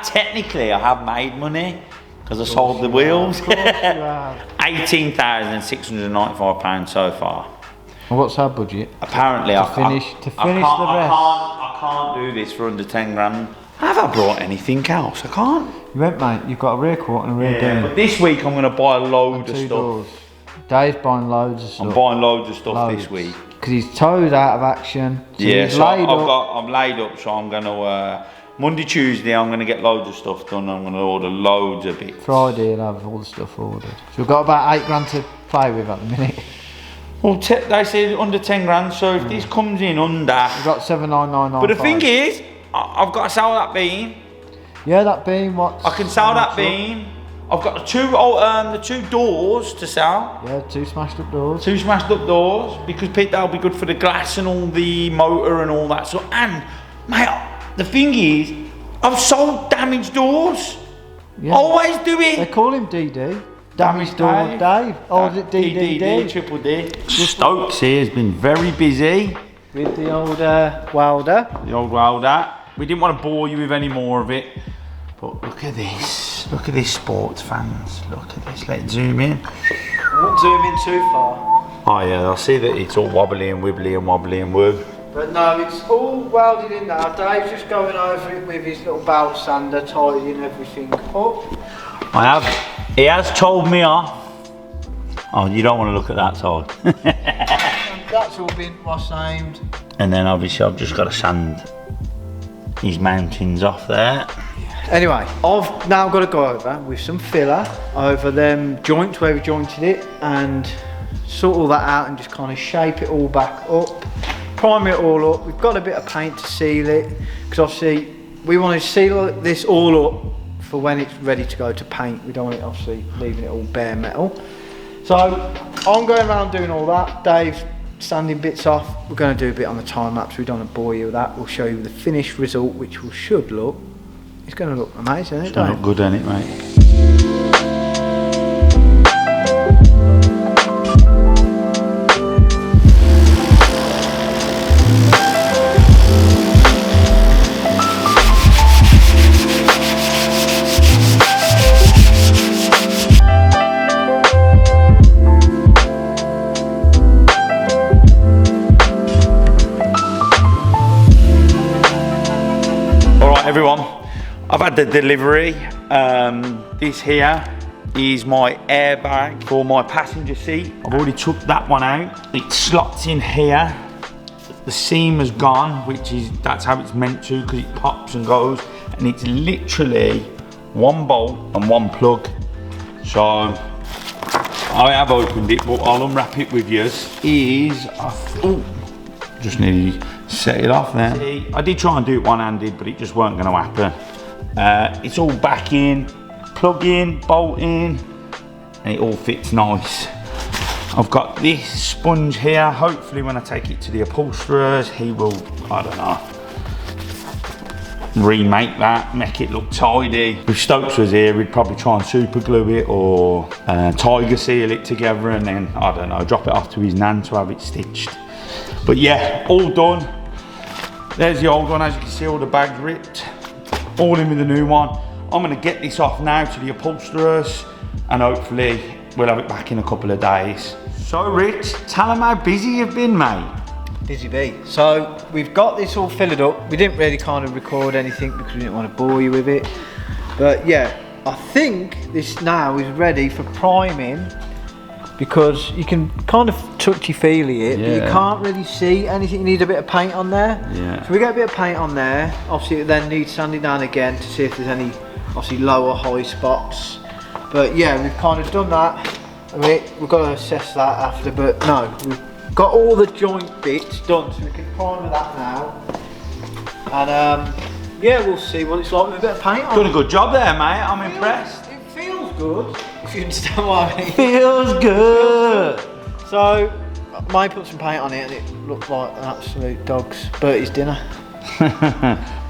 Technically, I have made money because I sold the wheels. £18,695 so far. And what's our budget? Apparently, to finish the rest. I can't do this for under 10 grand. Have I brought anything else? I can't. You went, mate. You've got a rear quarter and a rear beam. But this week I'm going to buy a load of stuff. Doors. Dave's buying loads of stuff. I'm buying loads of stuff this week. Because his toe's out of action. So yeah, he's so laid I'm laid up, so I'm going to... Monday, Tuesday, I'm going to get loads of stuff done. I'm going to order loads of bits. Friday, he'll have all the stuff ordered. So we've got about 8 grand to play with at the minute. Well, they say under 10 grand, so if this comes in under... We've got 79995. But the thing is, I've got to sell that beam. Yeah, that beam, what? I can sell that beam. I've got the 2 doors to sell. Yeah, 2 smashed up doors. 2 smashed up doors, because that'll be good for the glass and all the motor and all that. So, and, mate, the thing is, I've sold damaged doors. Yeah. Always do it. They call him DD. Damaged door Dave. Or is it DDD? Triple D. Stokes here has been very busy. With the old welder. The old welder. We didn't want to bore you with any more of it. But look at this. Look at this, sports fans. Look at this. Let's zoom in. I won't zoom in too far. Oh yeah, I see that it's all wobbly and wibbly and wobbly and woo. But no, it's all welded in now. Dave's just going over it with his little belt sander, tidying everything up. He has told me off. Oh, you don't want to look at that side. That's all been named. And then obviously I've just got to sand these mountings off there. Anyway, I've now got to go over with some filler over them joints where we jointed it and sort all that out and just kind of shape it all back up, prime it all up. We've got a bit of paint to seal it because obviously we want to seal this all up for when it's ready to go to paint. We don't want it obviously leaving it all bare metal. So I'm going around doing all that. Dave's sanding bits off. We're going to do a bit on the time lapse. We don't want to bore you with that. We'll show you the finished result, which should look. It's going to look amazing, isn't it? It's going to look good, isn't it, mate? Everyone, I've had the delivery. This here is my airbag for my passenger seat. I've already took that one out. It slots in here. The seam has gone, that's how it's meant to, because it pops and goes, and it's literally 1 bolt and 1 plug. So I have opened it, but I'll unwrap it with you. Just nearly Set it off then. See, I did try and do it one-handed, but it just weren't going to happen. It's all back in, plug in, bolt in, and it all fits nice. I've got this sponge here. Hopefully when I take it to the upholsterers, he will, I don't know, remake that, make it look tidy. If Stokes was here, we'd probably try and super glue it or tiger seal it together and then, I don't know, drop it off to his nan to have it stitched. But yeah, all done. There's the old one, as you can see, all the bags ripped. All in with the new one. I'm gonna get this off now to the upholsterers and hopefully we'll have it back in a couple of days. So Rich, tell them how busy you've been, mate. Busy bee. So we've got this all filled up. We didn't really kind of record anything because we didn't want to bore you with it. But yeah, I think this now is ready for priming because you can kind of touchy-feely it, but you can't really see anything. You need a bit of paint on there. Yeah. So we get a bit of paint on there. Obviously it then needs sanding down again to see if there's any obviously lower high spots. But yeah, we've kind of done that. I mean, we've got to assess that after, but no, we've got all the joint bits done, so we can prime that now. And yeah, we'll see what it's like with a bit of paint on. Done a good job there, mate. I'm impressed. It feels good, if you understand what I mean. Feels good. So, I might put some paint on it and it looked like an absolute dog's Bertie's dinner.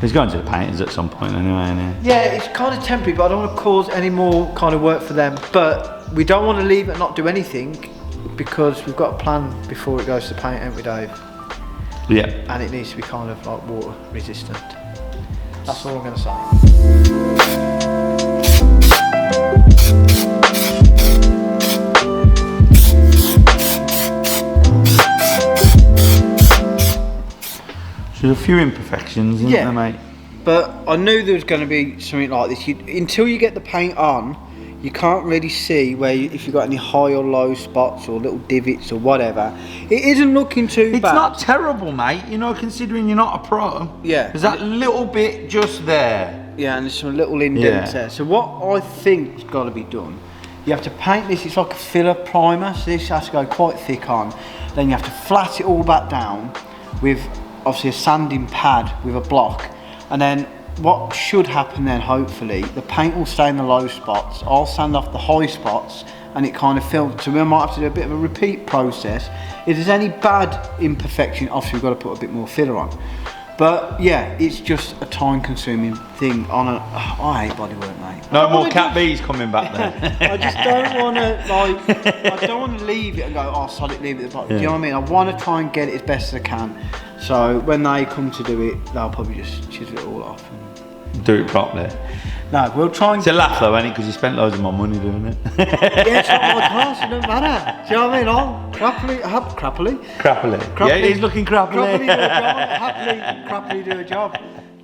He's going to the painters at some point anyway, isn't he? Yeah, it's kind of temporary, but I don't want to cause any more kind of work for them. But we don't want to leave it and not do anything because we've got a plan before it goes to paint, haven't we, Dave? Yeah. And it needs to be kind of like water resistant. That's all I'm going to say. There's a few imperfections, isn't there, mate? But I knew there was going to be something like this. Until you get the paint on, you can't really see where if you've got any high or low spots or little divots or whatever. It isn't looking too bad. It's not terrible, mate, you know, considering you're not a pro. Yeah. There's that little bit just there. Yeah, and there's some little indents there. So what I think's got to be done, you have to paint this, it's like a filler primer, so this has to go quite thick on. Then you have to flat it all back down with obviously a sanding pad with a block, and then what should happen then, hopefully, the paint will stay in the low spots, I'll sand off the high spots and it kind of fills, so we might have to do a bit of a repeat process. If there's any bad imperfection, obviously we've got to put a bit more filler on. But yeah, it's just a time consuming thing on a, I hate bodywork, mate. No more Cat B's coming back there. I just don't want to, like, I don't want to leave it and go, oh, sod it, leave it at the bottom. Do you know what I mean? I want to try and get it as best as I can. So when they come to do it, they'll probably just chisel it all off. And do it properly. No, we'll try and... It's a laugh though, ain't it? Because you spent loads of my money doing it. Yeah, it's not my class, it doesn't matter. Do you know what I mean? I'll crappily. Yeah, he's looking crappily. Crappily do a job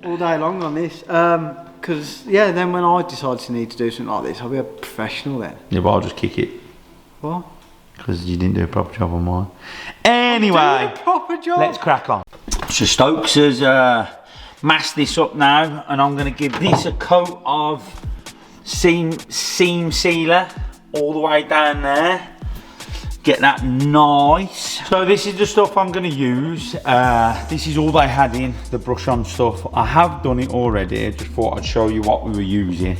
all day long on this. Because, yeah, then when I decide to need to do something like this, I'll be a professional then. Yeah, but I'll just kick it. What? Because you didn't do a proper job on mine. Anyway, I'm doing a proper job. Let's crack on. So Stokes has masked this up now, and I'm going to give this a coat of seam sealer all the way down there. Get that nice. So this is the stuff I'm going to use. This is all they had in the brush on stuff. I have done it already. I just thought I'd show you what we were using.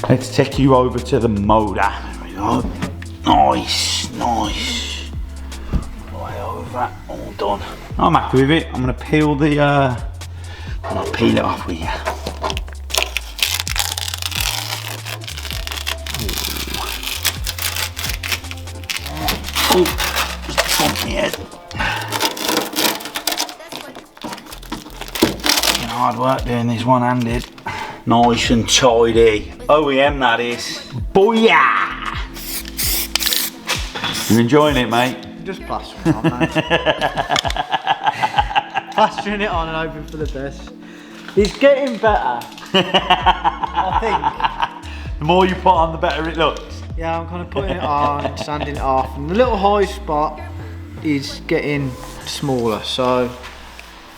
Let's take you over to the motor. There we go. Nice, nice. Way over, all done. I'm happy with it. I'm gonna peel the, I'll peel it off with you. Oh, just bump my head. It's hard work doing this one-handed. Nice and tidy. OEM that is. Booyah! You enjoying it, mate? Just plastering it on, mate. Plastering it on and hoping for the best. It's getting better, I think. The more you put on, the better it looks. Yeah, I'm kind of putting it on, sanding it off, and the little high spot is getting smaller, so...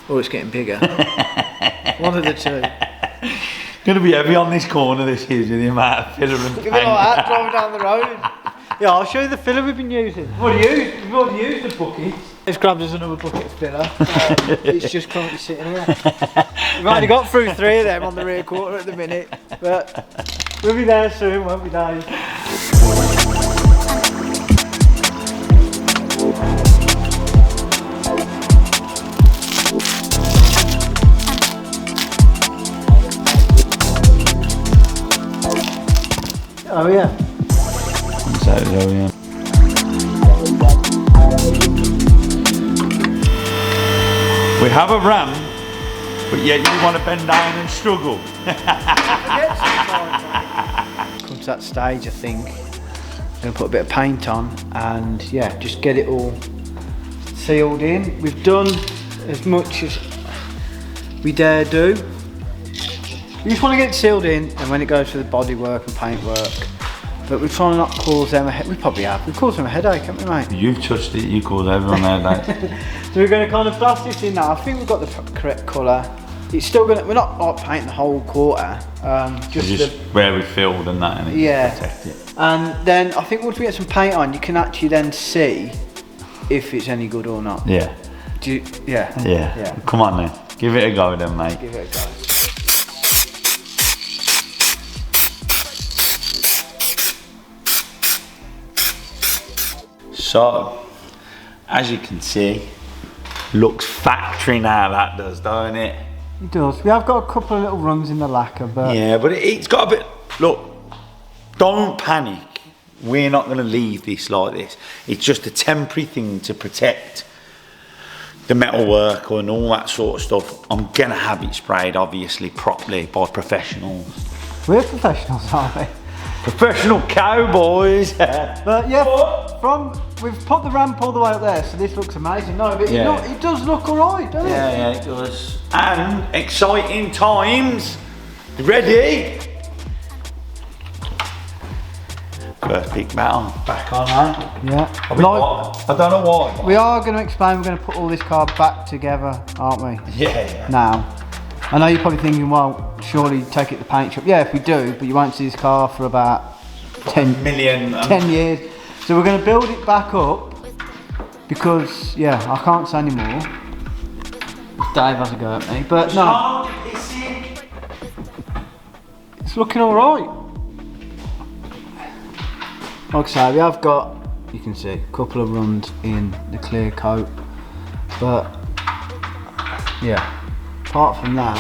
Oh, it's getting bigger. One of the two. Going to be heavy on this corner, this is, with the amount of filler and paint. Give it like that, driving down the road. Yeah, I'll show you the filler we've been using. We've already used the bucket. Dave's grabbed us another bucket of filler. It's just currently sitting here. We've only got through 3 of them on the rear quarter at the minute, but we'll be there soon, won't we, Dave? Oh yeah. We have a ram, but yet you want to bend down and struggle. Come to that stage, I think. I'm going to put a bit of paint on and yeah, just get it all sealed in. We've done as much as we dare do. We just want to get it sealed in, and when it goes for the body work and paint work, but we're trying not to cause them a headache. We probably have. We've caused them a headache, haven't we, mate? You've touched it, you caused everyone a headache. So we're going to kind of blast this in now. I think we've got the correct colour. It's still going to, we're not like painting the whole quarter. Just where we filled and that, and yeah. Protect it. And then I think once we get some paint on, you can actually then see if it's any good or not. Yeah. Yeah. Come on then, give it a go then, mate. Give it a go. So, as you can see, looks factory now, that does, don't it? It does. We have got a couple of little runs in the lacquer, but yeah, but it's got a bit. Look, don't panic. We're not going to leave this like this. It's just a temporary thing to protect the metalwork and all that sort of stuff. I'm going to have it sprayed, obviously, properly by professionals. We're professionals, aren't we? Professional cowboys. But yeah, we've put the ramp all the way up there, so this looks amazing. No, but Yeah. it does look alright, doesn't it? Yeah, it does. And exciting times. Ready? First big metal back on, huh? Yeah. I don't know why. We are going to explain, we're going to put all this car back together, aren't we? Yeah. Now, I know you're probably thinking, well, surely take it to the paint shop. Yeah, if we do, but you won't see this car for about 10 years. So we're going to build it back up because, yeah, I can't say any more. Dave has a go at me, but no. It's looking alright. Like I say, we have got, you can see, a couple of runs in the clear coat, but yeah, apart from that,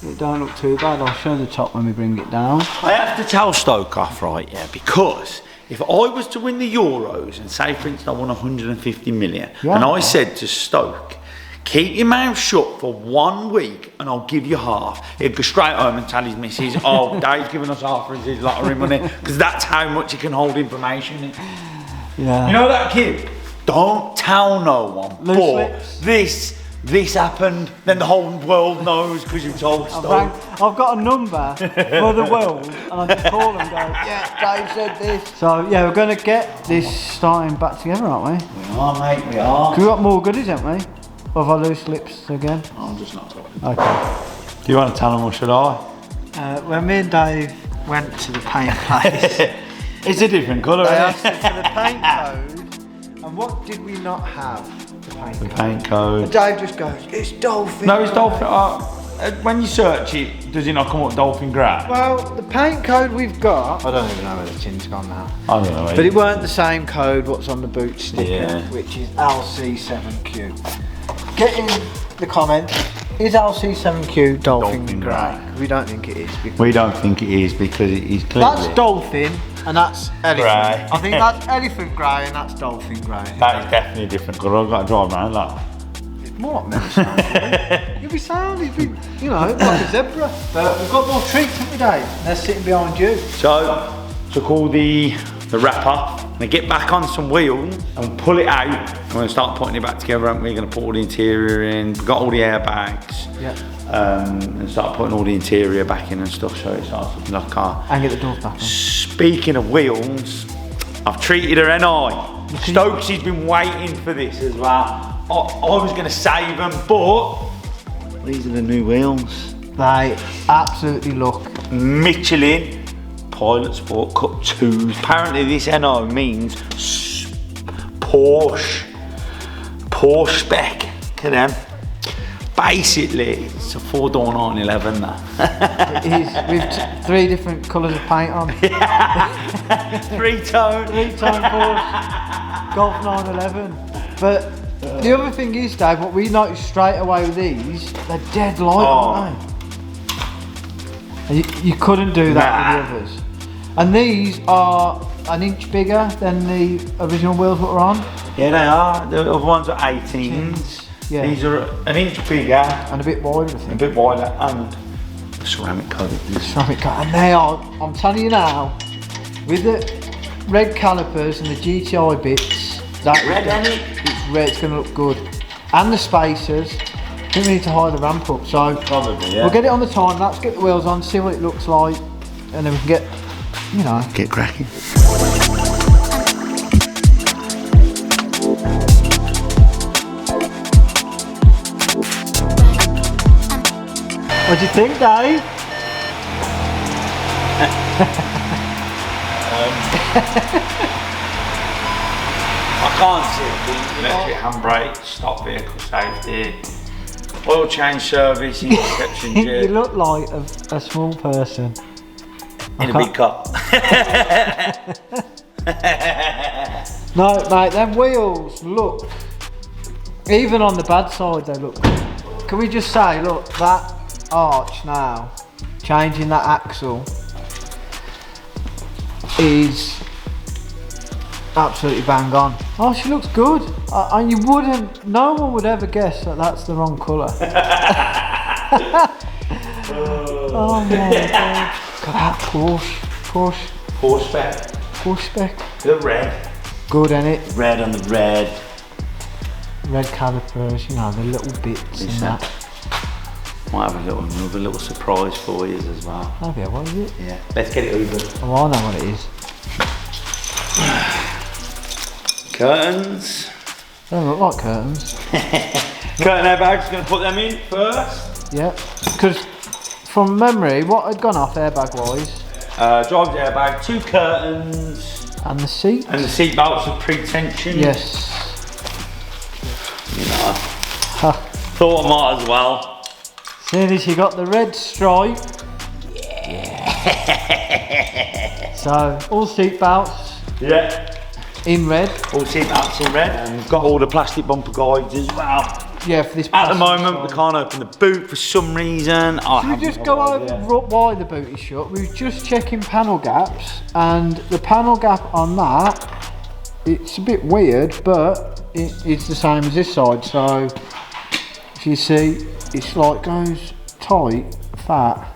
it don't look too bad. I'll show the top when we bring it down. I have to tell Stoke off, right, yeah, because if I was to win the Euros and say, for instance, I won 150 million, and I said to Stoke, keep your mouth shut for 1 week and I'll give you half, he'd go straight home and tell his missus, oh, Dave's giving us half of his lottery money, because that's how much he can hold information in. Yeah. You know that kid? Don't tell no one. Loose lips. This happened, then the whole world knows because you told Stoke. I've got a number for the world, and I just call them and go, yeah, Dave said this. So yeah, we're going to get this starting back together, aren't we? We are, mate, we are. We've got more goodies, haven't we? Or have I loose lips again? I'm just not talking. Okay. Do you want to tell them or should I? When me and Dave went to the paint place, It's a different colour, they isn't asked us for the paint code, and what did we not have? The paint it? code. Paint code. And Dave just goes, it's dolphin. No, it's dolphin. When you search it, does it not come up dolphin grey? Well, the paint code we've got, I don't even know where the tin's gone now. I don't know. But it weren't the same code what's on the boot sticker, Yeah. which is LC7Q. Get in the comments, is LC7Q dolphin Dolphin grey? We don't think it is. Because We don't think it is because it is clearly. that's dolphin and that's elephant. Grey. I think that's elephant grey and that's dolphin grey. That is definitely a different colour. I've got to drive around that. It's more like men's. You'll be sound, you'll be, you know, like a zebra. But we've got more treats, haven't we, Dave? They're sitting behind you. So, took all the wrap off, and get back on some wheels and pull it out. We're going to start putting it back together, and we're going to put all the interior in. We've got all the airbags. Yeah. And start putting all the interior back in and stuff, so it starts looking like a car. And get the doors back on. Speaking of wheels, I've treated her NI. Stokes has been waiting for this as well. I was going to save them, but these are the new wheels. They absolutely look. Michelin Pilot Sport Cup 2s. Apparently this NI means Porsche Porsche spec. Look at them. Basically, it's a 4-door 911 now. It is, with 3 different colours of paint on. Three-tone Porsche Golf 911. But the other thing is, Dave, what we noticed straight away with these, they're dead light, aren't they? You couldn't do that with the others. And these are an inch bigger than the original wheels that were on. Yeah, they are. The other ones are 18s. Yeah. These are an inch bigger. And a bit wider, I think. A bit wider, and ceramic coated. Ceramic coat. And they are, I'm telling you now, with the red calipers and the GTI bits, that red, isn't it? It's red, it's going to look good. And the spacers. I think we need to hire the ramp up, so probably, yeah. We'll get it on the time lapse, get the wheels on, see what it looks like, and then we can get, you know, get cracking. What do you think, Dave? I can't see it. Electric handbrake, stop vehicle safety, oil change service, interception jet. You look like a small person. In a big car. No, mate, them wheels look, even on the bad side, they look good. Can we just say, look, that arch now, changing that axle, is absolutely bang on. Oh, she looks good. And you wouldn't, no one would ever guess that that's the wrong colour. Oh my god. Look at that Porsche spec. The red. Good, ain't it? Red on the red. Red calipers, you know, the little bits and that. Might have another little surprise for you as well. Oh yeah, what is it? Yeah, let's get it over. Oh, I know what it is. Curtains. They don't look like curtains. Curtain airbags, going to put them in first. Yeah, because from memory, what had gone off airbag wise? Driver's airbag, 2 curtains. And the seat? And the seat belts are pre-tension. Yes. You know, thought I might as well. Seeing as you got the red stripe. Yeah. So, all seat belts. Yeah. In red. All seat belts in red. And we've got all the plastic bumper guides as well. Yeah, for this. At the moment, we can't open the boot for some reason. Should we just go over why the boot is shut? We were just checking panel gaps, and the panel gap on that, it's a bit weird, but it's the same as this side. So, if you see, it's like goes tight, fat,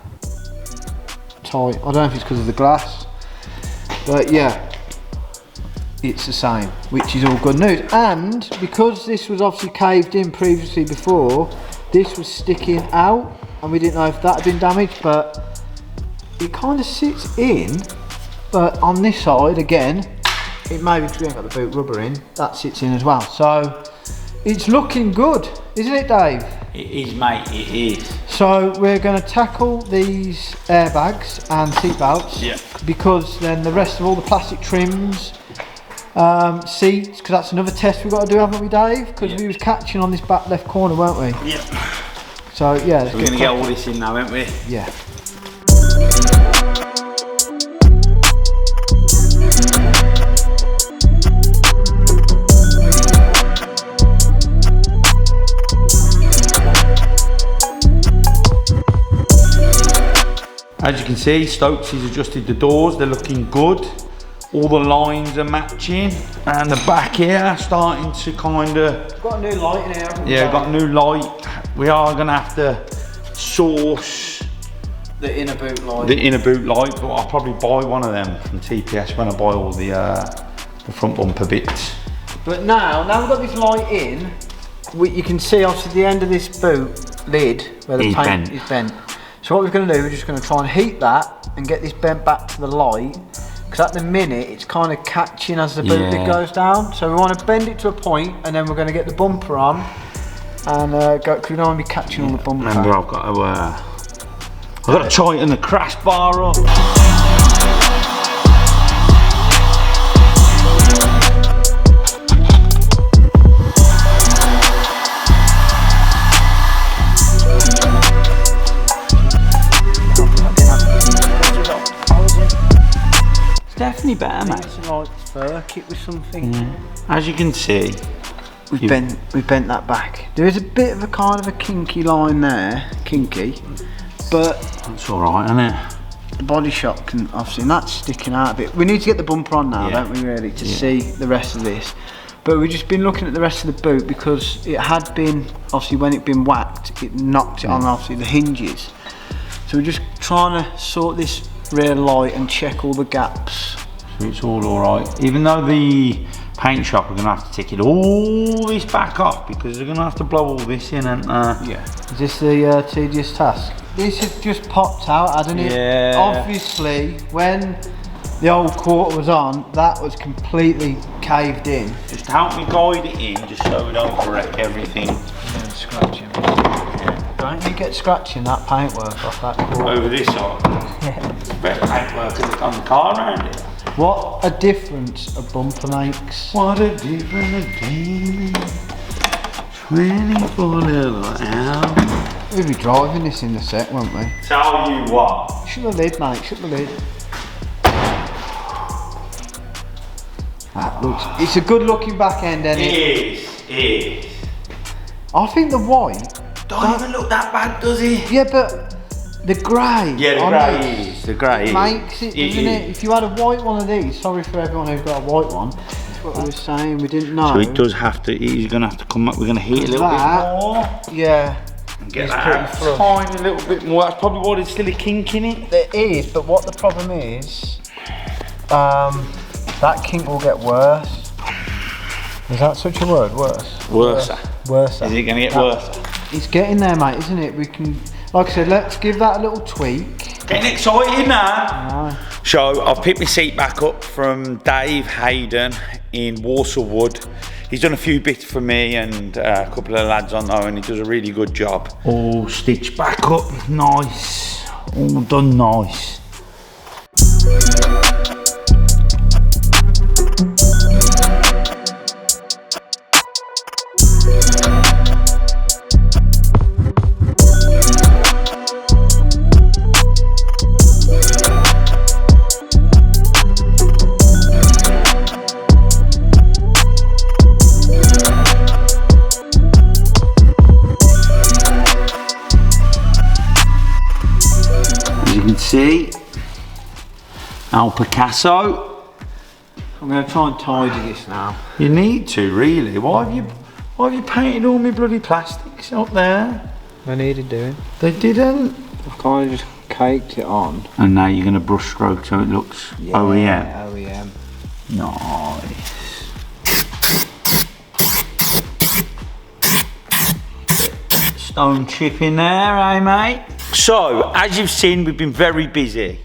tight. I don't know if it's because of the glass, but yeah. It's the same, which is all good news. And because this was obviously caved in previously before, this was sticking out, and we didn't know if that had been damaged, but it kind of sits in. But on this side, again, it may be because we ain't got the boot rubber in, that sits in as well. So it's looking good, isn't it, Dave? It is, mate, it is. So we're going to tackle these airbags and seat belts, because then the rest of all the plastic trims, seats, because that's another test we've got to do, haven't we, Dave? Because we was catching on this back left corner, weren't we? Yeah. So yeah, so we're going to get all this in now, aren't we? Yeah. As you can see, Stokes has adjusted the doors, they're looking good. All the lines are matching, and the back here starting to kind of... Got a new light in here, haven't we? Yeah, got a new light. We are going to have to source the inner boot light. The inner boot light, but I'll probably buy one of them from TPS when I buy all the front bumper bits. But now we've got this light in, you can see obviously the end of this boot lid where the paint is bent. So what we're going to do, we're just going to try and heat that and get this bent back to the light. Because at the minute it's kind of catching as the boot lid goes down, so we want to bend it to a point, and then we're going to get the bumper on and go. Because we don't want to be catching all the bumper. Remember, I've got to tighten the crash bar up. definitely better, mate. It's like fur kit with something. As you can see, We've bent that back. There is a bit of a kind of a kinky line there, but that's all right, isn't it? the body shop can obviously, and that's sticking out a bit. We need to get the bumper on now, don't we, really, to see the rest of this. But we've just been looking at the rest of the boot because it had been, obviously when it'd been whacked, it knocked it on obviously the hinges. So we're just trying to sort this rear light and check all the gaps. So it's all right. Even though the paint shop are going to have to take it all this back off because they're going to have to blow all this in, and Is this the tedious task? This has just popped out, hasn't it? Yeah. Obviously, when the old quarter was on, that was completely caved in. just help me guide it in, just so we don't wreck everything. And scratching. Don't you get scratching that paintwork off that quarter? Over this side. Yeah. Better paintwork on the car around it. What a difference a bumper makes. What a difference a day. 24 little hours. We'll be driving this in the set, won't we? Tell you what. Shut the lid, mate, shut the lid. That looks, it's a good looking back end, isn't it? It is. I think the white, Don't even look that bad, does it? yeah, but the grey. Yeah, the on grey it is. The grey is. makes it, doesn't it? If you had a white one of these, sorry for everyone who's got a white one. That's what we were saying, we didn't know. So it does have to, he's going to have to come up, we're going to heat a little That- bit more. Yeah. And get It's that pretty out flush. tiny little bit more. That's probably why there's still a kink in it. There is, but what the problem is, that kink will get worse. Is that such a word? Worse? Worse. Worse. Is it going to get worse? It's getting there, mate, isn't it? We can, like I said, let's give that a little tweak. Getting excited now. So I've picked my seat back up from Dave Hayden in Warsaw Wood. He's done a few bits for me and a couple of lads on there, and he does a really good job. All stitched back up, nice. All done nice. See, Al Picasso. I'm going to try and tidy this now. You need to, really. Why have you painted all my bloody plastics up there? I needed doing. They didn't. I kind of just caked it on. And now you're going to brush stroke so it looks OEM. OEM. Nice. Stone chip in there, eh, mate? So, as you've seen, we've been very busy.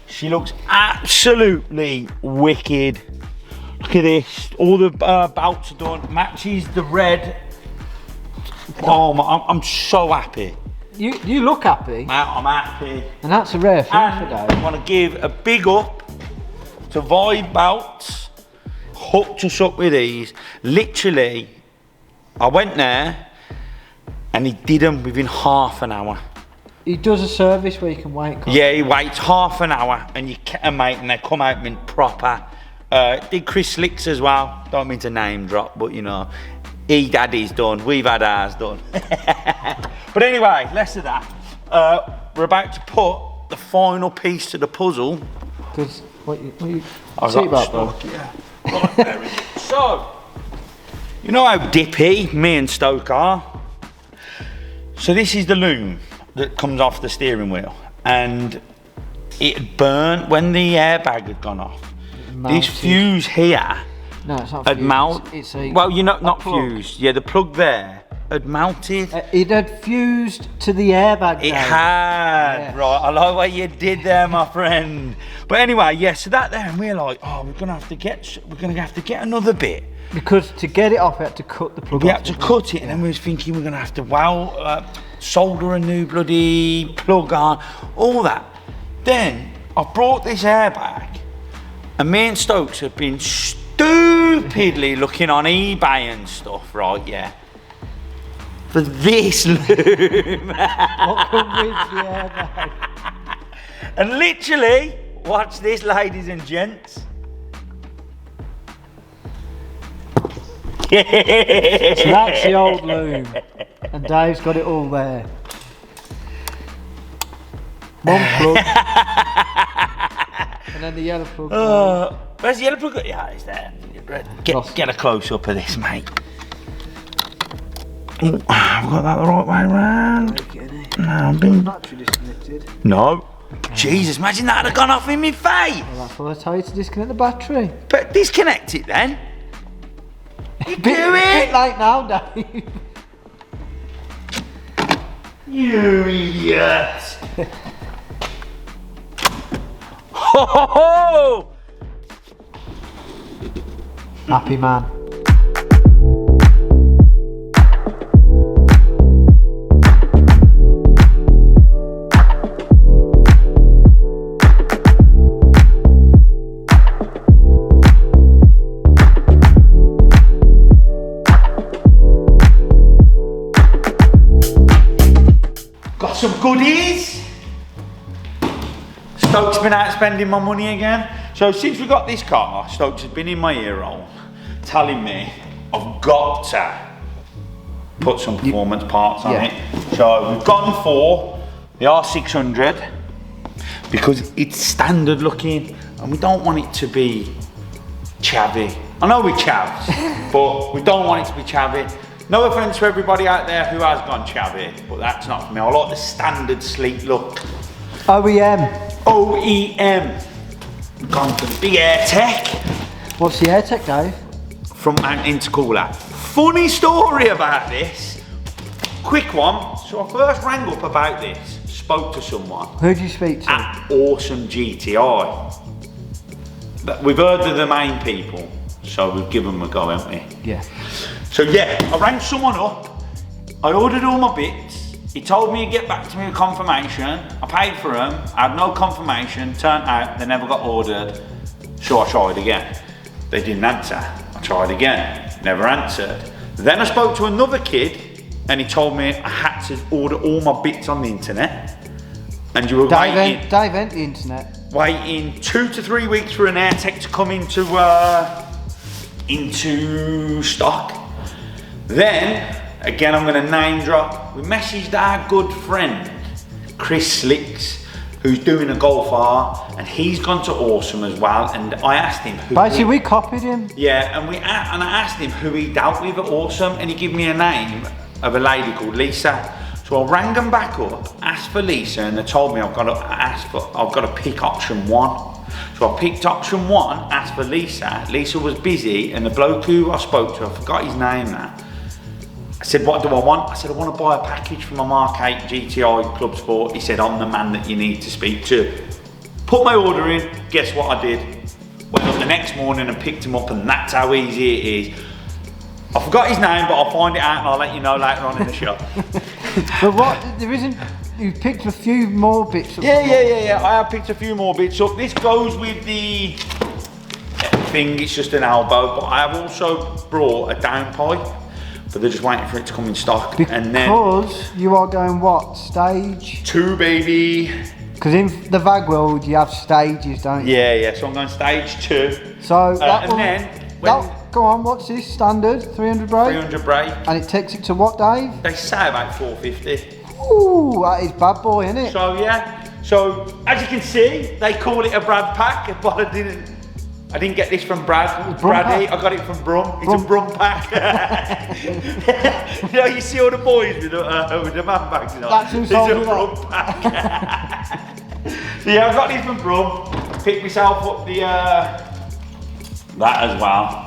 She looks absolutely wicked. Look at this. All the belts are done. Matches the red. Oh, I'm so happy. You look happy. Mate, I'm happy. And that's a rare thing And today. I want to give a big up to Vibe Belts. Hooked us up with these. Literally, I went there and he did them within half an hour. He does a service where you can wait. Yeah, he waits half an hour and you can, mate, and they come out mint proper. Did Chris Slicks as well. Don't mean to name drop, but you know, he had his done. We've had ours done. But anyway, less of that. We're about to put the final piece to the puzzle. Because what you I've seatbelt, got bro. stuck, yeah. Right, very good. So, you know how dippy me and Stoke are? So this is the loom that comes off the steering wheel, and it had burnt when the airbag had gone off. This fuse here No, it's not had fused. melted. It's a Well, you know, not plug. fused. Yeah, the plug there had melted. It had fused to the airbag. It Dave. had, Yes. right, I like what you did there, my friend. But anyway, yeah, so that there, and we're like, oh, we're gonna have to get another bit. Because to get it off, we had to cut the plug We off. had to cut it, and then we was thinking we're gonna have to solder a new bloody plug on, all that. Then I brought this airbag, and me and Stokes have been stupidly looking on eBay and stuff, right? Yeah. For this loom. What comes with the airbag? And literally, watch this, ladies and gents. So that's the old loom, and Dave's got it all there. One plug, and then the yellow plug. Where's the yellow plug? Yeah, it's there. Get a close up of this, mate. Oh, I've got that the right way round. No, I'm being... Battery disconnected. No. Jesus, imagine that had gone off in my face. Well, that's what I tell you to disconnect the battery. But disconnect it then. You do Bit it. late now, Dave. You idiot. Ho ho ho! Happy man. Got some goodies. Stokes been out spending my money again. So since we got this car, Stokes has been in my ear hole telling me I've got to put some performance parts on it. So we've gone for the R600 because it's standard looking and we don't want it to be chavvy. I know we chavs, but we don't want it to be chavvy. No offence to everybody out there who has gone chavvy, but that's not for me. I like the standard sleek look. OEM. OEM. Gone for the big air tech. What's the air tech, Dave? Front mount intercooler. Funny story about this. Quick one. So I first rang up about this, spoke to someone. Who did you speak to? At Awesome GTI. We've heard of the main people, so we've given them a go, haven't we? Yeah. So yeah, I rang someone up, I ordered all my bits, he told me he'd get back to me with confirmation, I paid for them, I had no confirmation, turned out they never got ordered, so I tried again. They didn't answer, I tried again, never answered. Then I spoke to another kid and he told me I had to order all my bits on the internet and you were waiting. Dave ain't the internet. Waiting 2 to 3 weeks for an air tech to come into stock. Then, again I'm going to name drop, we messaged our good friend, Chris Slicks, who's doing a Golf R, and he's gone to Awesome as well, and I asked him who... Basically, we copied him. Yeah, and I asked him who he dealt with at Awesome, and he gave me a name of a lady called Lisa. So I rang them back up, asked for Lisa, and they told me I've got to pick option 1. So I picked option 1, asked for Lisa. Lisa was busy, and the bloke who I spoke to, I forgot his name now. I said, what do I want? I said, I want to buy a package for my Mk8 GTI Clubsport. He said, I'm the man that you need to speak to. Put my order in, guess what I did? Went up the next morning and picked him up, and that's how easy it is. I forgot his name, but I'll find it out and I'll let you know later on in the show. But what, there isn't, you picked a few more bits up. Yeah, I have picked a few more bits up. This goes with the thing, it's just an elbow, but I have also brought a downpipe, but they're just waiting for it to come in stock. Because you are going what, stage? 2, baby. Because in the VAG world you have stages, don't you? Yeah, so I'm going stage 2. So go on, what's this, standard, 300 brake? 300 brake. And it takes it to what, Dave? They say about 450. Ooh, that is bad boy, isn't it? So yeah, so as you can see, they call it a Brad pack, but I didn't get this from Braddy, I got it from Brum. It's a Brum pack. You know, you see all the boys with the man bags, you know? That's who it's sold a me Brum pack. So yeah, I got this from Brum. Picked myself up that as well.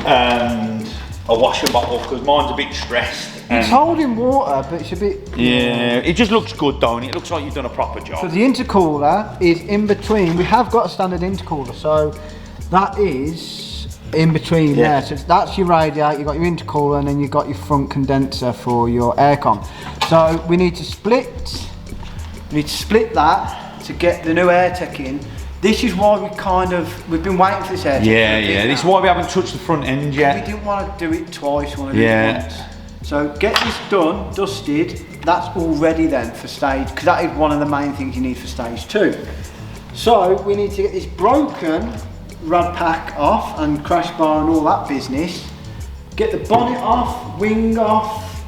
And a washer bottle because mine's a bit stressed. It's holding water, but it's a bit... Yeah, it just looks good, don't it? It looks like you've done a proper job. So the intercooler is in between. We have got a standard intercooler, so that is in between there. So that's your radiator, you've got your intercooler, and then you've got your front condenser for your aircon. So we need to split that to get the new air tech in. This is why we've been waiting for this air tech. Yeah, this is why we haven't touched the front end yet. We didn't want to do it twice, we wanted to do it once. So get this done, dusted, that's all ready then for stage, because that is one of the main things you need for stage 2. So we need to get this broken rad pack off and crash bar and all that business, get the bonnet off, wing off,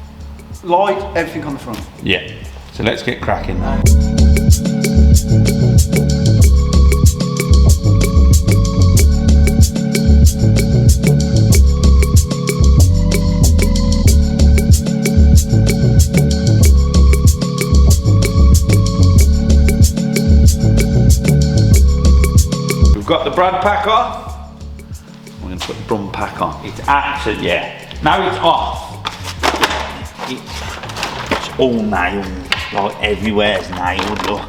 light, everything on the front. Yeah. So let's get cracking now. We've got the brad pack off. We're going to put the brum pack on. It's actually, yeah. Now it's off. It's all nailed. Like everywhere's nailed, look.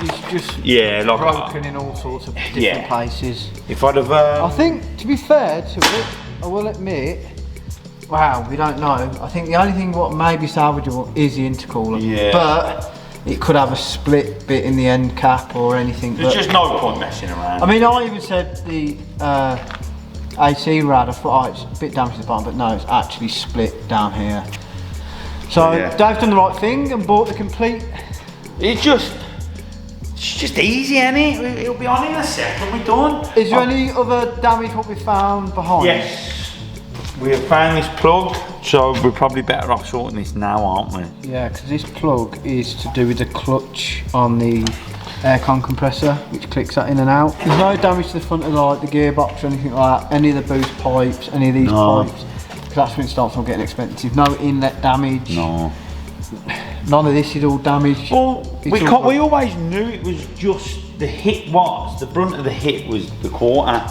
It's just like broken in all sorts of different places. If I'd have... I think, to be fair to it, I will admit, wow, we don't know. I think the only thing what may be salvageable is the intercooler. Yeah. But it could have a split bit in the end cap or anything. There's just no point messing around. I mean, I even said the AC rad, I thought, oh, it's a bit damaged at the bottom, but no, it's actually split down here. So yeah. Dave's done the right thing and bought the complete. It's just easy, isn't it? It'll be on in a second, we're done. Is there any other damage what we found behind? Yes. We have found this plug, so we're probably better off sorting this now, aren't we? Yeah, because this plug is to do with the clutch on the aircon compressor, which clicks that in and out. There's no damage to the front of the gearbox or anything like that, any of the boost pipes, any of these pipes. Because that's when it starts all getting expensive. No inlet damage. No. None of this is all damaged. Well, we always knew it was just the hit was, the brunt of the hit was the quarter.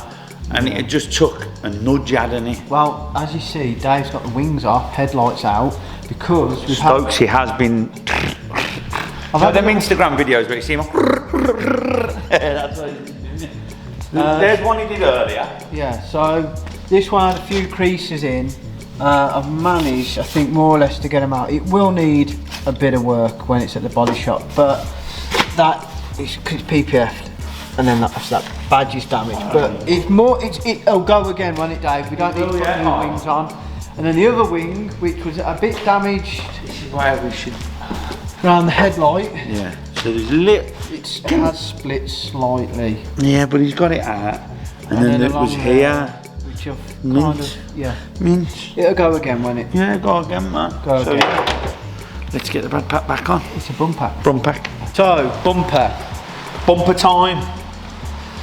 And it just took a nudge, hadn't it? Well, as you see, Dave's got the wings off, headlights out, because we've Stokes, he has been... I've had them Instagram videos where you see him... That's what he's doing. There's one he did earlier. Yeah, so this one had a few creases in. I've managed, I think, more or less to get them out. It will need a bit of work when it's at the body shop, but that is PPF'd, and then that badge is damaged. But it's more, it'll go again, won't it, Dave? We don't need to put new wings on. And then the other wing, which was a bit damaged. This is where we should... Around the headlight. Yeah, so there's a little... It has split slightly. Yeah, but he's got it out. And then it was here. Which I've Mint. kind of, yeah. Mint. It'll go again, won't it? Yeah, go again, man. Go again. Yeah. Let's get the brad pack back on. It's a bumper. Brum pack. So, bumper. Bumper time.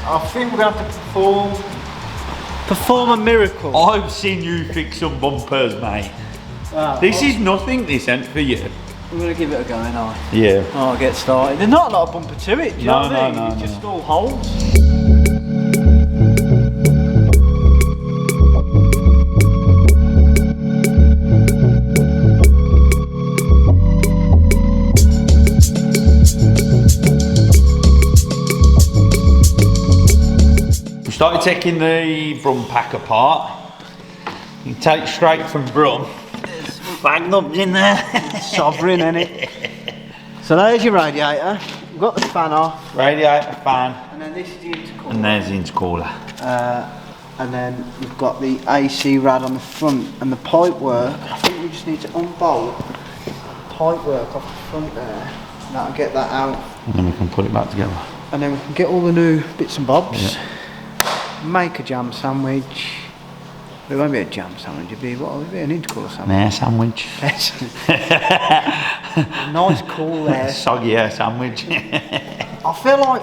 I think we're going to have to perform a miracle. I've seen you fix some bumpers, mate. This is nothing, this ain't for you. We're going to give it a go, ain't I? Yeah. I'll get started. There's not a lot of bumper to it, do you know what I mean? No, it's just all holes. We started taking the brum pack apart. You can take straight from brum. There's fag nubs in there. Sovereign, innit? So there's your radiator. We've got the fan off. Radiator, fan. And then this is the intercooler. And there's the intercooler. And then we've got the AC rad on the front. And the pipe work, I think we just need to unbolt the pipe work off the front there. And that'll get that out. And then we can put it back together. And then we can get all the new bits and bobs. Yeah. Make a jam sandwich. It won't be a jam sandwich, it'll be, what will it be, an intercooler sandwich? An air sandwich. Nice cool there. Soggy air sandwich. I feel like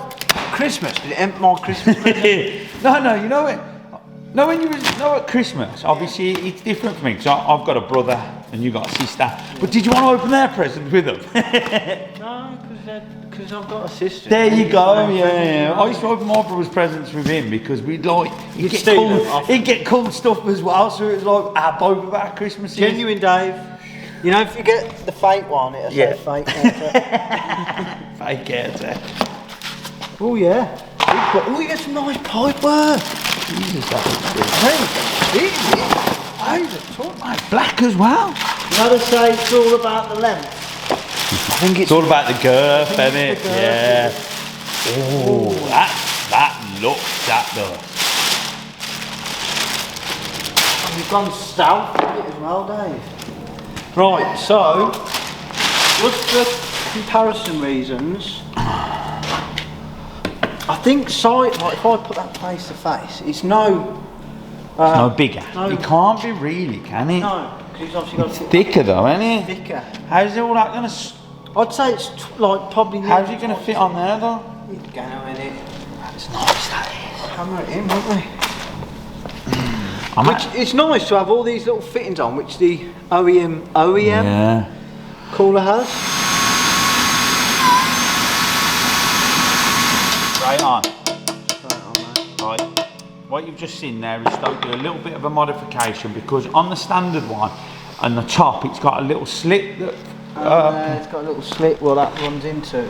Christmas, did it end my Christmas present? No, you know what? No, when you know at Christmas, obviously it's different for me because I've got a brother and you got a sister. But did you want to open their presents with them? No, because I've got a sister. There you go, yeah. I used to open my brother's presents with him because we'd like, he'd get cool stuff as well, so it was like both of our Christmases. Genuine, Dave. You know, if you get the fake one, it'll say fake. Fake air. Oh yeah. Oh, you get some nice pipe work. Jesus, that looks good. Black as well. You know, they say it's all about the length. I think It's all about the girth, isn't it? Yeah. Oh, that looks, that does. And we've gone south with it as well, Dave. Right, so, what's the comparison reasons? I think side, like if I put that face to face, it's no It's no bigger. No. It can't be really, can it? No, because it's obviously got It's thicker though, isn't it? thicker. How's all that gonna? I'd say it's like probably. How's it gonna fit on there though? It's going in it. That's nice, that is. Hammer it in, won't we? I'm It's nice to have all these little fittings on, which the OEM yeah. cooler has. Right on. Right. What you've just seen there is Stoke do a little bit of a modification, because on the standard one, on the top, it's got a little slit that. It's got a little slit where that runs into.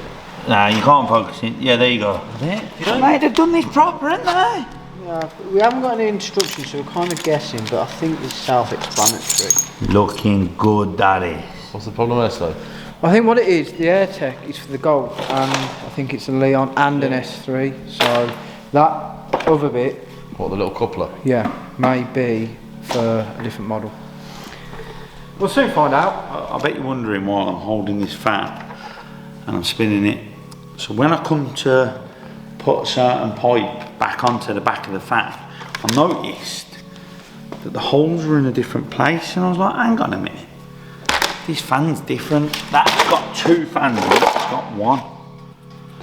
No, you can't focus it. Yeah, there you go. Mate, they've done this proper, haven't they? Yeah, we haven't got any instructions, so we're kind of guessing, but I think it's self-explanatory. Looking good, that is. What's the problem there, though? I think what it is, the AirTech is for the Golf, and I think it's a Leon and an S3, so that other bit, What, the little coupler? yeah, may be for a different model. We'll soon find out. I bet you're wondering why I'm holding this fan and I'm spinning it. So when I come to put a certain pipe back onto the back of the fan, I noticed that the holes were in a different place, and I was like, hang on a minute, this fan's different. That's got two fans, it's got one.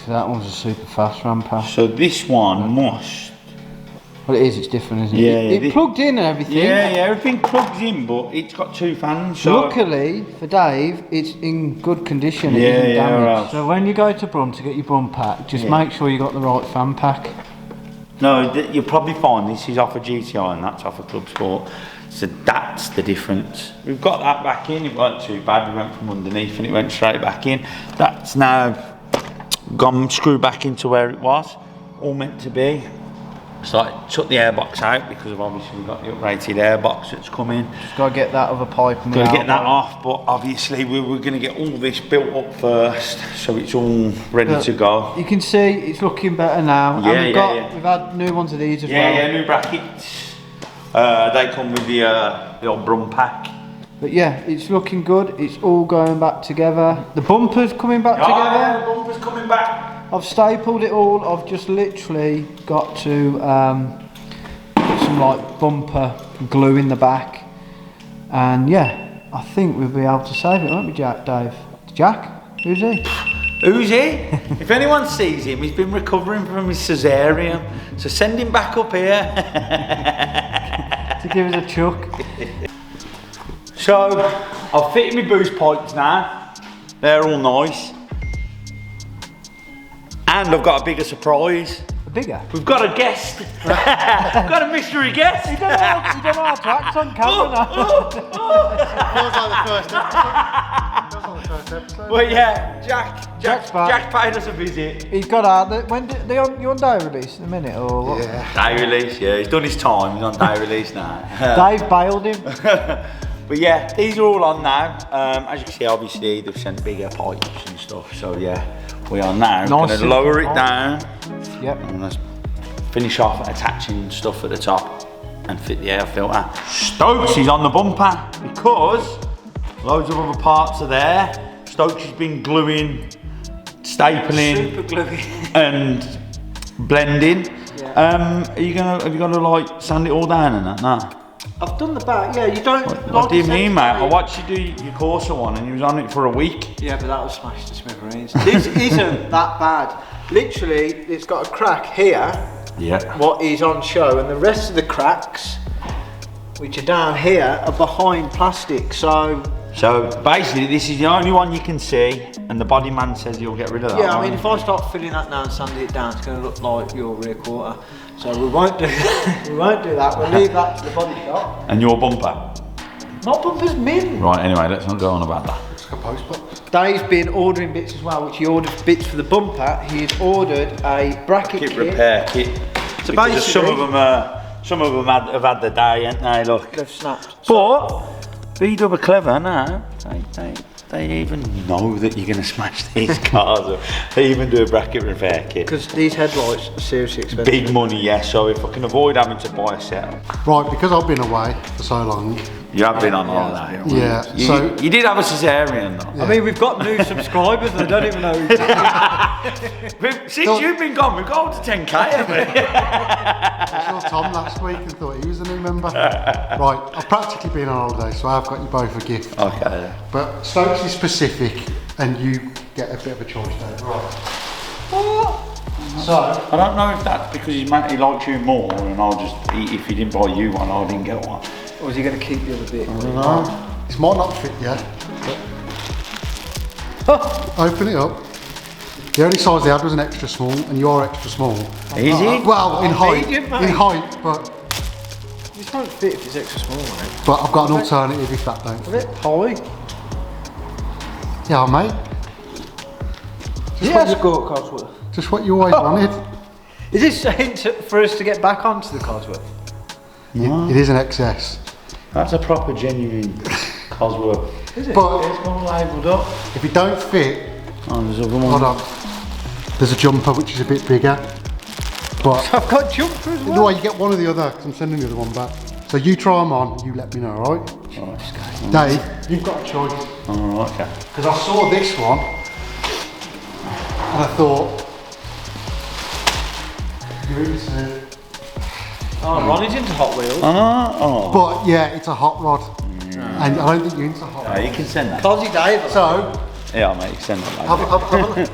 So that one's a super fast ramper. So this one must. Well, it is, it's different, isn't it? Yeah, It plugged in and everything. Yeah, everything plugs in, but it's got two fans. So Luckily for Dave, it's in good condition. It Yeah, isn't yeah, damaged. right. So when you go to Brum to get your Brum pack, just make sure you got the right fan pack. no, you'll probably find this is off a GTI and that's off a Clubsport. So that's the difference. We've got that back in. It weren't too bad. We went from underneath and it went straight back in. That's now gone screwed back into where it was, all meant to be. So I took the airbox out because of obviously we've got the uprated airbox that's come in. Just got to get that other pipe and Got to get that off, but obviously we were going to get all this built up first, so it's all ready to go. You can see it's looking better now. Yeah, And we've had new ones of these as well. Yeah, new brackets. They come with the old Brum pack. But yeah, it's looking good. It's all going back together. The bumper's coming back together. Yeah, the bumper's coming back. I've stapled it all. I've just literally got to put some like bumper glue in the back, and yeah, I think we'll be able to save it, won't we, Dave? Jack? Who's he? Who's he? If anyone sees him, he's been recovering from his cesarean, so send him back up here. To give us a chuck. So, I've fitted my boost pipes now. They're all nice. And I've got a bigger surprise. Bigger? We've got a guest. We've got a mystery guest. You don't know how to act on camera now. Feels like the first episode. Well, yeah, Jack's back. Jack paid us a visit. He's got out. When did you on day release in a minute or what? Yeah. Day release, yeah. He's done his time. He's on day release now. Dave bailed him. But yeah, these are all on now. As you can see, obviously they've sent bigger pipes and stuff. So yeah, we are now going to lower it down. Yep. And let's finish off attaching stuff at the top and fit the air filter. Stokes is on the bumper because loads of other parts are there. Stokes has been gluing, stapling, Super gluey. and blending. Yeah. Have you gonna like sand it all down and that? No. I've done the back. Yeah, you don't. What do you mean, mate? I watched you do your Corsa one and you was on it for a week. Yeah, but that was smashed to smithereens. This isn't that bad. Literally, it's got a crack here. Yeah. What is on show, and the rest of the cracks, which are down here, are behind plastic. So basically, this is the only one you can see, and the body man says you'll get rid of that. yeah, I one. mean, if I start filling that now and sanding it down, it's going to look like your rear quarter. So we won't do we won't do that. We'll leave that to the body shop. And your bumper. My bumper's min. Right. Anyway, let's not go on about that. It's like a post box. Dave's been ordering bits as well, which he ordered bits for the bumper. He's ordered a bracket kit. Repair kit. So Because basically, some of them have had the day, ain't they? Look. they've snapped. But VW are clever now. They even know that you're going to smash these cars up. They even do a bracket repair kit. Because these headlights are seriously expensive. Big money, yeah. So if I can avoid having to buy a set. Right, because I've been away for so long, You have been on holiday. Yeah. You did have a cesarean though. I mean, we've got new subscribers and I don't even know who Since you've been gone, we've got up to 10k, haven't we? I saw Tom last week and thought he was a new member. Right, I've practically been on holiday, so I've got you both a gift. Okay. But Stokes is specific, and you get a bit of a choice there. Right. So I don't know if that's because he likes you more, and I'll just eat. If he didn't buy you one, I didn't get one. Or is he going to keep the other bit? I don't know. this might not fit yet. But open it up. The only size they had was an extra small, and you are extra small. Is it? Well, in height, medium, mate. in height, but This won't fit if it's extra small, mate. but I've got an alternative if that don't. A bit high. Yeah, mate. Yeah, Scott Cosworth. Just what you always wanted. Is this saying for us to get back onto the Cosworth? It is an XS. That's a proper genuine Cosworth. Is it? But It's all labelled up. if it don't fit, Oh, there's other hold one. on. There's a jumper which is a bit bigger. But I've got jumper as well. no, you get one or the other, because I'm sending the other one back. So you try them on, you let me know, alright? Dave, you've got a choice. Oh, okay. Because I saw this one, and I thought, you're into. Oh, Ronnie's into Hot Wheels. Oh. But yeah, it's a hot rod. And I don't think you're into hot Oh, rods. you can send that. Cosy Dave. So, Yeah, mate, you can send that. have a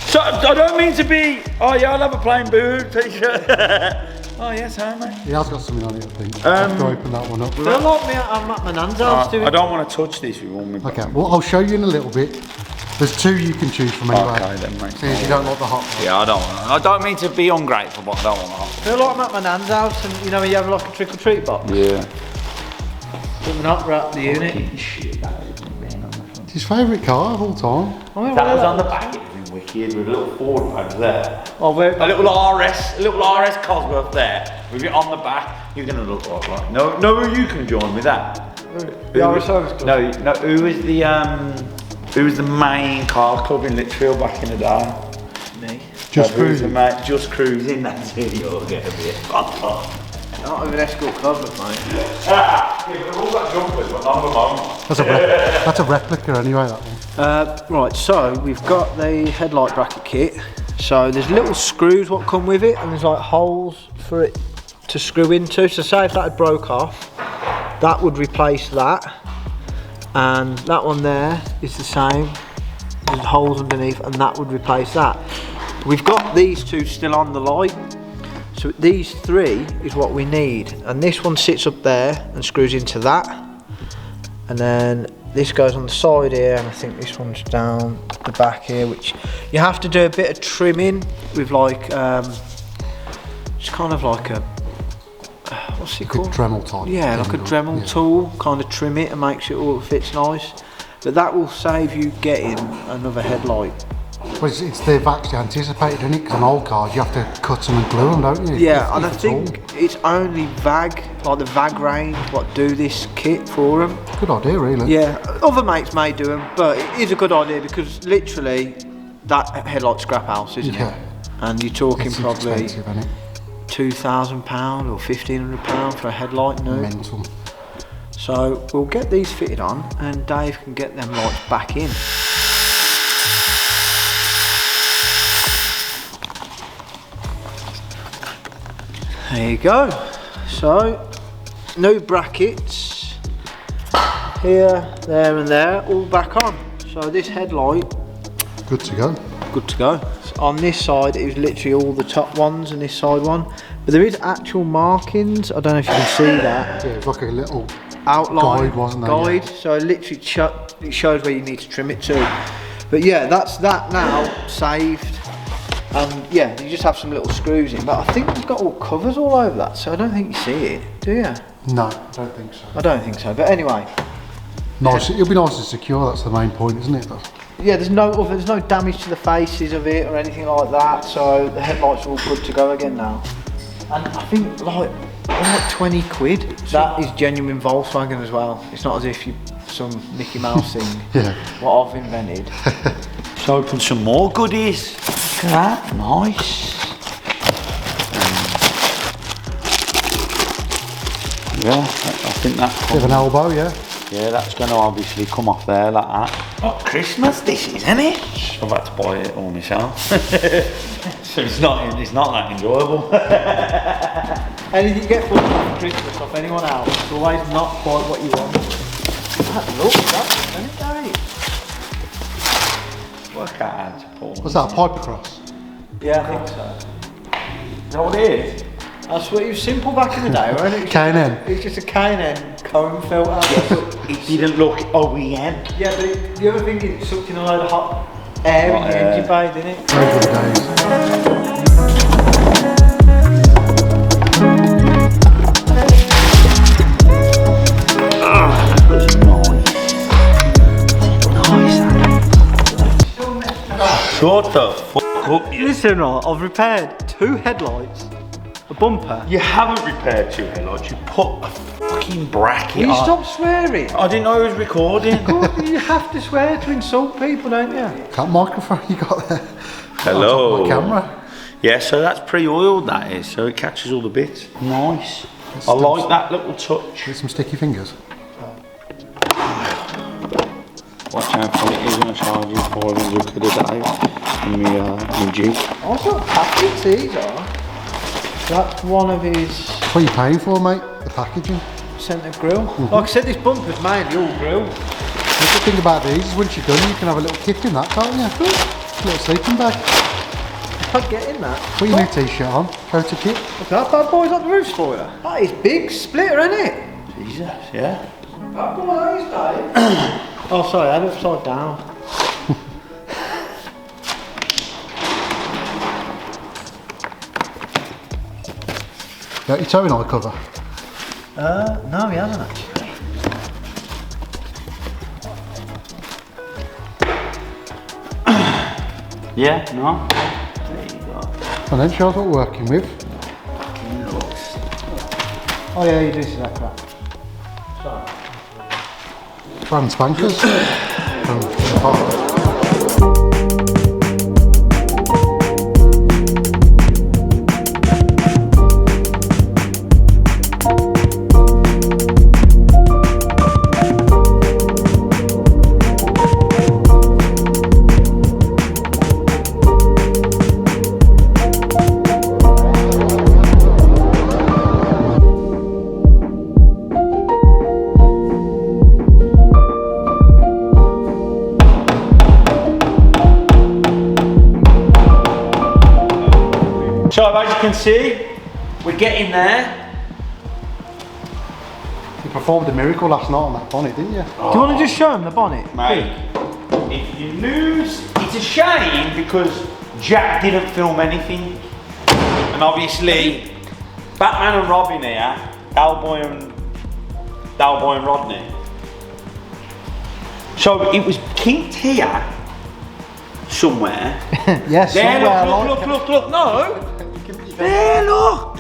So, I don't mean to be. Oh, yeah, I'll have a plain boob t-shirt. Oh, yes, I mate. He has got something on it, I think. I have to open that one up. Feel like me, I'm at my nan's house doing. I don't want to touch this with all my. Okay, well, I'll show you in a little bit. There's two you can choose from anyway. Okay, then, mate. See if you don't like the hot rod. Yeah, I don't mean to be ungrateful, but I don't want to. Feel like I'm at my nan's house and you know when you have like a trick or treat box? Yeah. But we're not wrapped the unit. Shit, that is It's his favourite car of all time. That was on the back, it was wicked, with a little Ford over there. Oh, where? A little RS Cosworth there. With it on the back, you're gonna look like no who you can join with that. The RS Club. No, who was the main car club in Litchfield back in the day? Me. Just Who's the cruising. mate? Just cruising, that's who you'll get a bit. Not with an Escort Cosworth, mate. Yeah, but they've all got jumpers, but none of them on. That's a replica anyway, that one. Right, so we've got the headlight bracket kit. So there's little screws what come with it, and there's like holes for it to screw into. So say if that had broke off, that would replace that. And that one there is the same. There's holes underneath, and that would replace that. We've got these two still on the light. So these three is what we need. And this one sits up there and screws into that. And then this goes on the side here, and I think this one's down the back here, which you have to do a bit of trimming with like, it's kind of like a, what's it called? Good Dremel type. Yeah, like a Dremel tool, kind of trim it and make sure it all fits nice. But that will save you getting another headlight. Well, they've actually anticipated, isn't it? Because on old cars, you have to cut them and glue them, don't you? Yeah, If and I at all. think it's only VAG, like the VAG range, what do this kit for them. Good idea, really. Yeah, other mates may do them, but it is a good idea because literally that headlight scrap house, isn't Yeah. it? And you're talking It's probably expensive, isn't it? £2,000 or £1,500 for a headlight new. Mental. So we'll get these fitted on and Dave can get them lights back in. There you go. So, new brackets here, there and there, all back on. So this headlight, Good to go. good to go. So on this side, it was literally all the top ones and this side one. But there is actual markings, I don't know if you can see that. Yeah, it's like a little Outline, guide, wasn't there? guide. So it literally it shows where you need to trim it to. But yeah, that's that now, saved. And yeah, you just have some little screws in, but I think we've got all covers all over that, so I don't think you see it, do you? No, I don't think so. I don't think so, but anyway. Nice. It'll be nice and secure. That's the main point, isn't it? Yeah, there's no damage to the faces of it or anything like that, so the headlights are all good to go again now. And I think like 20 quid, that is genuine Volkswagen as well. It's not as if you some Mickey Mouse thing, Yeah. what I've invented. Let's open some more goodies. Look at that, nice. Yeah, I think that's Bit of an elbow, yeah. yeah, that's going to obviously come off there like that. Oh, Christmas this is, isn't it? I've had to buy it all myself. So it's not that enjoyable. Anything you get for Christmas off anyone else, it's always not quite what you want. Look, that's it, Work out how to pull. Was that a pipe across? Yeah, I think so. Is that what it is? That's what it was simple back in the day, wasn't it? K&N. It was just a K&N cone filter. It didn't look OEM. Yeah, but the other thing is it sucked in a load of hot air in the engine bay, didn't it? Those were the days. Shut the fuck up, you. Listen, right, I've repaired 2 headlights, a bumper. You haven't repaired 2 headlights, you put a fucking bracket Will you on. stop swearing? I didn't know it was recording. God, you have to swear to insult people, don't you? That microphone you got there. Hello. My camera. Yeah, so that's pre-oiled, that is, so it catches all the bits. Nice. I like that little touch. With some sticky fingers. Watch out for it, is going to charge you 400 quid a day in my Jeep. I've got packets, these are. That's one of his What are you paying for, mate? The packaging. centre grill. Like I said, this bumper's mainly all grill. The good thing about these is once you're done, you can have a little kit in that, can't you? A little sleeping bag. I'd get in that. Put your new t-shirt on, go to kit. Look, that bad boy's got the roof spoiler. That is big splitter, isn't it? Jesus, yeah. That boy, that is Dave. Oh, sorry, I had it upside down. Got your towing eye cover. No, he hasn't actually. Yeah, no. There you go. And then shows what we're working with. Oh yeah, you do see that crap. Sorry. Brand spankers. From the bottom. So as you can see, we're getting there. You performed a miracle last night on that bonnet, didn't you? Do you want to just show him the bonnet? Mate, if you lose, it's a shame because Jack didn't film anything. And obviously, Batman and Robin here, Dalboy and Rodney. So it was kinked here, somewhere. Yes, There, somewhere look, no. There, look.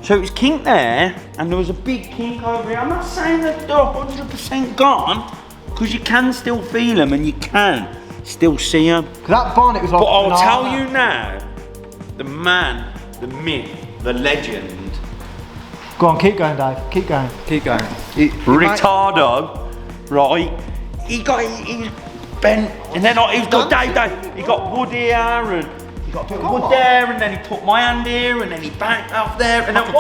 So it was kinked there, and there was a big kink over here. I'm not saying that they're 100% gone, because you can still feel them and you can still see them. That bonnet was like But I'll banana. tell you now, the man, the myth, the legend, Go on, keep going, Dave. Keep going. Keep going. Ritardo, right? He was bent, and then he got Dave. He got wood here, and he got a bit of wood there, and then he put my hand here, and then he backed up there, and at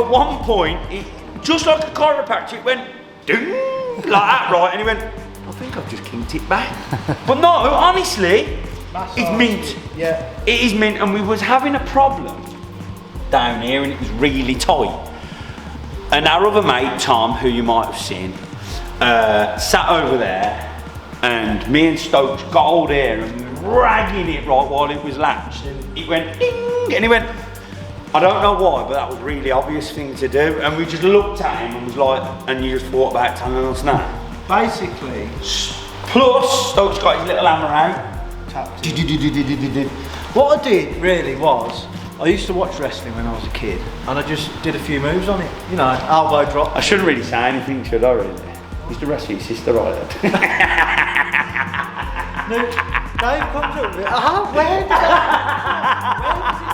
one point, it, just like a chiropractor, it went ding like that, right? And he went, I think I've just kinked it back. But no, honestly, it's mint. Yeah. It is mint, and we was having a problem down here, and it was really tight. And our other mate, Tom, who you might have seen, sat over there, and me and Stokes got hold here and we were ragging it right while it was lapsed. It went ding, and he went, I don't know why, but that was a really obvious thing to do. And we just looked at him and was like, and you just thought about telling us now. Basically, Plus, Stokes got his little hammer out. what I did really was, I used to watch wrestling when I was a kid, and I just did a few moves on it. You know, elbow drop. I shouldn't really say anything, should I really? Used to wrestle your sister, right? No, Dave comes up with it. Where does it come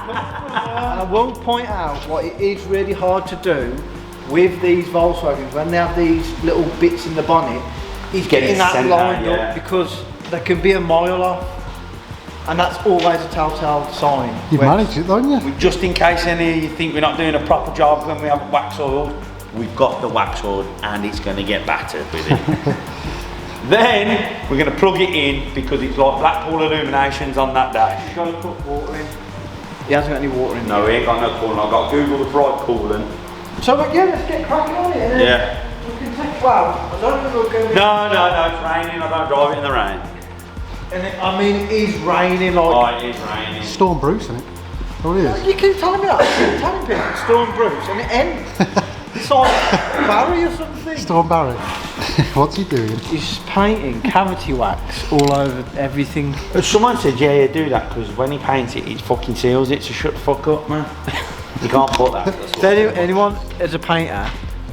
from? And I won't point out what it is really hard to do with these Volkswagens, when they have these little bits in the bonnet, he's getting that lined up because they can be a mile off, and that's always a telltale sign. You've managed it, don't you? Just in case any of you think we're not doing a proper job when we have it wax oiled, we've got the wax oiled and it's going to get battered with it. Then we're going to plug it in because it's like Blackpool illuminations on that day. You've got to put water in. He hasn't got any water in. No, he ain't got no coolant. I've got Google the bright coolant. So yeah, let's get cracking on it. And then Yeah. we can take, well, I don't think we're going to. No, it's raining. I don't drive it in the rain. And I mean, it is raining like. Oh, it is raining. Storm Bruce, isn't it? Oh, it is. You keep telling me that. I keep telling people Storm Bruce, and it ends. It's like Barry or something. Storm Barry. What's he doing? He's painting cavity wax all over everything. Someone said, yeah, do that because when he paints it, it fucking seals it. So shut the fuck up, man. You can't put that. If anyone as a painter,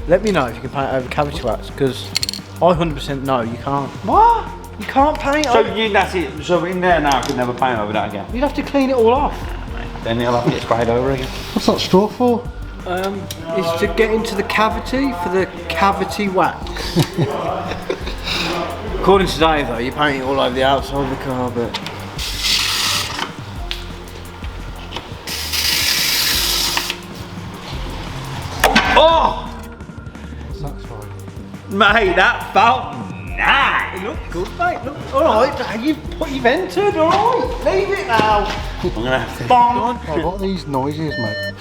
let me know if you can paint over cavity wax because I 100% know you can't. What? You can't paint So over. that's it. So in there now, I could never paint over that again. You'd have to clean it all off. Then he'll have to get sprayed over again. What's that straw for? Is to get into the cavity for the cavity wax. According to Dave though, you paint it all over the outside of the car, but. Oh! Satisfying. Mate, that felt nice. It looked good, mate. Look, all right, you've entered. All right, leave it now. I'm gonna have to. Oh, what are these noises, mate?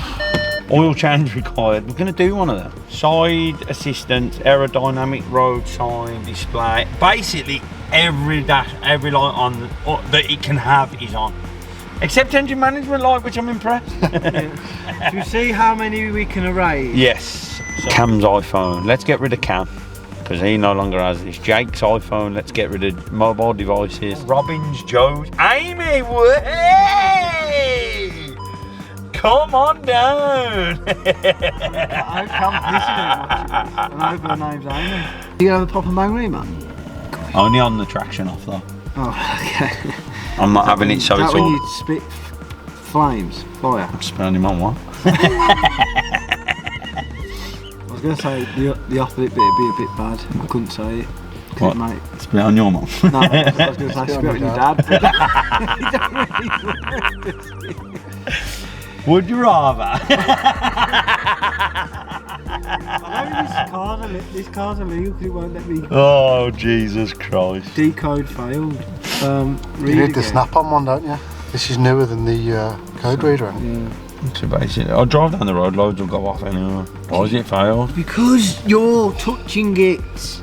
Oil change required. We're going to do one of them. Side assistance, aerodynamic road sign, display. Basically, every light on that it can have is on. Except engine management light, which I'm impressed. Do you see how many we can erase? Yes. So Cam's iPhone. Let's get rid of Cam because he no longer has this. Jake's iPhone. Let's get rid of mobile devices. Robin's, Joe's, Amy. Way! Come on down. I can't listen I hope her name's Amy. Do you have a proper Magri, man? Only on the traction off though. Oh, okay. I'm not having it so it's when all. you spit flames, fire. I'm spending him on one. I was going to say the opposite bit would be a bit bad. I couldn't say it. What? Mate. Spit on your mum. No, I was going to say spit on your dad. Would you rather? This car's illegal because it won't let me. Oh Jesus Christ! Decode failed. You need the snap-on one, don't you? This is newer than the code reader. Yeah. So basically, I'll drive down the road, loads will go off anyway. Why is it failed? Because you're touching it.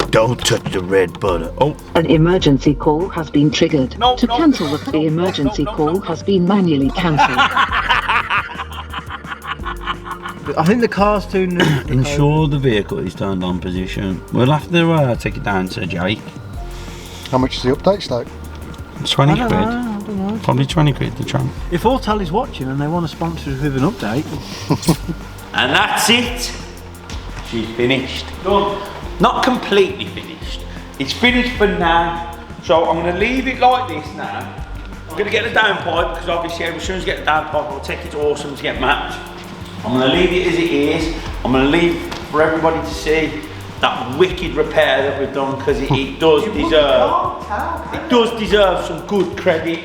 Don't touch the red button. Oh. An emergency call has been triggered. No, to cancel the emergency call has been manually cancelled. I think the car's too new. Ensure the vehicle is turned on position. We'll have to take it down to Jake. How much is the update, Stoke? 20 quid. I don't know. Probably 20 quid the tram. If Autel is watching and they want to sponsor us with an update. And that's it. She's finished. Done. Not completely finished. It's finished for now. So I'm going to leave it like this now. I'm going to get the downpipe because obviously as soon as I get the downpipe I'll take it to Awesome to get matched. I'm going to leave it as it is. I'm going to leave for everybody to see that wicked repair that we've done because it does deserve some good credit.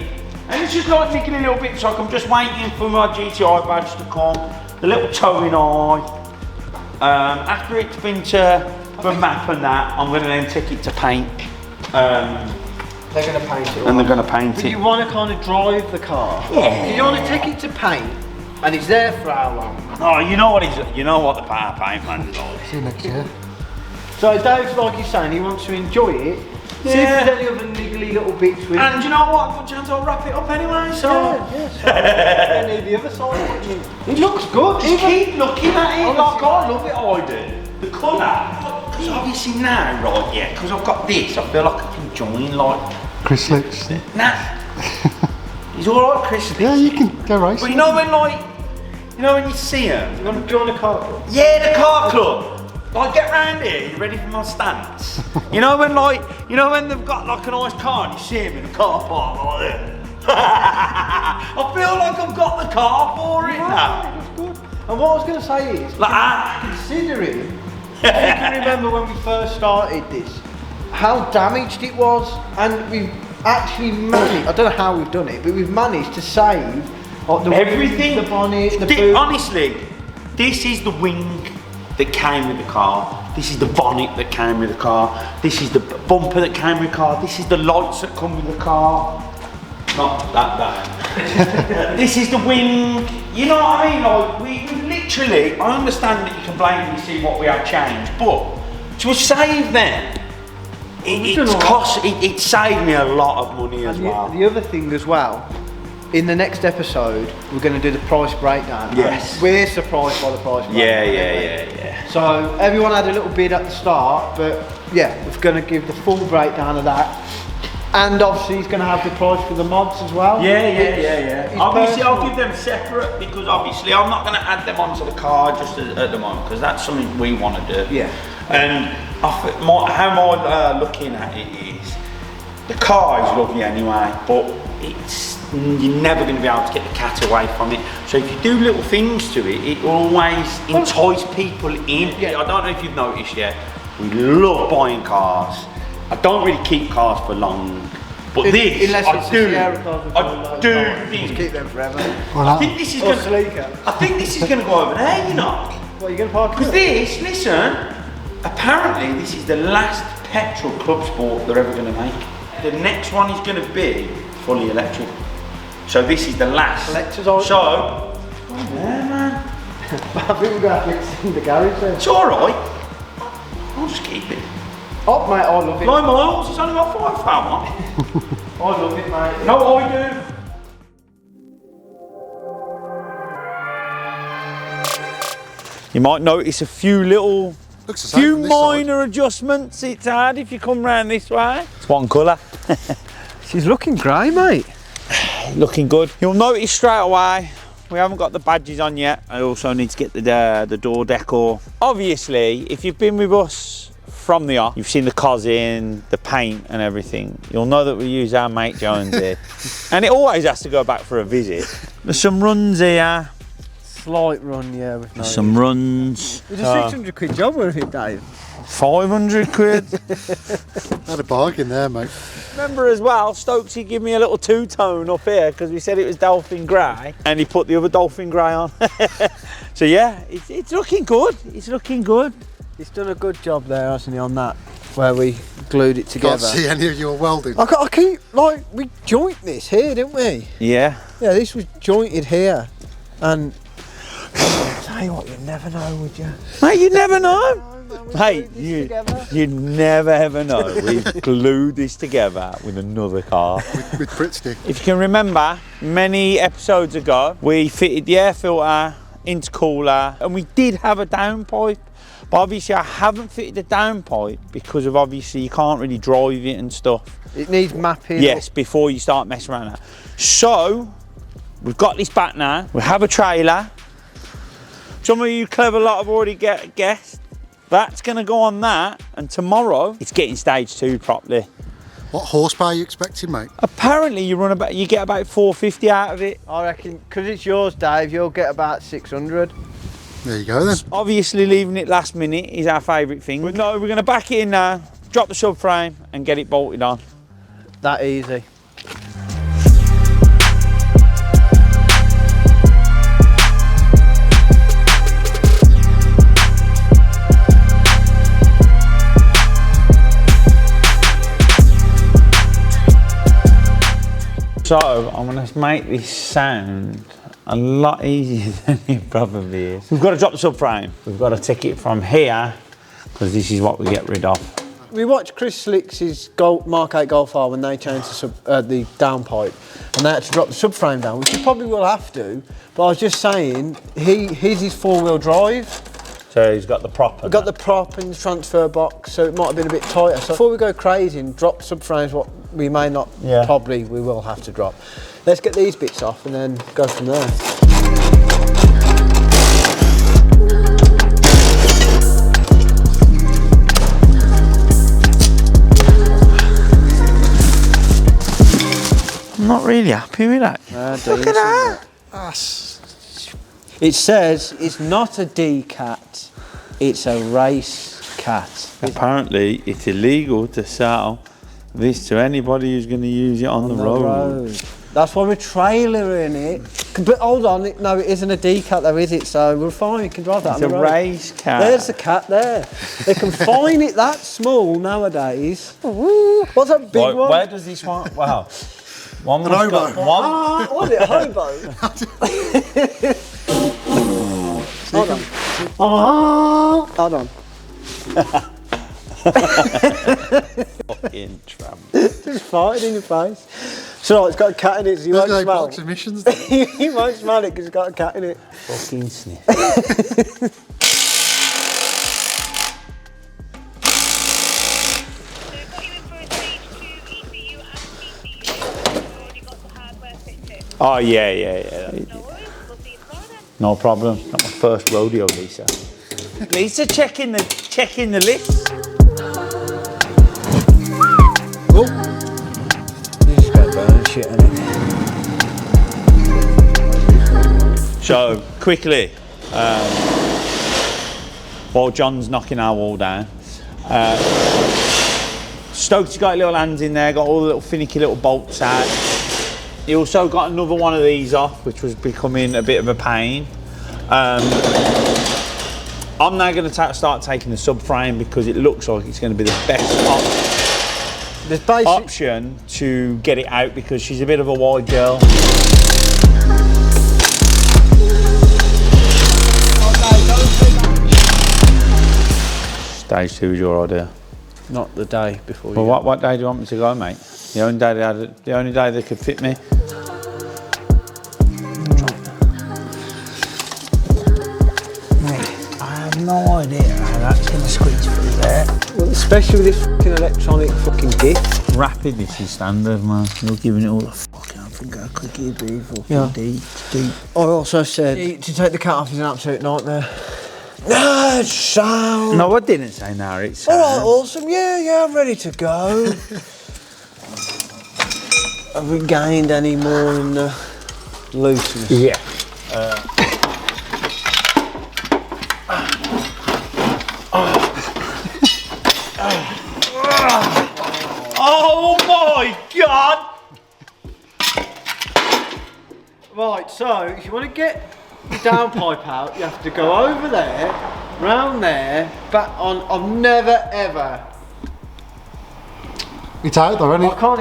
And it's just like nicking a little bit, so I'm just waiting for my GTI badge to come, the little towing eye. After it's been to the map and that, I'm going to then take it to paint. They're going to paint it. And they're going to paint But it. you want to kind of drive the car. Yeah. You want to take it to paint, and it's there for how long? Oh, you know what the power paint man is like. See you next year. So Dave's like he's saying, he wants to enjoy it. See if there's any other niggly little bits with And you know what? Good chance I'll wrap it up anyway. So any of the other side. It looks good. just keep looking at it. Like I love it. I do. The colour. Because obviously now, right? Yeah. Because I've got this. I feel like I can join like. Chris Slicks. Nah. He's all right, Chris. Yeah, you can go racing. But you know when when you see him. You want to join the car club? Yeah, the car club. Like, get round here, you ready for my stance? you know when they've got like a nice car and you see him in the car park like that? I feel like I've got the car for it now. And what I was going to say is, Like, considering, you can remember when we first started this, how damaged it was, and we've actually managed, I don't know how we've done it, but we've managed to save like, the everything, wings, the bonnet, the boot. honestly, this is the wing that came with the car. This is the bonnet that came with the car. This is the bumper that came with the car. This is the lights that come with the car. Not that. This is the wing. You know what I mean? Like we literally. I understand that you can blatantly see what we have changed, but to save them, it saved me a lot of money as well. The other thing as well. In the next episode, we're going to do the price breakdown. Yes. We're surprised by the price breakdown. Yeah. So everyone had a little bid at the start, but yeah, we're going to give the full breakdown of that. And obviously he's going to have the price for the mods as well. Yeah. Obviously I'll give them separate because obviously I'm not going to add them onto the car just at the moment because that's something we want to do. Yeah. And how I'm looking at it is, the car is lovely anyway, but you're never going to be able to get the cat away from it. So if you do little things to it, it will always entice people in. I don't know if you've noticed yet, we love buying cars. I don't really keep cars for long, but I do keep them forever. I think this is going to go over there, you know. What, are you going to park it? Because this, listen, apparently this is the last petrol club sport they're ever going to make. The next one is going to be fully electric. So this is the last. So, yeah, man. I think we're going to have to extend the garage then. It's alright. I'll just keep it. Oh, mate, I love it. 9 miles, it's only got 5 pound. I love it, mate. No, I do. You might notice a few little, minor adjustments it's had if you come round this way. It's one colour. She's looking grey, mate. Looking good. You'll notice straight away, we haven't got the badges on yet. I also need to get the door decor. Obviously, if you've been with us from the off, you've seen the cosing, the paint and everything. You'll know that we use our mate Jones here. And it always has to go back for a visit. There's some runs here. Slight run, yeah. With some runs. It was a 600 quid job, wasn't it, Dave? 500 quid. Had a bargain there, mate. Remember as well, Stokesy gave me a little two-tone up here because we said it was dolphin grey and he put the other dolphin grey on. So yeah, it's looking good. It's looking good. He's done a good job there, hasn't he, on that, where we glued it together. Can't see any of your welding. I keep, like, we joint this here, didn't we? Yeah. Yeah, this was jointed here. And tell you what, you'd never know, would you? Mate, you never know. Mate, you'd never ever know. We've glued this together with another car. with Brit stick. If you can remember, many episodes ago, we fitted the air filter, intercooler, and we did have a downpipe. But obviously I haven't fitted the downpipe because of obviously you can't really drive it and stuff. It needs mapping. Yes, before you start messing around that. So, we've got this back now. We have a trailer. Some of you clever lot have already guessed. That's going to go on that, and tomorrow it's getting stage 2 properly. What horsepower are you expecting, mate? Apparently you get about 450 out of it. I reckon, because it's yours, Dave, you'll get about 600. There you go then. Obviously leaving it last minute is our favourite thing. But no, we're going to back it in now, drop the subframe and get it bolted on. That easy. So I'm going to make this sound a lot easier than it probably is. We've got to drop the subframe. We've got to take it from here because this is what we get rid of. We watched Chris Slick's Mk8 Golf R when they changed the downpipe, and they had to drop the subframe down, which you probably will have to. But I was just saying, his is 4-wheel drive. So he's got the prop. We've got the prop and the transfer box, so it might have been a bit tighter. So before we go crazy and drop subframes, what we may not, probably we will have to drop. Let's get these bits off and then go from there. I'm not really happy with that. Look at that. It says it's not a D cat, it's a race cat. Apparently, it's illegal to sell this to anybody who's going to use it on the road. That's why we're trailering it. But hold on, no, it isn't a D cat though, is it? So we're fine, you can drive that on the road. It's a race cat. There's the cat there. They can find it that small nowadays. What's that big one? Where does this one? Wow. One An hobo. Was it a hobo? Hold on. Fucking tramp. Just farted in your face. So it's got a cat in it, so you won't smell it. Emissions. You won't smell it because it's got a cat in it. Fucking sniff. Oh yeah. No problem. Not my first rodeo, Lisa. Lisa checking the list. Oh. You just got burn shit in it. So quickly, while John's knocking our wall down, Stokes got little hands in there, got all the little finicky little bolts out. He also got another one of these off, which was becoming a bit of a pain. I'm now going to start taking the subframe because it looks like it's going to be the best option to get it out because she's a bit of a wide girl. Stage 2 is your idea. Not the day before. Well, what day do you want me to go, mate? The only day they could fit me. I have no idea how that's going to squeeze through there. Well, especially with this fucking electronic fucking gift. Rapid, this is standard, man. You're giving it all the fucking. I think I click here, be fucking deep. I also said To take the cat off is an absolute nightmare. no sound. No, I didn't say no. It's All right, awesome. Yeah, I'm ready to go. Have we gained any more in the looseness? yeah. Oh my God! Right, so if you want to get the downpipe out, you have to go over there, round there, back on. I've never ever. It's out though, isn't I it? can't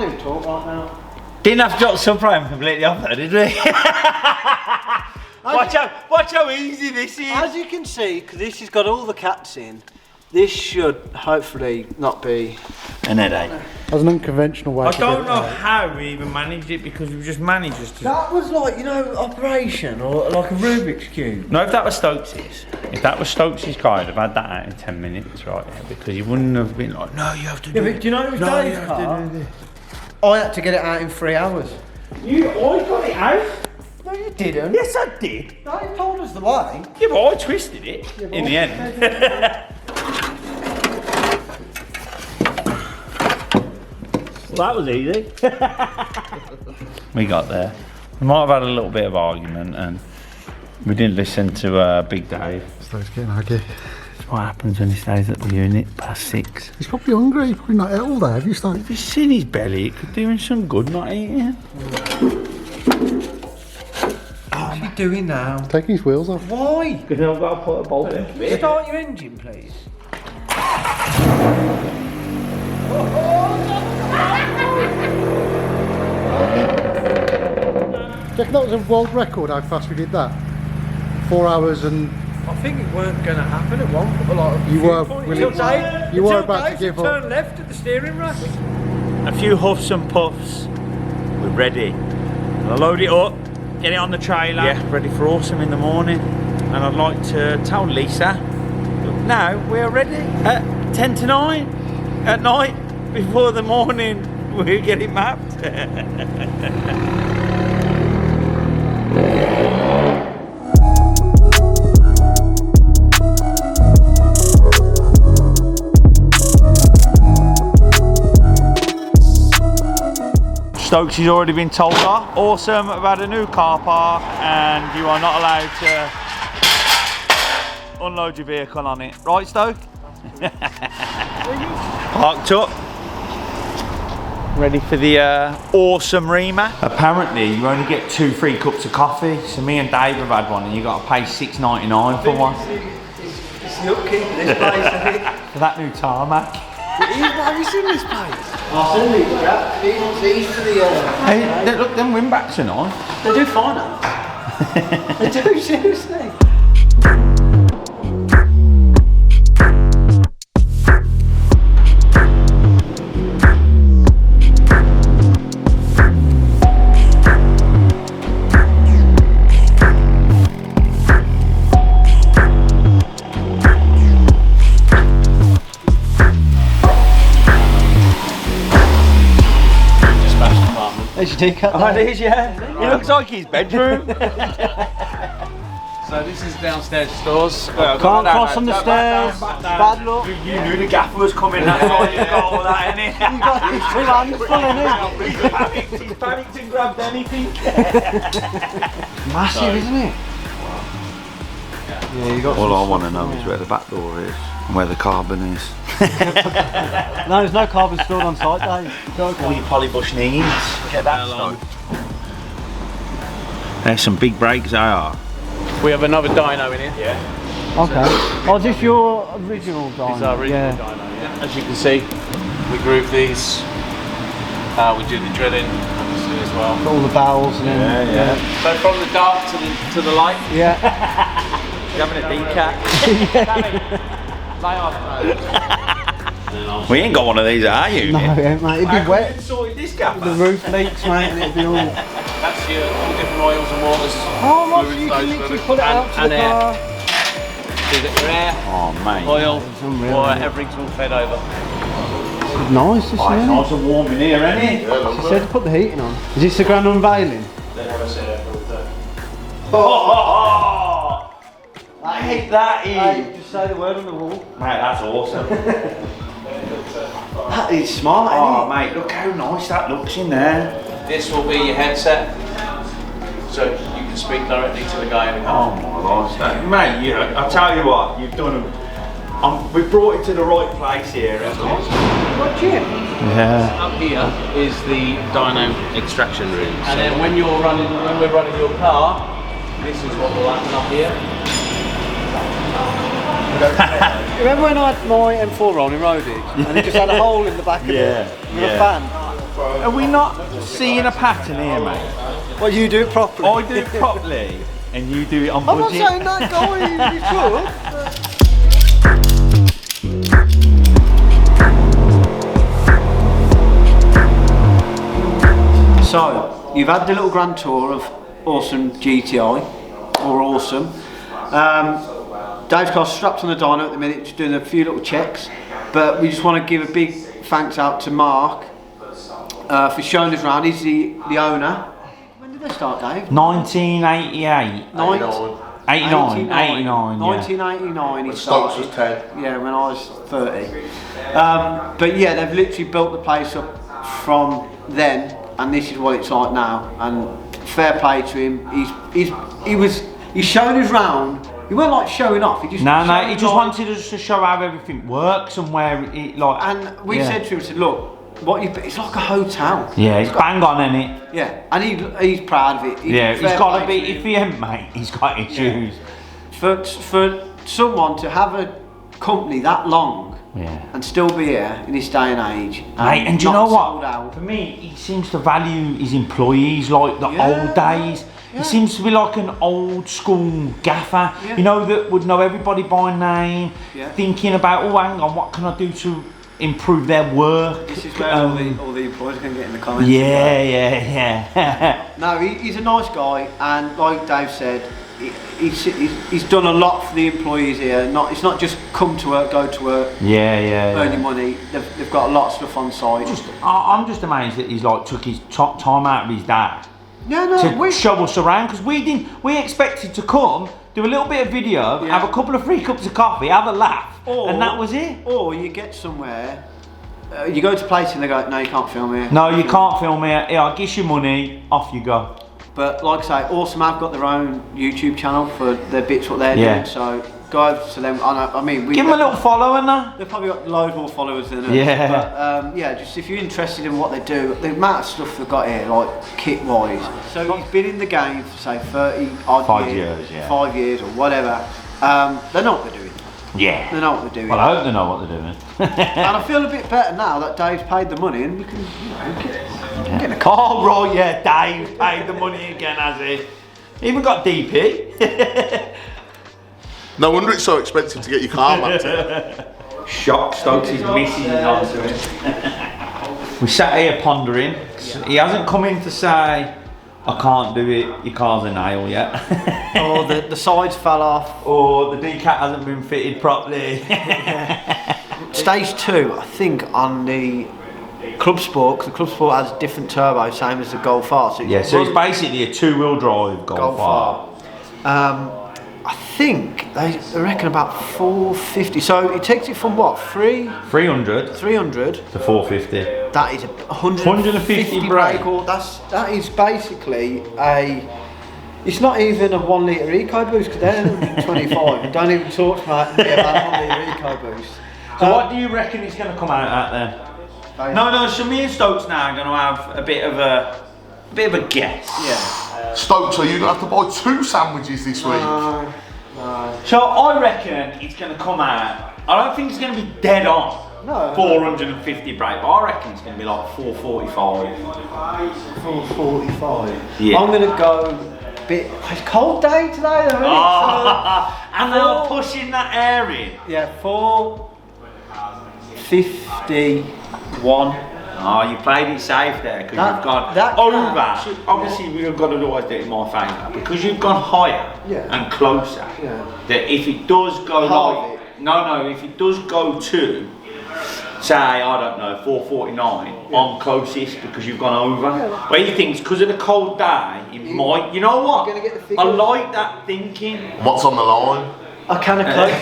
even talk right now. Didn't have to drop subframe completely off there, did we? watch how easy this is. As you can see, because this has got all the cats in, this should hopefully not be An headache. As an unconventional way. I to don't get know it out. how we even managed it because we just managed just to. That was like, operation or like a Rubik's Cube. No, if that was Stokes's car, I'd have had that out in 10 minutes, right? Yeah, because he wouldn't have been like, no, you have to do Yeah, it. but do you know it was No, Dave's you have car? to do this. I had to get it out in 3 hours. I got it out? No, you didn't. Yes, I did. Dave told us the way. Yeah, but I twisted it in the end. Well, that was easy. We got there. We might have had a little bit of argument and we didn't listen to Big Dave. So it's getting aggy. That's what happens when he stays at the unit past 6. He's probably hungry. He's probably not ate all day. Have you started? If you've seen his belly, it could do him some good not eating. What's he doing now? Taking his wheels off. Why? Because I've got to put a bolt in. Start your engine, please. Do you reckon that was a world record how fast we did that? 4 hours and I think it weren't going to happen at one point. Like, you were until willing. Dave, You were until about to Dave give turned up. left at the steering rack. A few huffs and puffs. We're ready. I'll load it up, get it on the trailer. Yeah, ready for awesome in the morning. And I'd like to tell Lisa, look, now we're ready at 10 to 9 at night before the morning we're getting mapped. Stokes has already been told off. Awesome, I've had a new car park and you are not allowed to unload your vehicle on it. Right, Stoke? Parked up. Ready for the awesome reamer. Apparently you only get 2 free cups of coffee. So me and Dave have had one and you got to pay $6.99 for one. It's the upkeep of this place, isn't it? For that new tarmac. Have you seen this place? I've seen these for the... Hey, look, them windbacks are nice. They do finance. They do, seriously. There's your teacup. Oh, it is, yeah. It looks like his bedroom. So this is downstairs stores. Can't cross on the stairs. Bad luck. You knew the gaffer was coming, that's why you got all that, innit? You got his 2 hands full, innit? He's panicked and grabbed anything. Massive, isn't it? Yeah, you got All I want to know is where the back door is and where the carbon is. No, there's no carbon stored on site, Dave. All your polybush needs. Get that stuff. There's some big brakes, they are. We have another dyno in here. Yeah. Okay. Oh, is this your original dyno? This is our original dyno, yeah. As you can see, we groove these. We do the drilling, obviously, as well. Got all the barrels and then... Yeah. So from the dark to the light. Yeah. You're having a decat. We ain't got one of these, are you? No, yeah, mate, it'd be wet. Sorted this gaffer. The roof leaks, mate, and it'd be all... That's your all different oils and waters. Oh, right, so fluids, you those can literally fluids, pull it out to and the air. car. So you get your air, Oh, mate. oil, unreal, water, isn't it? everything's all fed over. Nice, this Oh, it's isn't it? nice and warm in here, isn't it? She said to put the heating on. Is this the grand unveiling? Oh, I hate that, Hey, just say the word on the wall. Mate, that's awesome. That is smart, Oh, mate, look how nice that looks in there. This will be your headset, so you can speak directly to the guy in the car. Oh my gosh, mate, I tell you what, you've done we've brought it to the right place here, haven't we? Watch it. Yeah. Up here is the dyno extraction room, and then when we're running your car, this is what will happen up here. Remember when I had my M4 rolling roadies and it just had a hole in the back of it with a fan? Are we not seeing a pattern here, mate? Well, you do it properly. I do it properly, and you do it on I'm not budget. saying that, guy, you could. So, you've had the little grand tour of awesome GTI, or awesome. Dave's car's strapped on the dyno at the minute, just doing a few little checks, but we just want to give a big thanks out to Mark for showing us around. He's the owner. When did they start, Dave? 1988. 89. 1989 he started. Stokes was 10. Yeah, when I was 30. But yeah, they've literally built the place up from then, and this is what it's like now. And fair play to him. He's showing us round. He weren't like showing off. He just He just wanted us to show how everything works and where it like. And we said to him, look, it's like a hotel. Yeah, he's bang on, isn't it? Yeah, and he's proud of it. He's got to be. If he ain't, mate, he's got issues. For someone to have a company that long and still be here in this day and age, Mate, and do you know sold what? out. For me, he seems to value his employees like the old days. He seems to be like an old school gaffer, you know, that would know everybody by name, thinking about, oh, hang on, what can I do to improve their work? This is where all the employees can get in the comments. Yeah. No, he's a nice guy, and like Dave said, he's done a lot for the employees here. It's not just come to work, go to work, earn your money. They've got a lot of stuff on site. I'm just amazed that he's like took his time out of his day to show us around, because we expected to come, do a little bit of video, have a couple of free cups of coffee, have a laugh, and that was it. Or you get somewhere You go to place and they go, no, you can't film here. No, you can't film here. Yeah, I'll give you money, off you go. But like I say, Awesome have got their own YouTube channel for their bits what they're doing. So go over to them. I mean, give them a little follow and that. They've probably got loads more followers than us. Yeah. But yeah, just if you're interested in what they do, the amount of stuff they've got here, like kit wise. So he's been in the game for say 30 odd 5 years, yeah. 5 years or whatever. They know what they're doing. Yeah. They know what they're doing. Well, I hope they know what they're doing. And I feel a bit better now that Dave's paid the money and we can, get a car. Oh, right, yeah, Dave paid the money again, has he? Even got DP. No wonder it's so expensive to get your car mapped here. Shock Stokes, his missus is onto it. We sat here pondering. He hasn't come in to say, I can't do it, your car's a nail yet. Or the sides fell off. Or the decat hasn't been fitted properly. Stage 2, I think, on the Clubsport, because the Clubsport has different turbo, same as the Golf R. So yeah, so it's basically a 2-wheel drive Golf R. I think they reckon about 450. So it takes it from what, 300 300 to 450. That is a 150 brake order. That is basically a. It's not even a 1 litre EcoBoost because they're 125. Don't even talk about a 1 litre EcoBoost. So what do you reckon it's going to come out at then? No, so me and Stokes now are going to have a bit of a guess. Yeah. Stokes, are you going to have to buy 2 sandwiches this week? No. So I reckon it's going to come out. I don't think it's going to be dead on. No. 450 brake, but I reckon it's going to be like 445. 445. Yeah. I'm going to go a bit. It's a cold day today, though, isn't it? And they're pushing that air in. Yeah, 451. Oh, you played it safe there because you've gone over. Obviously, we've got to always do it in my favour because you've gone higher and closer. Yeah. That if it does go like if it does go to say I don't know 449, I'm closest because you've gone over. But he thinks because of the cold day, it might. You know what? I like that thinking. What's on the line? I kind of close.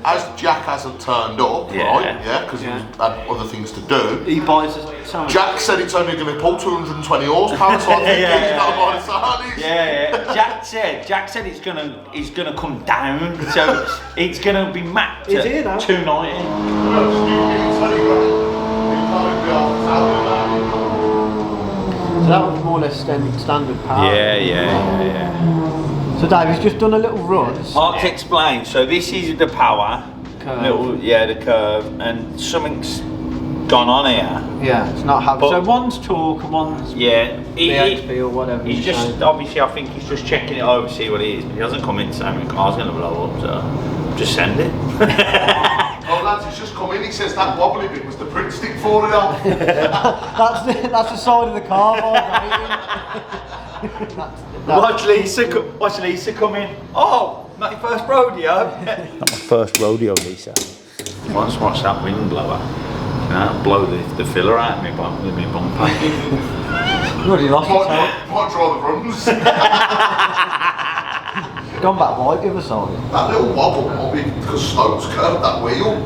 As Jack hasn't turned up, right? Yeah, because he's had other things to do. He buys a sandwich. Jack said it's only going to pull 220 horsepower, so I think he's not buying a sandwich. Yeah. Jack said it's gonna come down, so it's gonna be mapped It's at here now. 290. So that was more or less standard power. Yeah. So Dave, he's just done a little run. I'll explain. So this is the power, Curve. the curve, and something's gone on here. Yeah, it's not having. So one's torque and one's BHP or whatever. He's just obviously, I think he's just checking it over, see what it is. But he hasn't come in to say my car's going to blow up, so just send it. Oh lads, he's just come in. He says that wobbly bit was the print stick falling off. that's the side of the car. Watch Lisa come in. Oh, not your first rodeo. Not my first rodeo, Lisa. Once watch that wind blower. Can I blow the filler out of me with my bumper? What do you lost? Might draw the runs. Gone back right the other side. That little wobble might be because Stokes curved that wheel.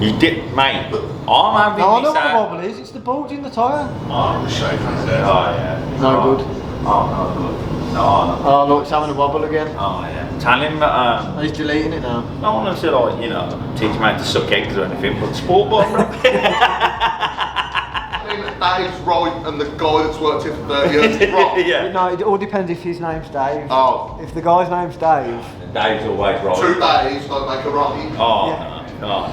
You did, mate. I'm having No, I know this what the out. wobble is. It's the bulge in the tyre. Oh, the shape is there. Oh yeah. No good. Oh no good. No. Oh look, it's having a wobble again. Oh yeah. Tell him that. He's deleting it now. I want to like, teach him how to suck eggs or anything, but sport bottom. Dave's right and the guy that's worked here for 30 years is wrong. Yeah. No, it all depends if his name's Dave. Oh. If the guy's name's Dave. Dave's always right. 2 days don't make a right. Oh no.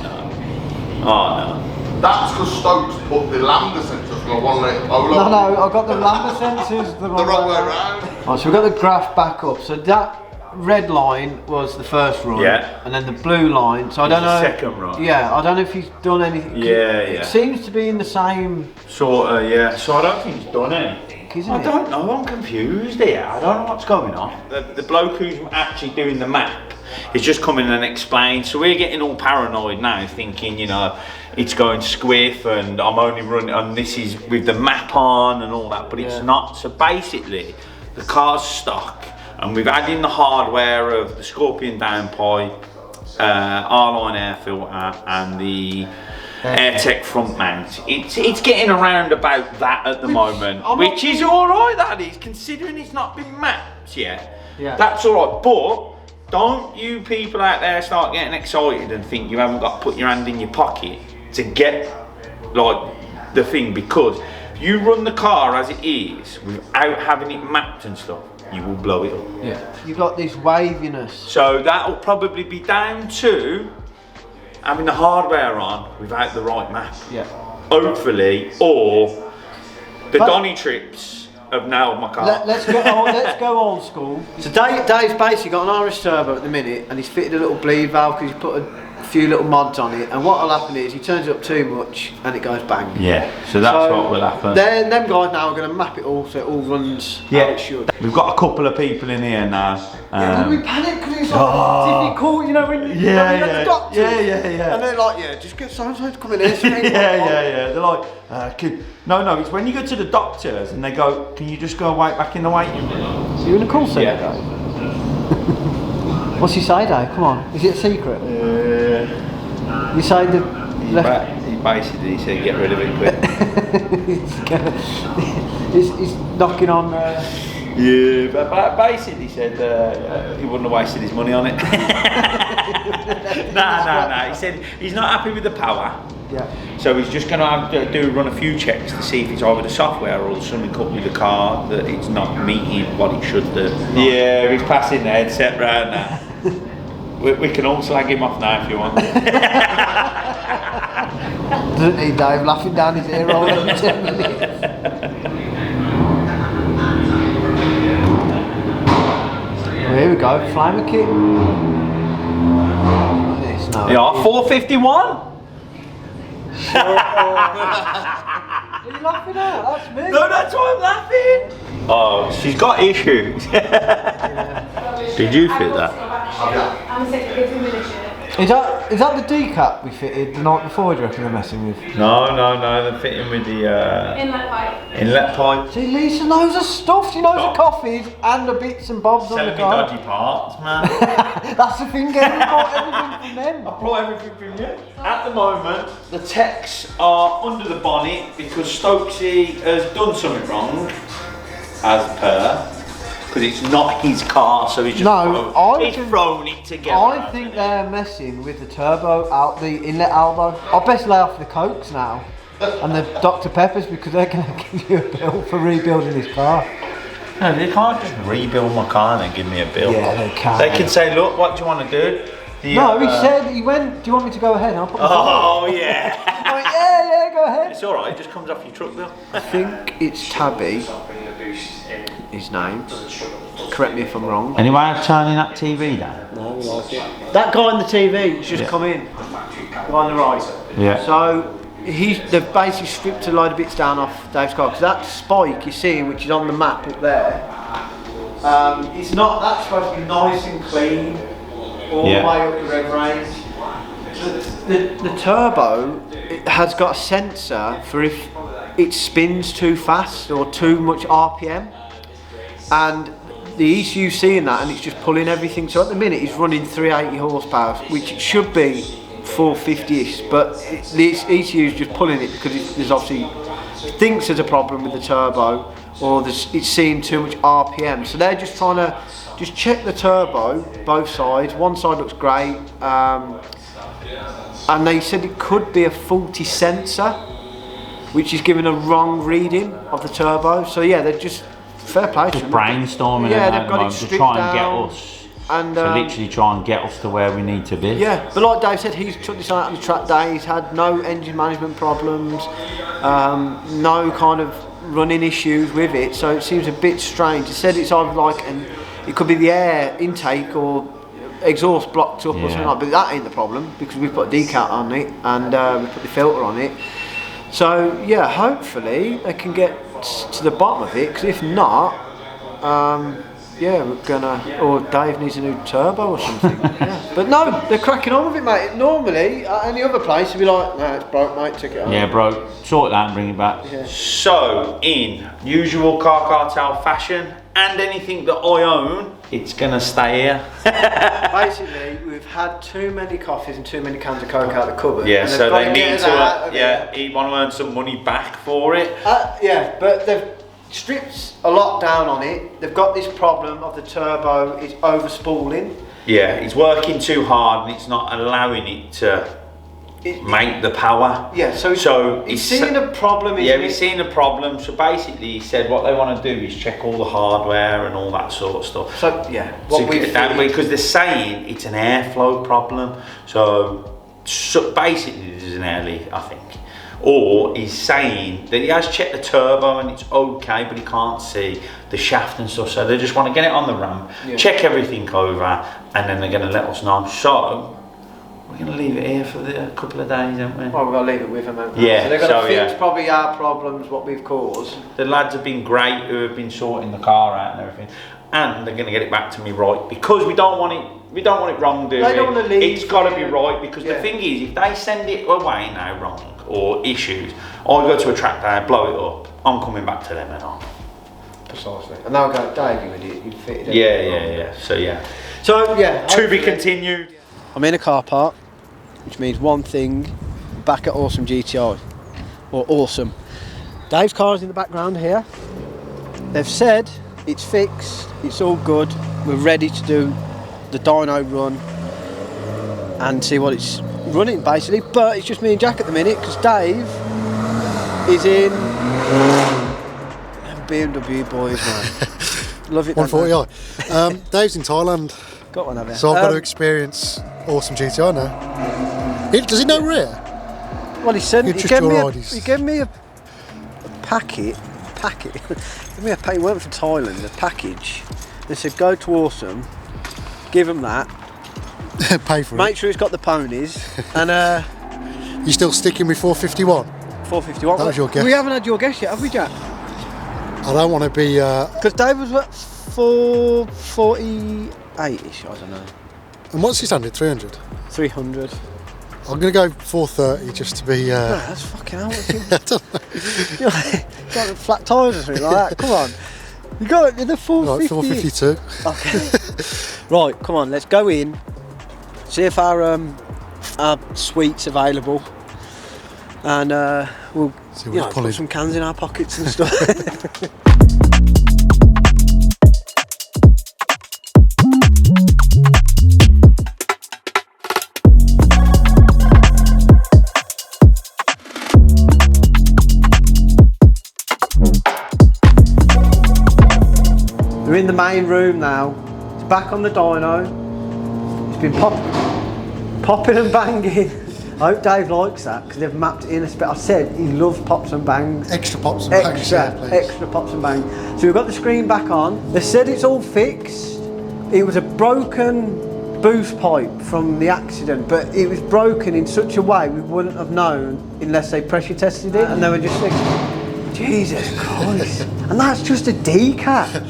That's because Stokes put the lambda sensors from a 1 litre Polo. No, I've got the lambda sensors the wrong way around. Right, so we've got the graph back up. So that red line was the first run. Yeah. And then the blue line. So I don't know. The second run. Yeah, I don't know if he's done anything. Yeah. It seems to be in the same. Sort of, yeah. So I don't think he's done anything. Isn't I it? don't know, I'm confused here. I don't know what's going on. The bloke who's actually doing the map is just coming and explain. So we're getting all paranoid now, thinking, it's going squiff and I'm only running, and this is with the map on and all that, but it's not. So basically, the car's stock, and we've added in the hardware of the Scorpion downpipe, R-line air filter and the AirTech front mount. It's getting around about that at the moment, which is alright, that is, considering it's not been mapped yet. Yeah. That's alright, but don't you people out there start getting excited and think you haven't got to put your hand in your pocket to get like the thing, because if you run the car as it is without having it mapped and stuff, you will blow it up. Yeah. You got this waviness. So that'll probably be down to having the hardware on without the right map. Yeah. Hopefully, or the Donny trips have nailed my car. Let's go old school. So Dave's basically got an RS turbo at the minute, and he's fitted a little bleed valve because he's put a few little mods on it, and what'll happen is he turns it up too much and it goes bang. Yeah, so that's what will happen. Then them guys now are going to map it all so it all runs how it should. We've got a couple of people in here now. Yeah, we panic because it's like difficult, you know, when you have the doctors. Yeah. And they're like, just get so-and-so to come in here. Yeah. They're like, no, it's when you go to the doctors and they go, can you just go back in the waiting room? So you're in a call centre, Dave? What's he say, Dave? Come on, is it a secret? You say the he basically said get rid of it quick. he's knocking on. Yeah, but basically said he wouldn't have wasted his money on it. Nah. He said he's not happy with the power. Yeah. So he's just going to have to run a few checks to see if it's either the software or something up with the car that it's not meeting what it should do. Yeah, he's passing the headset round now. We can all slag him off now if you want. Doesn't he, Dave? Laughing down his ear roll every 10 minutes. Well, here we go, flamer kit. Yeah, 451. Are you laughing at? That's me. No, that's why I'm laughing. Oh, she's got issues. Did you fit that? I'm sick of giving me the shit. Is that the decap we fitted the night before, do you reckon they're messing with? No, they're fitting with the Inlet pipe. Inlet pipe. See, Lisa knows her stuff. She knows the coffees and the bits and bobs on the car. Dodgy parts, man. That's the thing, Gary. We bought everything from them. I brought everything from you. At the moment, the techs are under the bonnet because Stokesy has done something wrong, as per. Because it's not his car, so he's just thrown it together. I think they're messing with the turbo out the inlet elbow. I'll best lay off the Cokes now and the Dr. Peppers because they're going to give you a bill for rebuilding this car. No, they can't just rebuild my car and then give me a bill. Yeah, they can. They can say, look, what do you want to do? He said, he went, do you want me to go ahead? I'll put my yeah. I went, yeah, go ahead. It's alright, it just comes off your truck bill. I think it's Tabby, his name. Correct me if I'm wrong. Anyway, I'm turning that TV down. No, we like it. That guy on the TV has just come in. Guy on the right. Yeah. So they've basically stripped a load of bits down off Dave's car because that spike you're seeing, which is on the map up there, it's not. That's supposed to be nice and clean all the way up the rev range. The turbo, it has got a sensor for if it spins too fast or too much RPM, and the ECU's seeing that and it's just pulling everything. So at the minute it's running 380 horsepower, which it should be 450-ish, but the ECU's just pulling it because there's obviously thinks there's a problem with the turbo or it's seeing too much RPM. So they're just trying to just check the turbo, both sides. One side looks great, and they said it could be a faulty sensor, which is giving a wrong reading of the turbo. So yeah, they're just fair play to them. Brainstorming they've got it to stripped try and get down, us and to literally try and get us to where we need to be. Yeah, but like Dave said, he's took this out on the track day. He's had no engine management problems, no kind of running issues with it. So it seems a bit strange. He said it's either like it could be the air intake or exhaust blocked up or something like that. But that ain't the problem because we've put a decal on it and we put the filter on it. So yeah, hopefully they can get to the bottom of it, because if not, we're gonna, or Dave needs a new turbo or something. But no, they're cracking on with it, mate. Normally at any other place you'd be like, no, it's broke, mate, take it home. Yeah, bro, sort it out and bring it back. So in usual car cartel fashion, and anything that I own it's gonna stay here. Basically, we've had too many coffees and too many cans of Coke out of the cupboard. Yeah, so they need to, yeah, he want to earn some money back for it. Yeah, but they've stripped a lot down on it. They've got this problem of the turbo is over-spooling. Yeah, it's working too hard and it's not allowing it to make the power. Yeah, so he's seeing a problem, isn't he's seeing a problem. So basically he said what they want to do is check all the hardware and all that sort of stuff. So yeah, because they're saying it's an airflow problem. So basically there's an air leak, I think. Or he's saying that he has checked the turbo and it's okay, but he can't see the shaft and stuff. So they just want to get it on the ramp, check everything over, and then they're going to let us know. So we're going to leave it here for a couple of days, aren't we? Well, we've got to leave it with them, haven't we? Yeah, so they're going to fix probably our problems, what we've caused. The lads have been great who have been sorting the car out and everything, and they're going to get it back to me right, because we don't want it wrong, do we? They don't want to leave. It's got to be right, because the thing is, if they send it away now wrong or issues, I go to a track day, blow it up, I'm coming back to them and on. Precisely. And they'll go, Dave, you idiot, you fitted it. Yeah. So to be continued. I'm in a car park, which means one thing, back at Awesome GTI, or Awesome. Dave's car's in the background here. They've said it's fixed, it's all good, we're ready to do the dyno run and see what it's running basically, but it's just me and Jack at the minute because Dave is in BMW boys, man. Love it. 140i. Dave's in Thailand. Got one of it. So I've got to experience Awesome GTI now. Does he know rear? Well, he said he gave me a packet. Give me a packet. He went for Thailand, a package. They said go to Awesome, give him that. Pay for it. Make sure he's got the ponies. And you still sticking with 451? 451. That was your guess. We haven't had your guess yet, have we, Jack? I don't want to be. Because Dave was what, 448ish. I don't know. And what's his standard? 300. 300. I'm going to go 430 just to be. No, that's fucking hell. I don't know. You got flat tyres or something like that. Come on. You got it in the 450. Right, 452. Okay. Right, come on. Let's go in. See if our suite's available, and we'll put some cans in our pockets and stuff. We're in the main room now. It's back on the dyno. It's been popping and banging. I hope Dave likes that because they've mapped it in a spec. I said he loves pops and bangs. Extra pops and bangs. Extra pops and bangs. So we've got the screen back on. They said it's all fixed. It was a broken boost pipe from the accident, but it was broken in such a way we wouldn't have known unless they pressure tested it. And they were just like, Jesus Christ. And that's just a decap.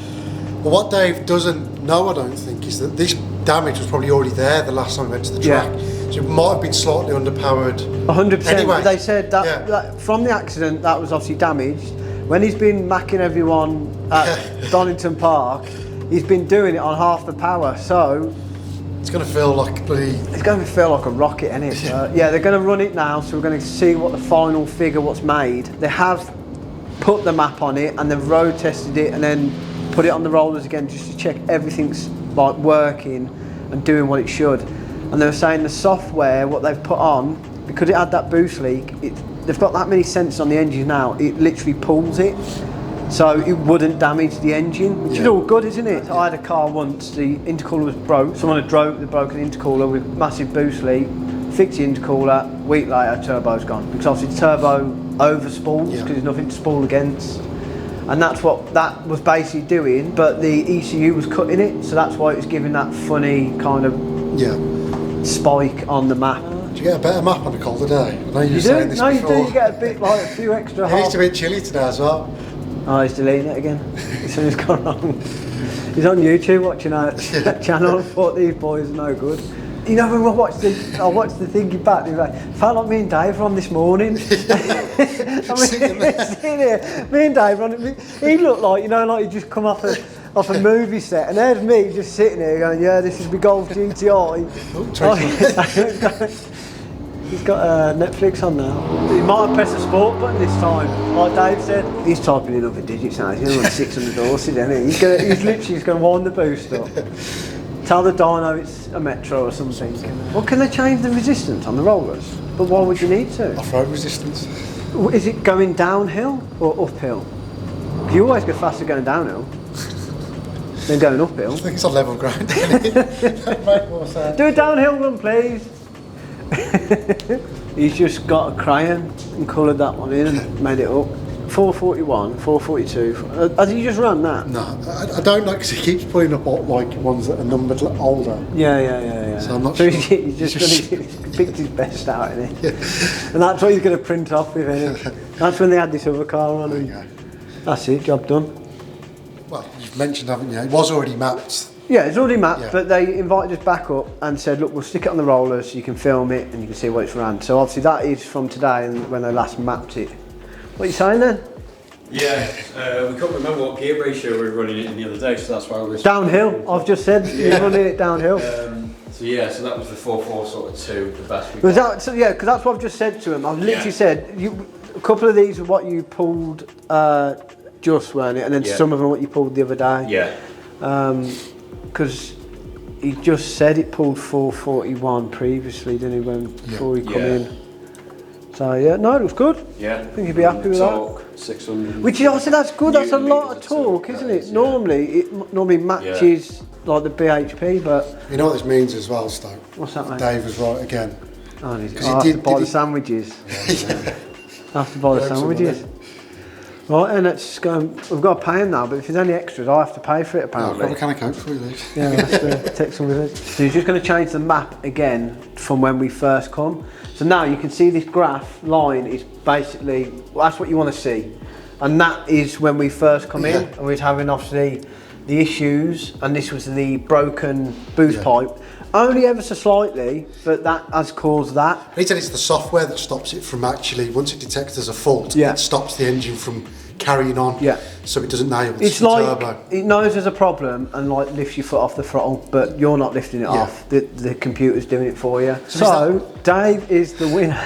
Well, what Dave doesn't know, I don't think, is that this damage was probably already there the last time we went to the track. So it might have been slightly underpowered. 100%. Anyway, they said that from the accident, that was obviously damaged. When he's been macking everyone at Donington Park, he's been doing it on half the power. So it's going to feel like it's going to feel like a rocket, isn't it? So, yeah, they're going to run it now. So we're going to see what the final figure, what's made. They have put the map on it and they've road tested it and then put it on the rollers again just to check everything's like working and doing what it should. And they were saying the software, what they've put on, because it had that boost leak, they've got that many sensors on the engine now, it literally pulls it. So it wouldn't damage the engine, which is all good, isn't it? I had a car once, the intercooler was broke. Someone had broken the intercooler with massive boost leak, fixed the intercooler, a week later turbo's gone. Because obviously the turbo over spools because there's nothing to spool against. And that's what that was basically doing, but the ECU was cutting it, so that's why it was giving that funny kind of spike on the map. Do you get a better map on a colder day? I know you were saying this before. You do, you get a bit like a few extra It's a bit chilly today as well. Oh, he's deleting it again. As soon as it's gone wrong. He's on YouTube watching our channel and thought these boys are no good. You know, when I watched the thingy back, they were like, felt like me and Dave were on this morning. Me and Dave were on it. He looked like, you know, like he'd just come off a off a movie set, and there's me just sitting there going, yeah, this is my Golf GTI. He's got Netflix on now. He might have pressed the sport button this time, like Dave said. He's typing in other digits now. He's going to run 600 horses, isn't he? He's literally going to wind the boost up. Tell the dyno it's a Metro or something. Well, can they change the resistance on the rollers? But why would you need to? Off-road resistance. Is it going downhill or uphill? You always go faster going downhill than going uphill. I think it's on level ground. That make more sense. Do a downhill run, please. He's just got a crayon and coloured that one in and made it up. 441, 442. Has he just run that? No, I don't know because he keeps pulling up like ones that are numbered older. Yeah. So I'm not sure. He's just picked his best out in it. Yeah. And that's what he's going to print off with it. That's when they had this other car on. And that's it, job done. Well, you've mentioned, haven't you? It was already mapped. Yeah, it's already mapped, but they invited us back up and said, look, we'll stick it on the rollers so you can film it and you can see what it's ran. So obviously that is from today and when they last mapped it. What are you saying then? Yeah, we couldn't remember what gear ratio we were running it in the other day, so that's why I was... Downhill, I've just said, you're running it downhill. So that was the 4.4 sort of 2, the best we Was got. that, so yeah, because that's what I've just said to him. I've literally said, a couple of these are what you pulled just, weren't it? And then some of them are what you pulled the other day. Yeah. Because he just said it pulled 441 previously, didn't he, before he come in. So yeah, no, it was good. Yeah. I think he'd be happy with that. 600. Which is also, that's good, that's a lot of torque, isn't it? Normally, it normally matches like the BHP, but... You know what this means as well, Stoke? What's that, mate? Dave was right again. Oh, I have to buy the sandwiches. I have to buy the sandwiches. Right, and let's go. We've got to pay him now, but if there's any extras, I have to pay for it apparently. I've got a can of Coke for you, Luke. Yeah, let's take some with us. So he's just going to change the map again from when we first come. So now you can see this graph line is basically, well, that's what you want to see. And that is when we first come in, and we're having obviously the issues, and this was the broken boost pipe. Only ever so slightly, but that has caused that. He said it's the software that stops it from actually, once it detects there's a fault, it stops the engine from carrying on. Yeah. So it doesn't nail the turbo. It knows there's a problem and like lifts your foot off the throttle, but you're not lifting it off. The computer's doing it for you. So Dave is the winner.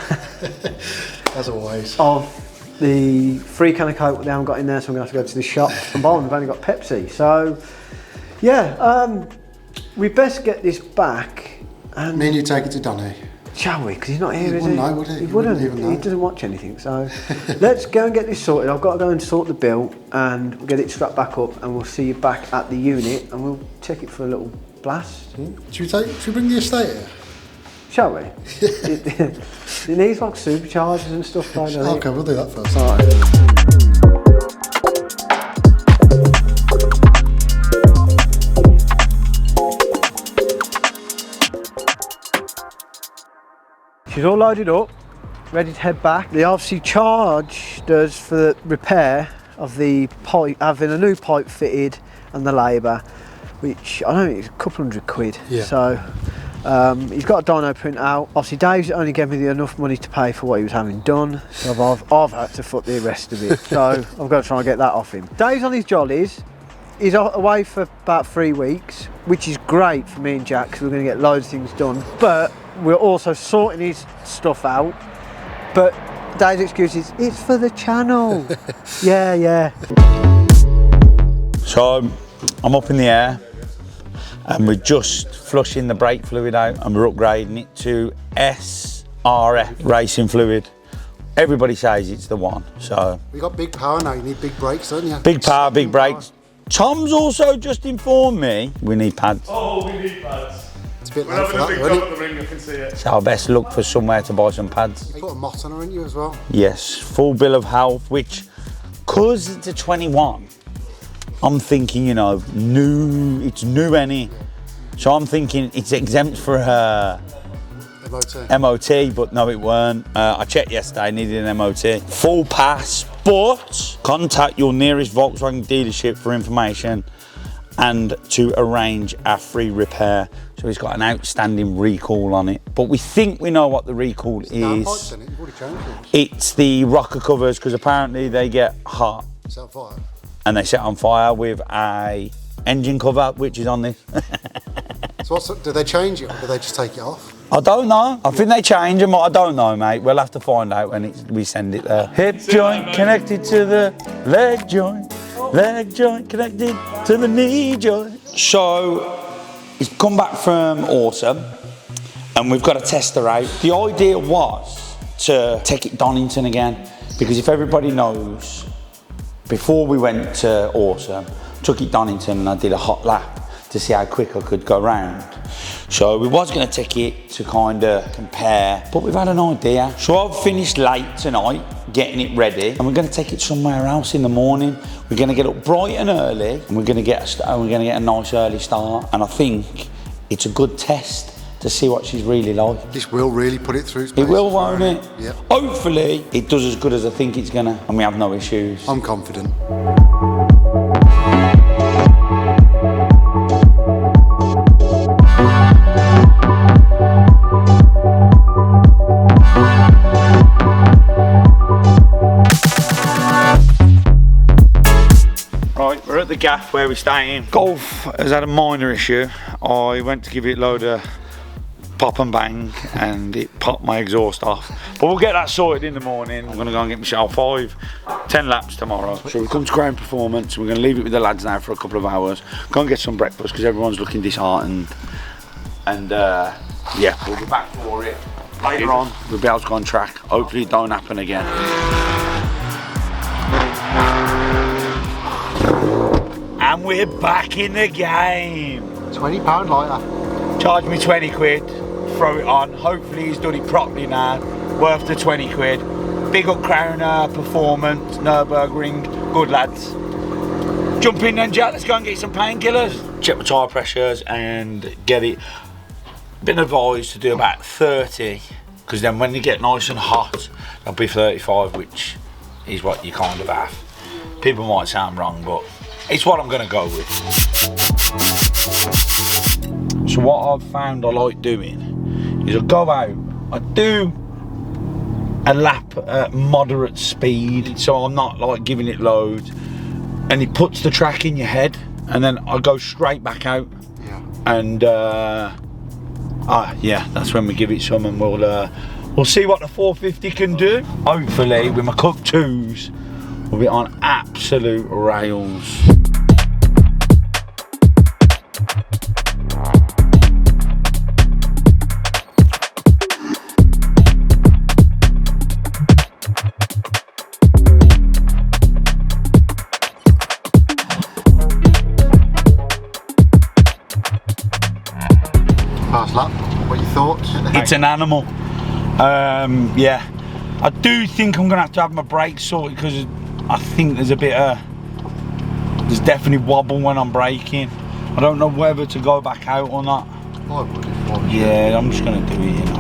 As always. Of the free can of Coke they haven't got in there, so I'm going to have to go to the shop and buy one. We've only got Pepsi. So, yeah, we best get this back. And me and you take it to Donny. Shall we? Because he's not here, is he? He wouldn't know, would he? He wouldn't even know. He doesn't watch anything, so let's go and get this sorted. I've got to go and sort the bill and we'll get it strapped back up and we'll see you back at the unit and we'll take it for a little blast. Should we bring the estate here? Shall we? it needs like superchargers and stuff like that. Okay, we'll do that first. All right. She's all loaded up, ready to head back. They obviously charged us for the repair of the pipe, having a new pipe fitted and the labour, which I don't think it's a couple £100. Yeah. So he's got a dyno print out. Obviously Dave's only gave me enough money to pay for what he was having done, so I've had to foot the rest of it. So I've got to try and get that off him. Dave's on his jollies. He's away for about 3 weeks, which is great for me and Jack because we're going to get loads of things done. But we're also sorting his stuff out. But Dave's excuse is, it's for the channel. Yeah. So I'm up in the air and we're just flushing the brake fluid out and we're upgrading it to SRF racing fluid. Everybody says it's the one, so. We got big power now, you need big brakes, don't you? Big power, big brakes. Tom's also just informed me we need pads. Oh, we need pads. It's a bit We're late for having that, a big job at the ring, I can see it. So I best look for somewhere to buy some pads. You got a mott on her, haven't you, as well? Yes, full bill of health, which, cause it's a 21, I'm thinking, you know, it's new any. So I'm thinking it's exempt for her MOT, but no it weren't. I checked yesterday, needed an MOT. Full pass, but contact your nearest Volkswagen dealership for information and to arrange a free repair. So he's got an outstanding recall on it, but we think we know what the recall is. Downpipes in it. You've already changed it. It's the rocker covers, because apparently they get hot Set on fire. and they set on fire with a engine cover, which is on this. So do they change it or do they just take it off? I don't know. I think they change them, but I don't know, mate. We'll have to find out when we send it there. Hip joint connected to the leg joint connected to the knee joint. So, he's come back from Awesome, and we've got to test her out. The idea was to take it Donington again, because if everybody knows, before we went to Awesome, took it Donington and I did a hot lap to see how quick I could go round. So we was going to take it to kind of compare, but we've had an idea. So I've finished late tonight getting it ready, and we're going to take it somewhere else in the morning. We're going to get up bright and early, and we're going to get a nice early start. And I think it's a good test to see what she's really like. This will really put it through its It will, won't it? Yeah. Hopefully it does as good as I think it's gonna, and we have no issues. I'm confident. Right, we're at the gaff where we're staying. Golf has had a minor issue. I went to give it a load of pop and bang and it popped my exhaust off. But we'll get that sorted in the morning. I'm gonna go and get myself 10 laps tomorrow. So we come to ground performance. We're gonna leave it with the lads now for a couple of hours. Go and get some breakfast because everyone's looking disheartened. And yeah, we'll be back for it. Later on, we'll be able to go on track. Hopefully it don't happen again. And we're back in the game. £20 lighter. Charge me 20 quid, throw it on. Hopefully he's done it properly now. Worth the 20 quid. Big up Crowner, Performance, Nürburgring. Good lads. Jump in then, Jack. Let's go and get some painkillers. Check the tyre pressures and get it. Been advised to do about 30, because then when you get nice and hot, it'll be 35, which is what you kind of have. People might sound wrong, but it's what I'm gonna go with. So what I've found I like doing is I go out, I do a lap at moderate speed, so I'm not like giving it loads, and it puts the track in your head, and then I go straight back out. Yeah. And yeah, that's when we give it some, and we'll see what the 450 can do. Hopefully with my Cook 2s we'll be on absolute rails. Pass lap. What are your thoughts? It's an animal. Yeah, I do think I'm gonna have to have my brakes sorted, because I think there's there's definitely wobble when I'm braking. I don't know whether to go back out or not. I would if I was you. Yeah, I'm just gonna do it, you know.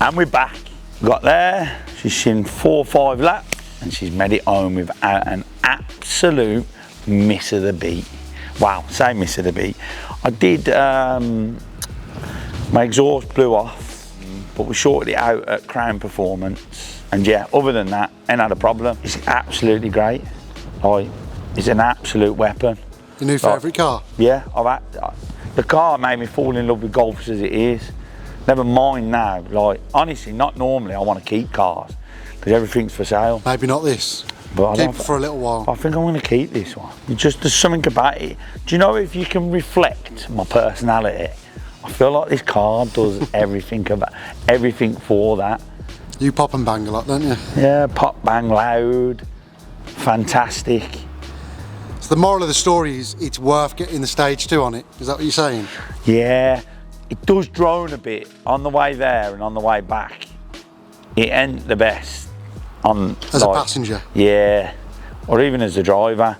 And we're back. Got there, she's seen 4 or 5 laps and she's made it home without an absolute miss of the beat. Wow, say miss of the beat. I did, my exhaust blew off, but we sorted it out at Crown Performance. And yeah, other than that, ain't had a problem. It's absolutely great. Like, it's an absolute weapon. Your new favourite car? Yeah, the car made me fall in love with golfs as it is. Never mind now, like, honestly, not normally I want to keep cars, because everything's for sale. Maybe not this. But keep it for a little while. I think I'm going to keep this one. There's something about it. Do you know, if you can reflect my personality, I feel like this car does everything for that. You pop and bang a lot, don't you? Yeah, pop, bang, loud, fantastic. So the moral of the story is it's worth getting the stage 2 on it. Is that what you're saying? Yeah, it does drone a bit on the way there and on the way back. It ain't the best on as a passenger. Yeah, or even as a driver.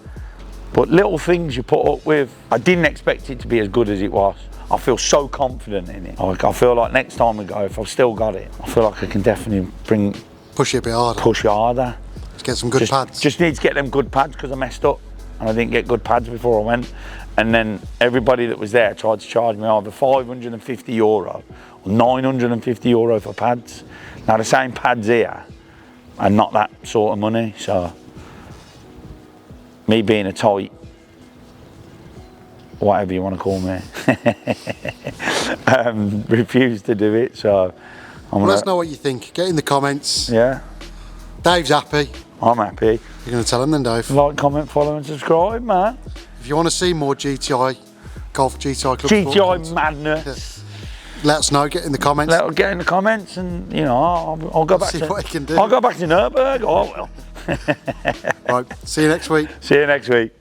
But little things you put up with. I didn't expect it to be as good as it was. I feel so confident in it. Like, I feel like next time we go, if I've still got it, I feel like I can definitely push it a bit harder. Push it harder. Let's get some good pads. Just need to get them good pads, because I messed up and I didn't get good pads before I went. And then everybody that was there tried to charge me either €550 or €950 for pads. Now the same pads here and not that sort of money. So me being a tight, whatever you want to call me, refused to do it. So let us know what you think. Get in the comments. Yeah. Dave's happy. I'm happy. You're going to tell him then, Dave? Like, comment, follow and subscribe, man. If you want to see more GTI, Golf GTI Clubsport GTI madness. Let us know, get in the comments. Get in the comments, and you know, I'll go back see to what I can do. I'll go back to Airbag. Oh well. Right, see you next week. See you next week.